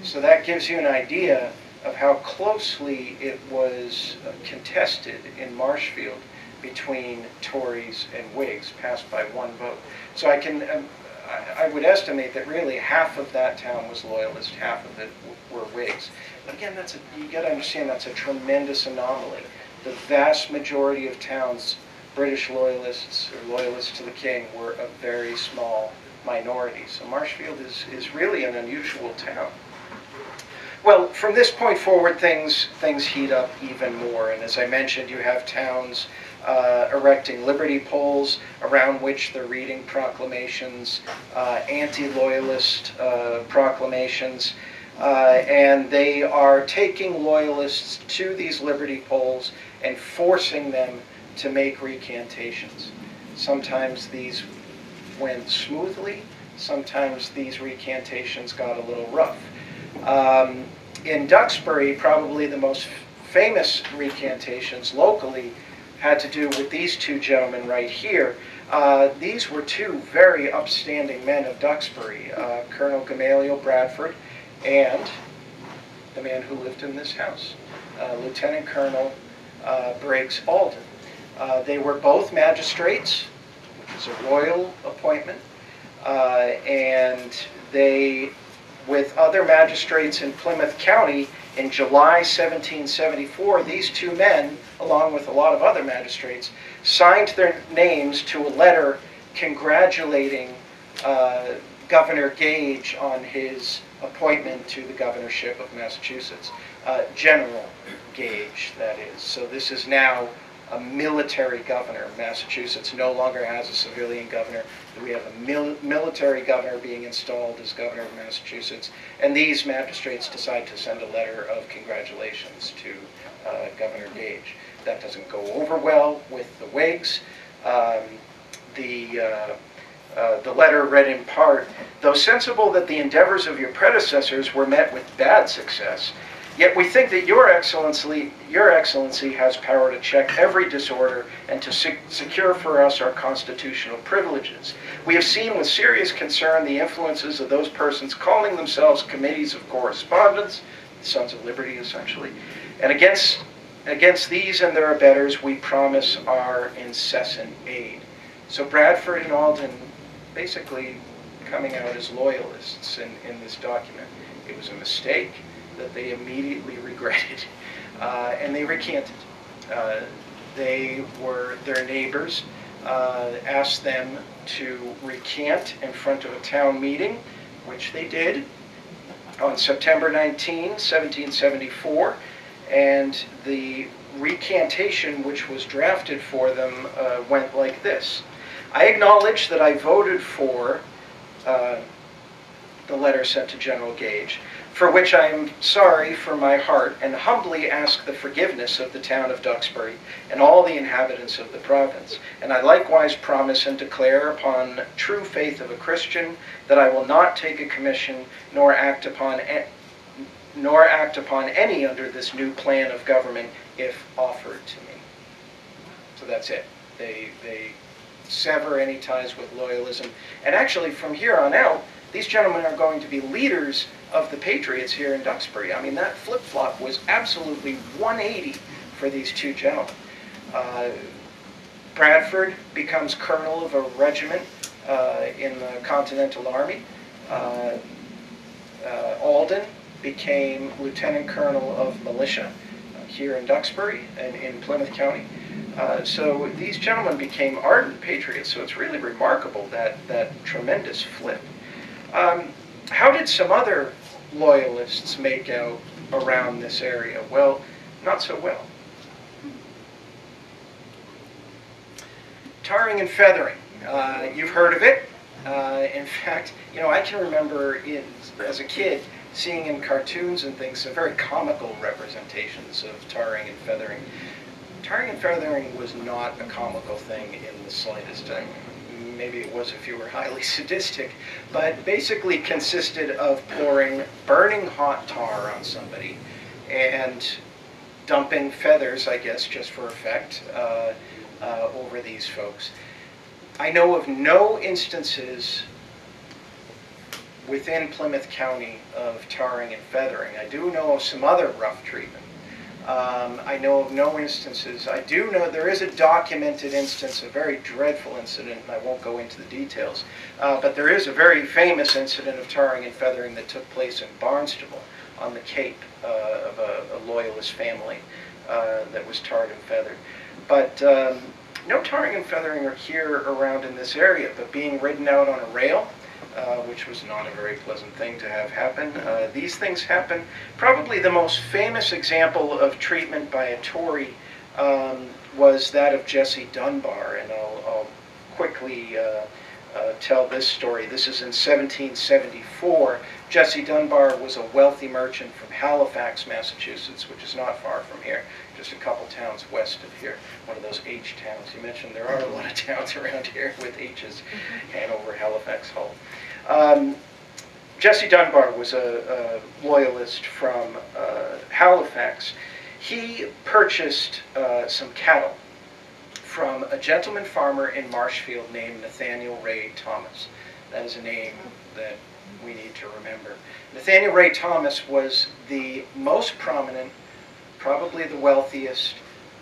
So that gives you an idea of how closely it was contested in Marshfield between Tories and Whigs, passed by 1 vote. So I would estimate that really half of that town was loyalist, half of it were Whigs. But again, you got to understand that's a tremendous anomaly. The vast majority of towns, British loyalists or loyalists to the king, were a very small minority. So Marshfield is really an unusual town. Well, from this point forward, things heat up even more. And as I mentioned, you have towns erecting liberty poles around which they're reading proclamations, anti-loyalist proclamations, and they are taking loyalists to these liberty poles and forcing them to make recantations. Sometimes these went smoothly, sometimes these recantations got a little rough. In Duxbury, probably the most famous recantations locally had to do with these 2 gentlemen right here. These were 2 very upstanding men of Duxbury, Colonel Gamaliel Bradford and the man who lived in this house, Lieutenant Colonel Briggs Alden. They were both magistrates, which is a royal appointment, and they, with other magistrates in Plymouth County, in July 1774, these 2 men, along with a lot of other magistrates, signed their names to a letter congratulating Governor Gage on his appointment to the governorship of Massachusetts. General Gage, that is. So this is now a military governor. Massachusetts no longer has a civilian governor. We have a military governor being installed as governor of Massachusetts, and these magistrates decide to send a letter of congratulations to Governor Gage. That doesn't go over well with the Whigs. The letter read in part, "Though sensible that the endeavors of your predecessors were met with bad success, yet we think that your excellency has power to check every disorder and to secure for us our constitutional privileges. We have seen with serious concern the influences of those persons calling themselves committees of correspondence," Sons of Liberty essentially, "and against these and their abettors we promise our incessant aid." So Bradford and Alden basically coming out as loyalists in this document. It was a mistake that they immediately regretted, and they recanted. Their neighbors asked them to recant in front of a town meeting, which they did on September 19, 1774, and the recantation which was drafted for them went like this. "I acknowledge that I voted for the letter sent to General Gage, for which I am sorry from my heart and humbly ask the forgiveness of the town of Duxbury and all the inhabitants of the province. And I likewise promise and declare upon true faith of a Christian that I will not take a commission nor act upon any under this new plan of government if offered to me." So that's it. They sever any ties with loyalism. And actually, from here on out, these gentlemen are going to be leaders of the Patriots here in Duxbury. I mean, that flip-flop was absolutely 180 for these 2 gentlemen. Bradford becomes colonel of a regiment in the Continental Army. Alden became Lieutenant Colonel of Militia here in Duxbury and in Plymouth County. So these gentlemen became ardent patriots, so it's really remarkable that tremendous flip. How did some other loyalists make out around this area? Well, not so well. Tarring and feathering. You've heard of it. In fact, you know, I can remember as a kid seeing in cartoons and things some very comical representations of tarring and feathering. Tarring and feathering was not a comical thing in the slightest. Maybe it was if you were highly sadistic, but basically consisted of pouring burning hot tar on somebody and dumping feathers, I guess, just for effect, over these folks. I know of no instances within Plymouth County of tarring and feathering. I do know of some other rough treatment. I know of no instances. I do know there is a documented instance, a very dreadful incident, and I won't go into the details, but there is a very famous incident of tarring and feathering that took place in Barnstable on the Cape of a loyalist family that was tarred and feathered. But no tarring and feathering are here around in this area, but being ridden out on a rail, which was not a very pleasant thing to have happen. These things happen. Probably the most famous example of treatment by a Tory was that of Jesse Dunbar, and I'll quickly tell this story. This is in 1774. Jesse Dunbar was a wealthy merchant from Halifax, Massachusetts, which is not far from here, just a couple towns west of here, one of those H towns. You mentioned there are a lot of towns around here with H's, Hanover, Halifax, Hull. Jesse Dunbar was a loyalist from Halifax. He purchased some cattle from a gentleman farmer in Marshfield named Nathaniel Ray Thomas. That is a name that we need to remember. Nathaniel Ray Thomas was the most prominent, probably the wealthiest,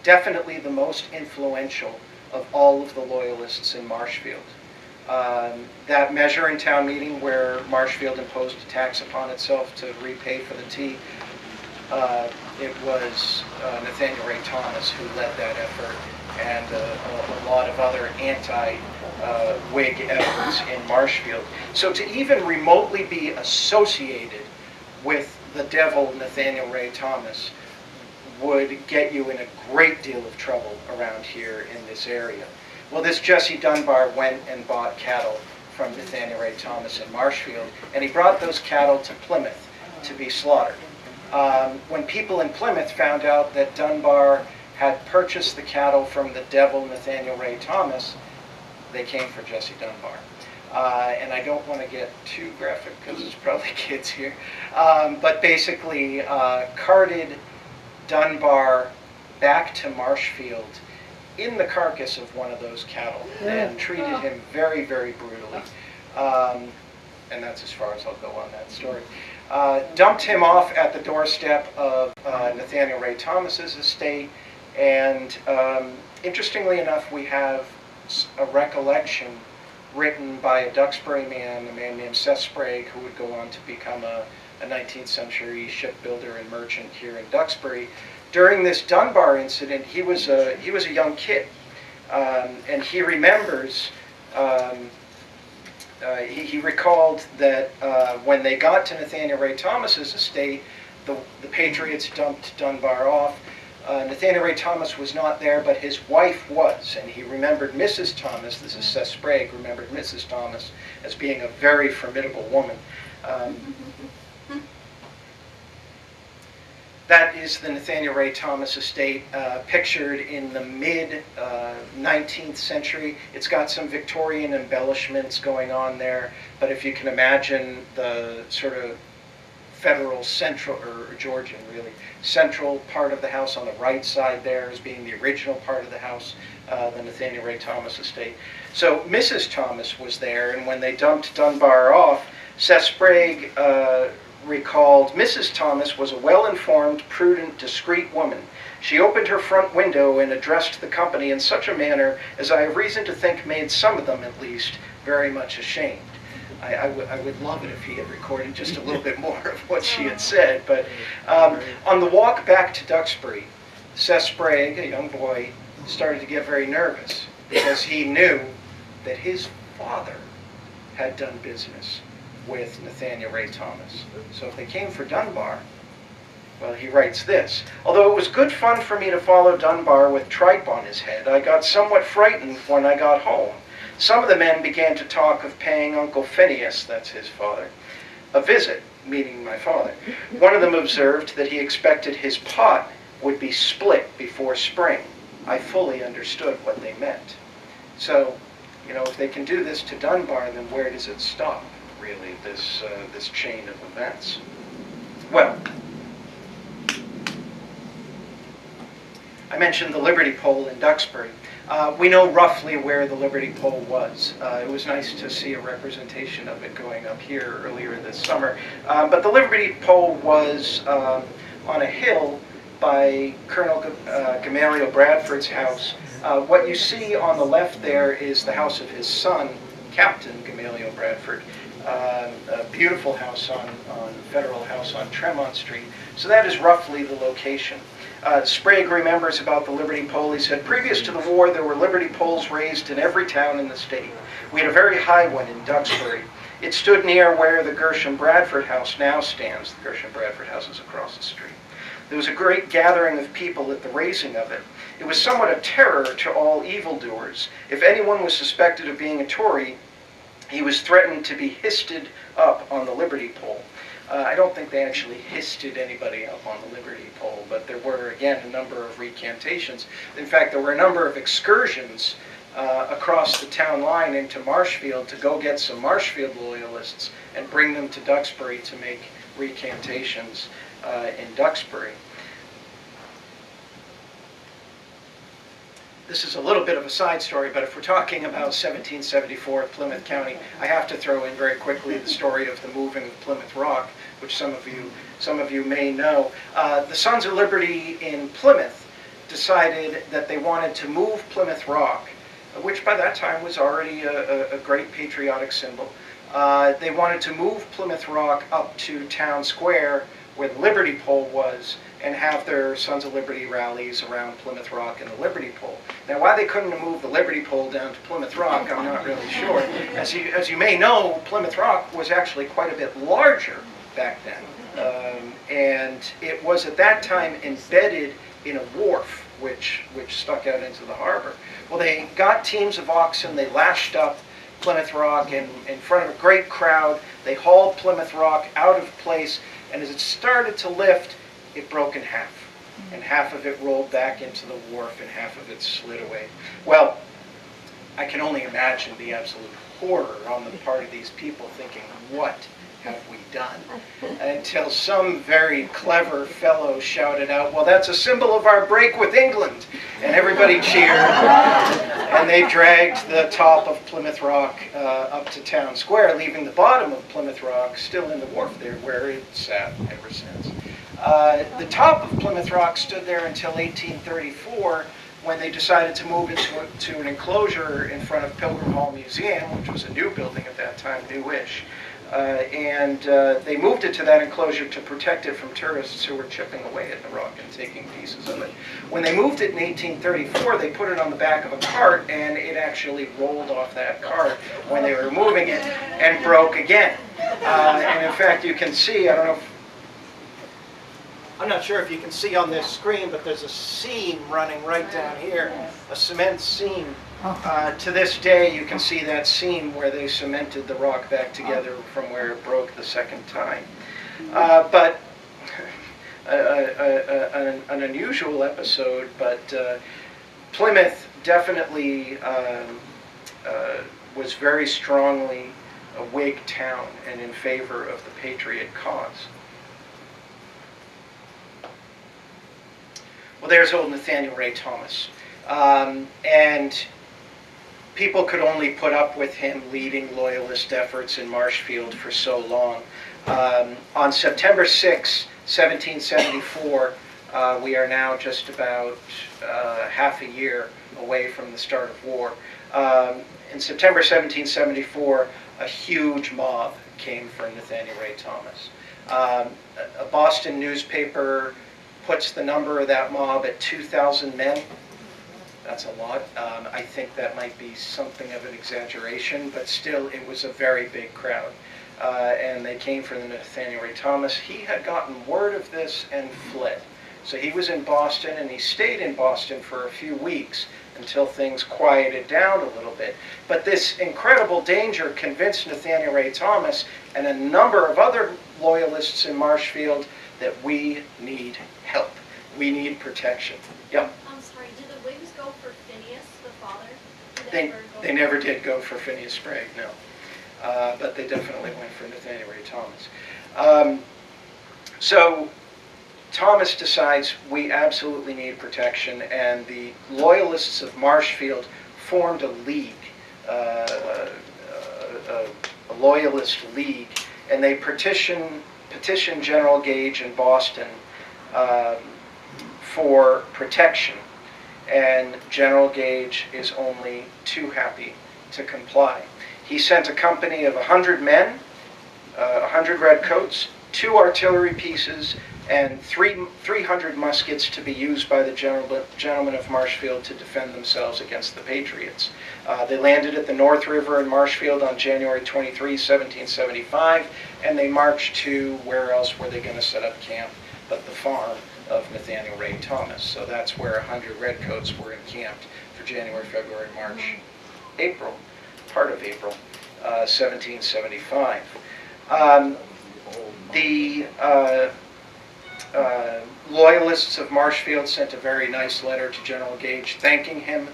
definitely the most influential of all of the loyalists in Marshfield. That measure in town meeting where Marshfield imposed a tax upon itself to repay for the tea, it was Nathaniel Ray Thomas who led that effort, and a lot of other anti-Whig efforts in Marshfield. So to even remotely be associated with the devil Nathaniel Ray Thomas would get you in a great deal of trouble around here in this area. Well, this Jesse Dunbar went and bought cattle from Nathaniel Ray Thomas in Marshfield, and he brought those cattle to Plymouth to be slaughtered. When people in Plymouth found out that Dunbar had purchased the cattle from the devil Nathaniel Ray Thomas, they came for Jesse Dunbar. And I don't want to get too graphic because there's probably kids here, but basically carted Dunbar back to Marshfield in the carcass of one of those cattle and treated him very, very brutally. And that's as far as I'll go on that story. Dumped him off at the doorstep of Nathaniel Ray Thomas's estate, and interestingly enough, we have a recollection written by a Duxbury man, a man named Seth Sprague, who would go on to become a 19th century shipbuilder and merchant here in Duxbury. During this Dunbar incident, he was a young kid, and he remembers, he recalled that when they got to Nathaniel Ray Thomas's estate, the Patriots dumped Dunbar off. Nathaniel Ray Thomas was not there, but his wife was, and he remembered Mrs. Thomas, this is Seth Sprague, remembered Mrs. Thomas as being a very formidable woman. That is the Nathaniel Ray Thomas estate, pictured in the mid-19th century. It's got some Victorian embellishments going on there, but if you can imagine the sort of federal central, or Georgian really, central part of the house on the right side there as being the original part of the house, the Nathaniel Ray Thomas estate. So Mrs. Thomas was there, and when they dumped Dunbar off, Seth Sprague recalled, Mrs. Thomas was a well-informed, prudent, discreet woman. She opened her front window and addressed the company in such a manner as I have reason to think made some of them, at least, very much ashamed. I would love it if he had recorded just a little bit more of what she had said. But on the walk back to Duxbury, Seth Sprague, a young boy, started to get very nervous because he knew that his father had done business with Nathaniel Ray Thomas. So if they came for Dunbar, well, he writes this: although it was good fun for me to follow Dunbar with tripe on his head, I got somewhat frightened when I got home. Some of the men began to talk of paying Uncle Phineas, that's his father, a visit, meaning my father. One of them observed that he expected his pot would be split before spring. I fully understood what they meant. So, you know, if they can do this to Dunbar, then where does it stop, really, this chain of events? Well, I mentioned the Liberty Pole in Duxbury. We know roughly where the Liberty Pole was. It was nice to see a representation of it going up here earlier this summer. But the Liberty Pole was on a hill by Colonel Gamaliel Bradford's house. What you see on the left there is the house of his son, Captain Gamaliel Bradford. A beautiful house on Federal House on Tremont Street. So that is roughly the location. Sprague remembers about the Liberty Pole. He said, previous to the war, there were Liberty Poles raised in every town in the state. We had a very high one in Duxbury. It stood near where the Gershom Bradford House now stands. The Gershom Bradford House is across the street. There was a great gathering of people at the raising of it. It was somewhat a terror to all evildoers. If anyone was suspected of being a Tory, he was threatened to be histed up on the Liberty Pole. I don't think they actually histed anybody up on the Liberty Pole, but there were, again, a number of recantations. In fact, there were a number of excursions across the town line into Marshfield to go get some Marshfield loyalists and bring them to Duxbury to make recantations in Duxbury. This is a little bit of a side story, but if we're talking about 1774 Plymouth County, I have to throw in very quickly the story of the moving of Plymouth Rock, which some of you may know. The Sons of Liberty in Plymouth decided that they wanted to move Plymouth Rock, which by that time was already a great patriotic symbol. They wanted to move Plymouth Rock up to Town Square, where the Liberty Pole was, and have their Sons of Liberty rallies around Plymouth Rock and the Liberty Pole. Now, why they couldn't move the Liberty Pole down to Plymouth Rock, I'm not really sure. As you may know, Plymouth Rock was actually quite a bit larger back then. And it was at that time embedded in a wharf, which stuck out into the harbor. Well, they got teams of oxen, they lashed up Plymouth Rock in front of a great crowd. They hauled Plymouth Rock out of place, and as it started to lift, it broke in half. And half of it rolled back into the wharf, and half of it slid away. Well, I can only imagine the absolute horror on the part of these people thinking, what have we done? Until some very clever fellow shouted out, well, that's a symbol of our break with England. And everybody cheered. And they dragged the top of Plymouth Rock up to Town Square, leaving the bottom of Plymouth Rock still in the wharf there, where it sat ever since. The top of Plymouth Rock stood there until 1834, when they decided to move into an enclosure in front of Pilgrim Hall Museum, which was a new building at that time, newish. And they moved it to that enclosure to protect it from tourists who were chipping away at the rock and taking pieces of it. When they moved it in 1834, they put it on the back of a cart, and it actually rolled off that cart when they were moving it and broke again. And in fact, you can see, I'm not sure if you can see on this screen, but there's a seam running right down here, a cement seam. To this day, you can see that seam where they cemented the rock back together from where it broke the second time. But an unusual episode, but Plymouth definitely was very strongly a Whig town and in favor of the Patriot cause. Well, there's old Nathaniel Ray Thomas. And people could only put up with him leading loyalist efforts in Marshfield for so long. On September 6, 1774, We are now just about half a year away from the start of war. In September 1774, a huge mob came for Nathaniel Ray Thomas. A Boston newspaper puts the number of that mob at 2,000 men. That's a lot. I think that might be something of an exaggeration, but still it was a very big crowd. And they came for the Nathaniel Ray Thomas. He had gotten word of this and fled. So he was in Boston, and he stayed in Boston for a few weeks until things quieted down a little bit. But this incredible danger convinced Nathaniel Ray Thomas and a number of other loyalists in Marshfield that we need help. We need protection. Yeah. I'm sorry, did the Whigs go for Phineas, the father? They never did go for Phineas Sprague, no. But they definitely went for Nathaniel Ray Thomas. So Thomas decides we absolutely need protection, and the Loyalists of Marshfield formed a league, a Loyalist league, and they petitioned General Gage in Boston for protection. And General Gage is only too happy to comply. He sent a company of 100 men, 100 redcoats, 2 artillery pieces, and 300 muskets to be used by the gentlemen of Marshfield to defend themselves against the Patriots. They landed at the North River in Marshfield on January 23, 1775, and they marched to, where else were they going to set up camp but the farm of Nathaniel Ray Thomas. So that's where 100 redcoats were encamped for January, February, March, April, part of April, 1775. The Loyalists of Marshfield sent a very nice letter to General Gage thanking him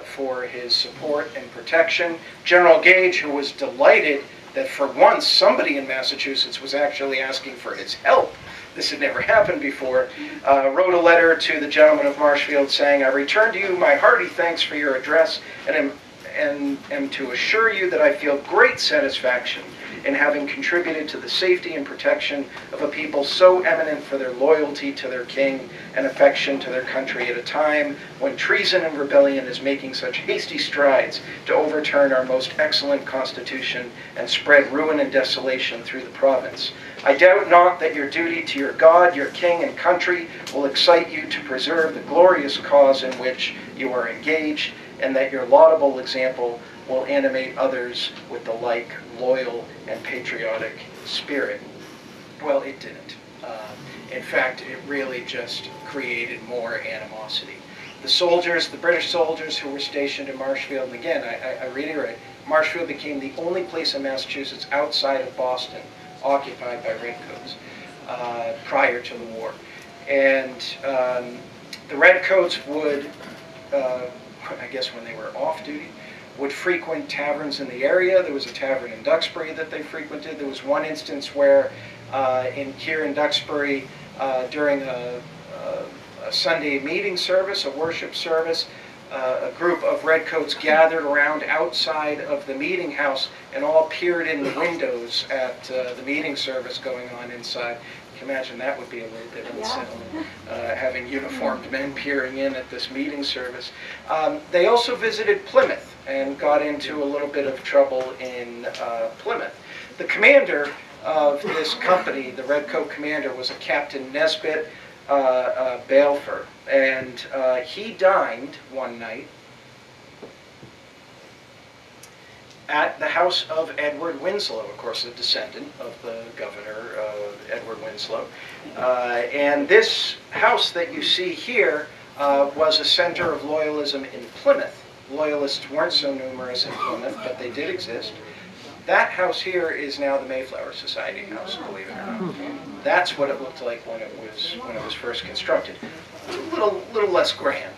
for his support and protection. General Gage, who was delighted that for once somebody in Massachusetts was actually asking for his help, this had never happened before, wrote a letter to the gentlemen of Marshfield saying, "I return to you my hearty thanks for your address and am to assure you that I feel great satisfaction in having contributed to the safety and protection of a people so eminent for their loyalty to their king and affection to their country at a time when treason and rebellion is making such hasty strides to overturn our most excellent constitution and spread ruin and desolation through the province. I doubt not that your duty to your God, your king, and country will excite you to preserve the glorious cause in which you are engaged, and that your laudable example will animate others with the like loyal and patriotic spirit." Well, it didn't. In fact, it really just created more animosity. The soldiers, the British soldiers who were stationed in Marshfield, and again, I reiterate, Marshfield became the only place in Massachusetts outside of Boston occupied by redcoats prior to the war. And the redcoats would, I guess when they were off duty, would frequent taverns in the area. There was a tavern in Duxbury that they frequented. There was one instance where here in Duxbury, during a Sunday meeting service, a worship service, a group of redcoats gathered around outside of the meeting house and all peered in the windows at the meeting service going on inside. You can imagine that would be a little bit unsettling, having uniformed men peering in at this meeting service. They also visited Plymouth and got into a little bit of trouble in Plymouth. The commander of this company, the Redcoat commander, was a Captain Nesbitt Balfour, and he dined one night at the house of Edward Winslow, of course a descendant of the governor, Edward Winslow. And this house that you see here was a center of loyalism in Plymouth. Loyalists weren't so numerous in Plymouth, but they did exist. That house here is now the Mayflower Society house, believe it or not. That's what it looked like when it was first constructed. A little less grand,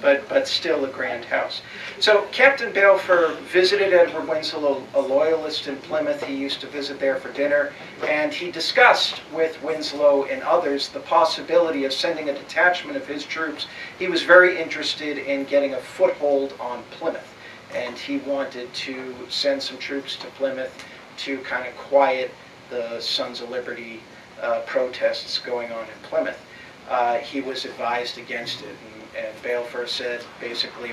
but still a grand house. So Captain Balfour visited Edward Winslow, a loyalist in Plymouth. He used to visit there for dinner, and he discussed with Winslow and others the possibility of sending a detachment of his troops. He was very interested in getting a foothold on Plymouth, and he wanted to send some troops to Plymouth to kind of quiet the Sons of Liberty protests going on in Plymouth. he was advised against it. And Balfour said, basically,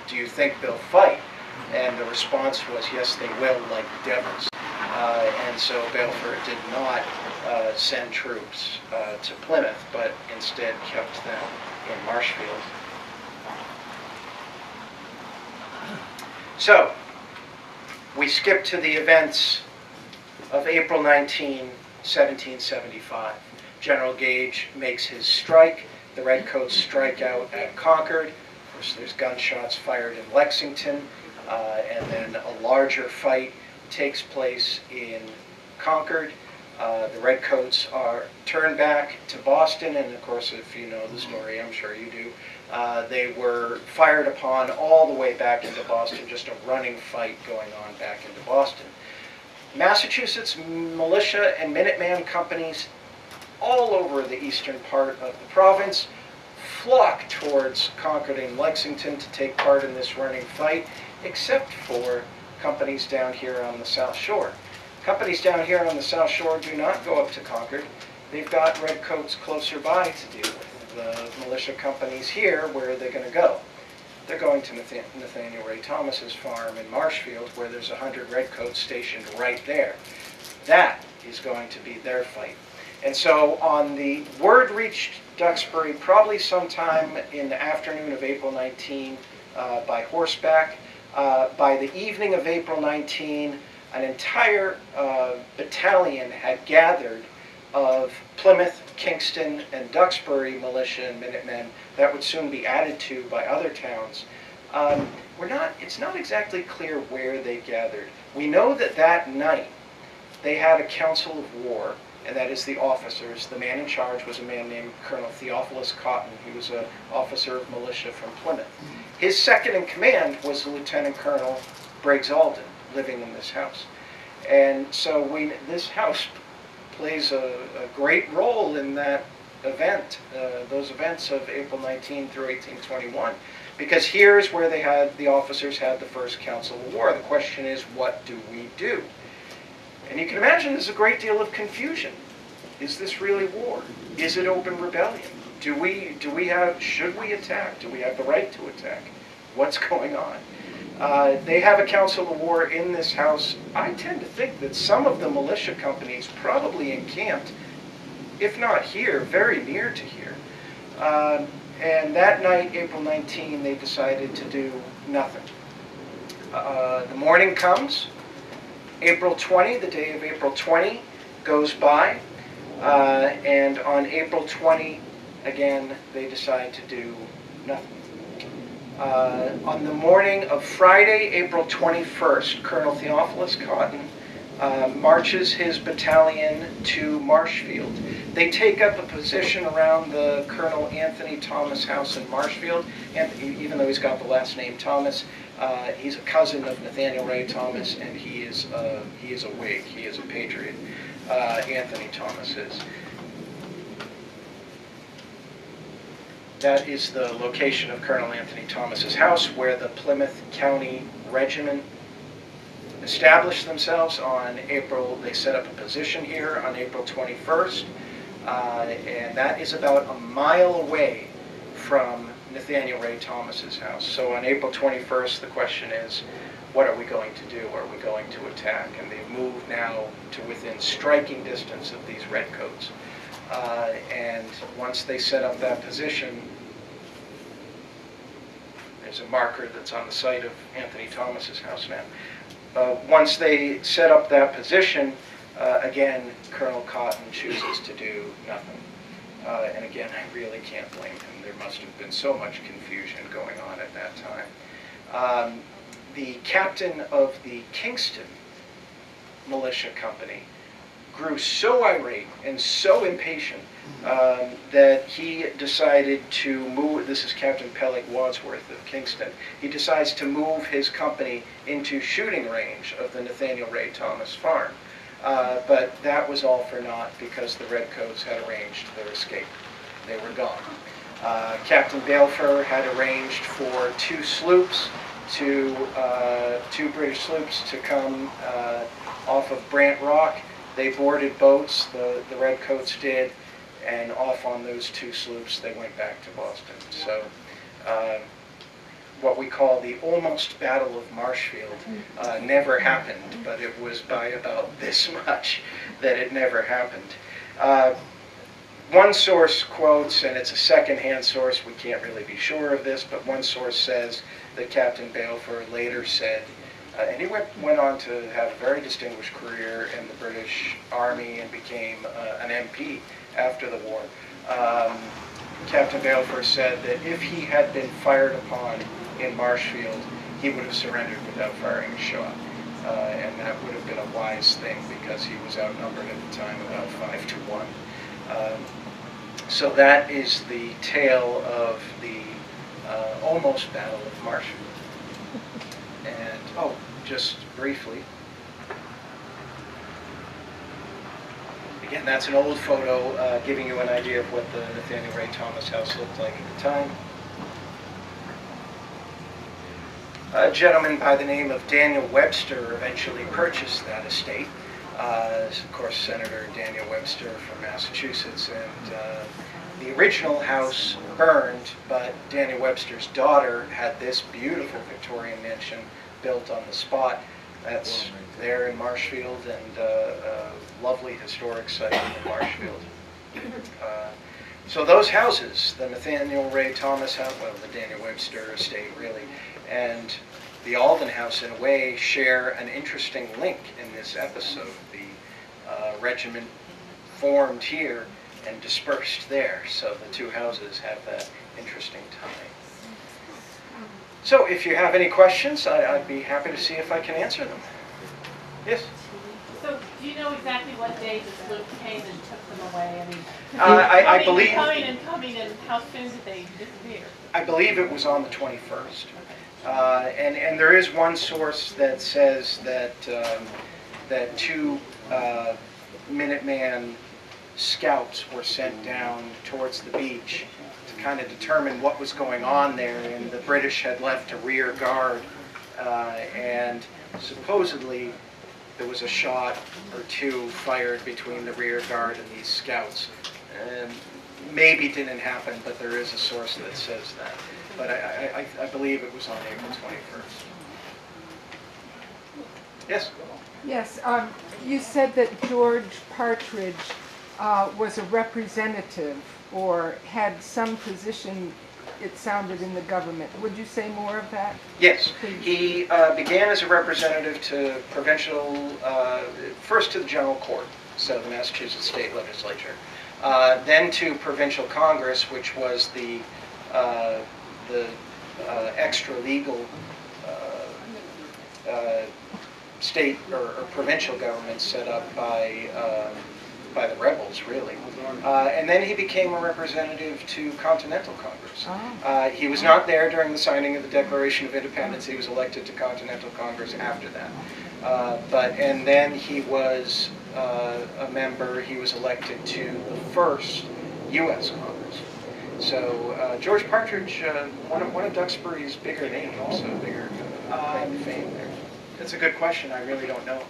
do you think they'll fight? And the response was, yes, they will, like devils. And so Balfour did not send troops to Plymouth, but instead kept them in Marshfield. So, we skip to the events of April 19, 1775. General Gage makes his strike. The Redcoats strike out at Concord. Of course, there's gunshots fired in Lexington, and then a larger fight takes place in Concord. The Redcoats are turned back to Boston, and of course, if you know the story, I'm sure you do, they were fired upon all the way back into Boston, just a running fight going on back into Boston. Massachusetts militia and Minuteman companies all over the eastern part of the province flock towards Concord and Lexington to take part in this running fight, except for companies down here on the South Shore. Companies down here on the South Shore do not go up to Concord. They've got Redcoats closer by to deal with. The militia companies here, where are they going to go? They're going to Nathaniel Ray Thomas's farm in Marshfield, where there's 100 Redcoats stationed right there. That is going to be their fight. And so on the word reached Duxbury probably sometime in the afternoon of April 19 by horseback. By the evening of April 19, an entire battalion had gathered of Plymouth, Kingston, and Duxbury militia and Minutemen that would soon be added to by other towns. It's not exactly clear where they gathered. We know that that night they had a council of war, and that is the officers. The man in charge was a man named Colonel Theophilus Cotton. He was an officer of militia from Plymouth. His second in command was Lieutenant Colonel Briggs Alden, living in this house. And so this house plays a great role in that event, those events of April 19 through 1821, because here's where the officers had the first council of war. The question is, what do we do? And you can imagine there's a great deal of confusion. Is this really war? Is it open rebellion? Should we attack? Do we have the right to attack? What's going on? They have a council of war in this house. I tend to think that some of the militia companies probably encamped, if not here, very near to here. And that night, April 19, they decided to do nothing. The morning comes. April 20, the day of April 20 goes by. And on April 20, again, they decide to do nothing. On the morning of Friday, April 21st, Colonel Theophilus Cotton marches his battalion to Marshfield. They take up a position around the Colonel Anthony Thomas house in Marshfield, and even though he's got the last name Thomas, he's a cousin of Nathaniel Ray Thomas, and he is a Whig. He is a patriot. Anthony Thomas is. That is the location of Colonel Anthony Thomas's house, where the Plymouth County Regiment established themselves on they set up a position here on April 21st, and that is about a mile away from Nathaniel Ray Thomas's house. So on April 21st, the question is, what are we going to do? Are we going to attack? And they've moved now to within striking distance of these redcoats. And once they set up that position, there's a marker that's on the site of Anthony Thomas's house now. Once they set up that position, again, Colonel Cotton chooses to do nothing. And again, I really can't blame him. There must have been so much confusion going on at that time. The captain of the Kingston militia company grew so irate and so impatient that he decided to move. This is Captain Peleg Wadsworth of Kingston. He decides to move his company into shooting range of the Nathaniel Ray Thomas farm. But that was all for naught, because the redcoats had arranged their escape. They were gone. Captain Balfour had arranged for two British sloops to come off of Brant Rock. They boarded boats, the redcoats did. and off on those 2 sloops they went back to Boston. So what we call the almost Battle of Marshfield never happened, but it was by about this much that it never happened. One source quotes, and it's a second-hand source, we can't really be sure of this, but one source says that Captain Balfour later said, and he went on to have a very distinguished career in the British Army and became an MP after the war. Captain Balfour said that if he had been fired upon in Marshfield, he would have surrendered without firing a shot. And that would have been a wise thing because he was outnumbered at the time about 5 to 1. So that is the tale of the almost Battle of Marshfield. And, oh, just briefly, again, that's an old photo giving you an idea of what the Nathaniel Ray Thomas house looked like at the time. A gentleman by the name of Daniel Webster eventually purchased that estate. Of course, Senator Daniel Webster from Massachusetts, and the original house burned, but Daniel Webster's daughter had this beautiful Victorian mansion built on the spot. That's there in Marshfield, and a lovely historic site in Marshfield. So those houses, the Nathaniel Ray Thomas house, well, the Daniel Webster estate really, and the Alden house in a way share an interesting link in this episode. The regiment formed here and dispersed there, so the 2 houses have that interesting tie. So if you have any questions, I'd be happy to see if I can answer them. Yes? So do you know exactly what day the sloop came and took them away? I mean, I believe coming and how soon did they disappear? I believe it was on the 21st. And there is one source that says that that 2 Minuteman scouts were sent down towards the beach to kind of determine what was going on there, and the British had left a rear guard, and supposedly there was a shot or 2 fired between the rear guard and these scouts. Maybe didn't happen, but there is a source that says that. But I believe it was on April 21st. Yes? Yes, you said that George Partridge was a representative or had some position, it sounded, in the government. Would you say more of that? Yes. Please. He began as a representative to provincial, first to the General Court, so the Massachusetts State Legislature, then to Provincial Congress, which was the extra legal state or provincial government set up by the rebels, really. And then he became a representative to Continental Congress. He was not there during the signing of the Declaration of Independence. He was elected to Continental Congress after that. And then he was a member, he was elected to the first U.S. Congress. So George Partridge, one of Duxbury's bigger names, also bigger fame there. That's a good question. I really don't know.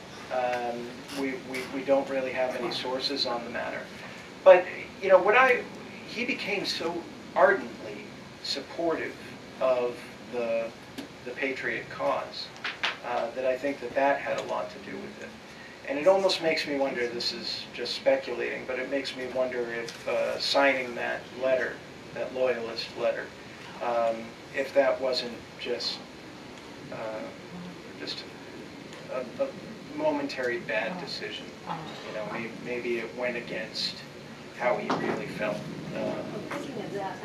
We don't really have any sources on the matter. But you know, he became so ardently supportive of the Patriot cause that I think that had a lot to do with it. And it almost makes me wonder, this is just speculating, but it makes me wonder if signing that letter, that Loyalist letter, if that wasn't just a momentary bad decision. You know, maybe it went against how he really felt. Thinking of that,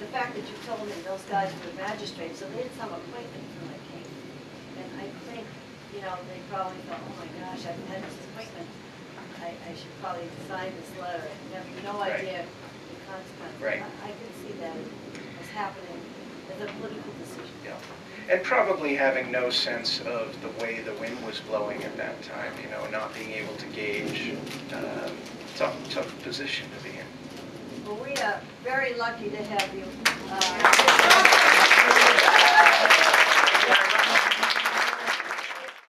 the fact that you told me those guys were magistrates, so they had some appointment when I came. And I think, you know, they probably thought, oh my gosh, I've had this appointment. I should probably sign this letter. I have no idea the consequences. Right. I can see that as happening as a political decision. Yeah. And probably having no sense of the way the wind was blowing at that time, you know, not being able to gauge, tough position to be in. Well, we are very lucky to have you.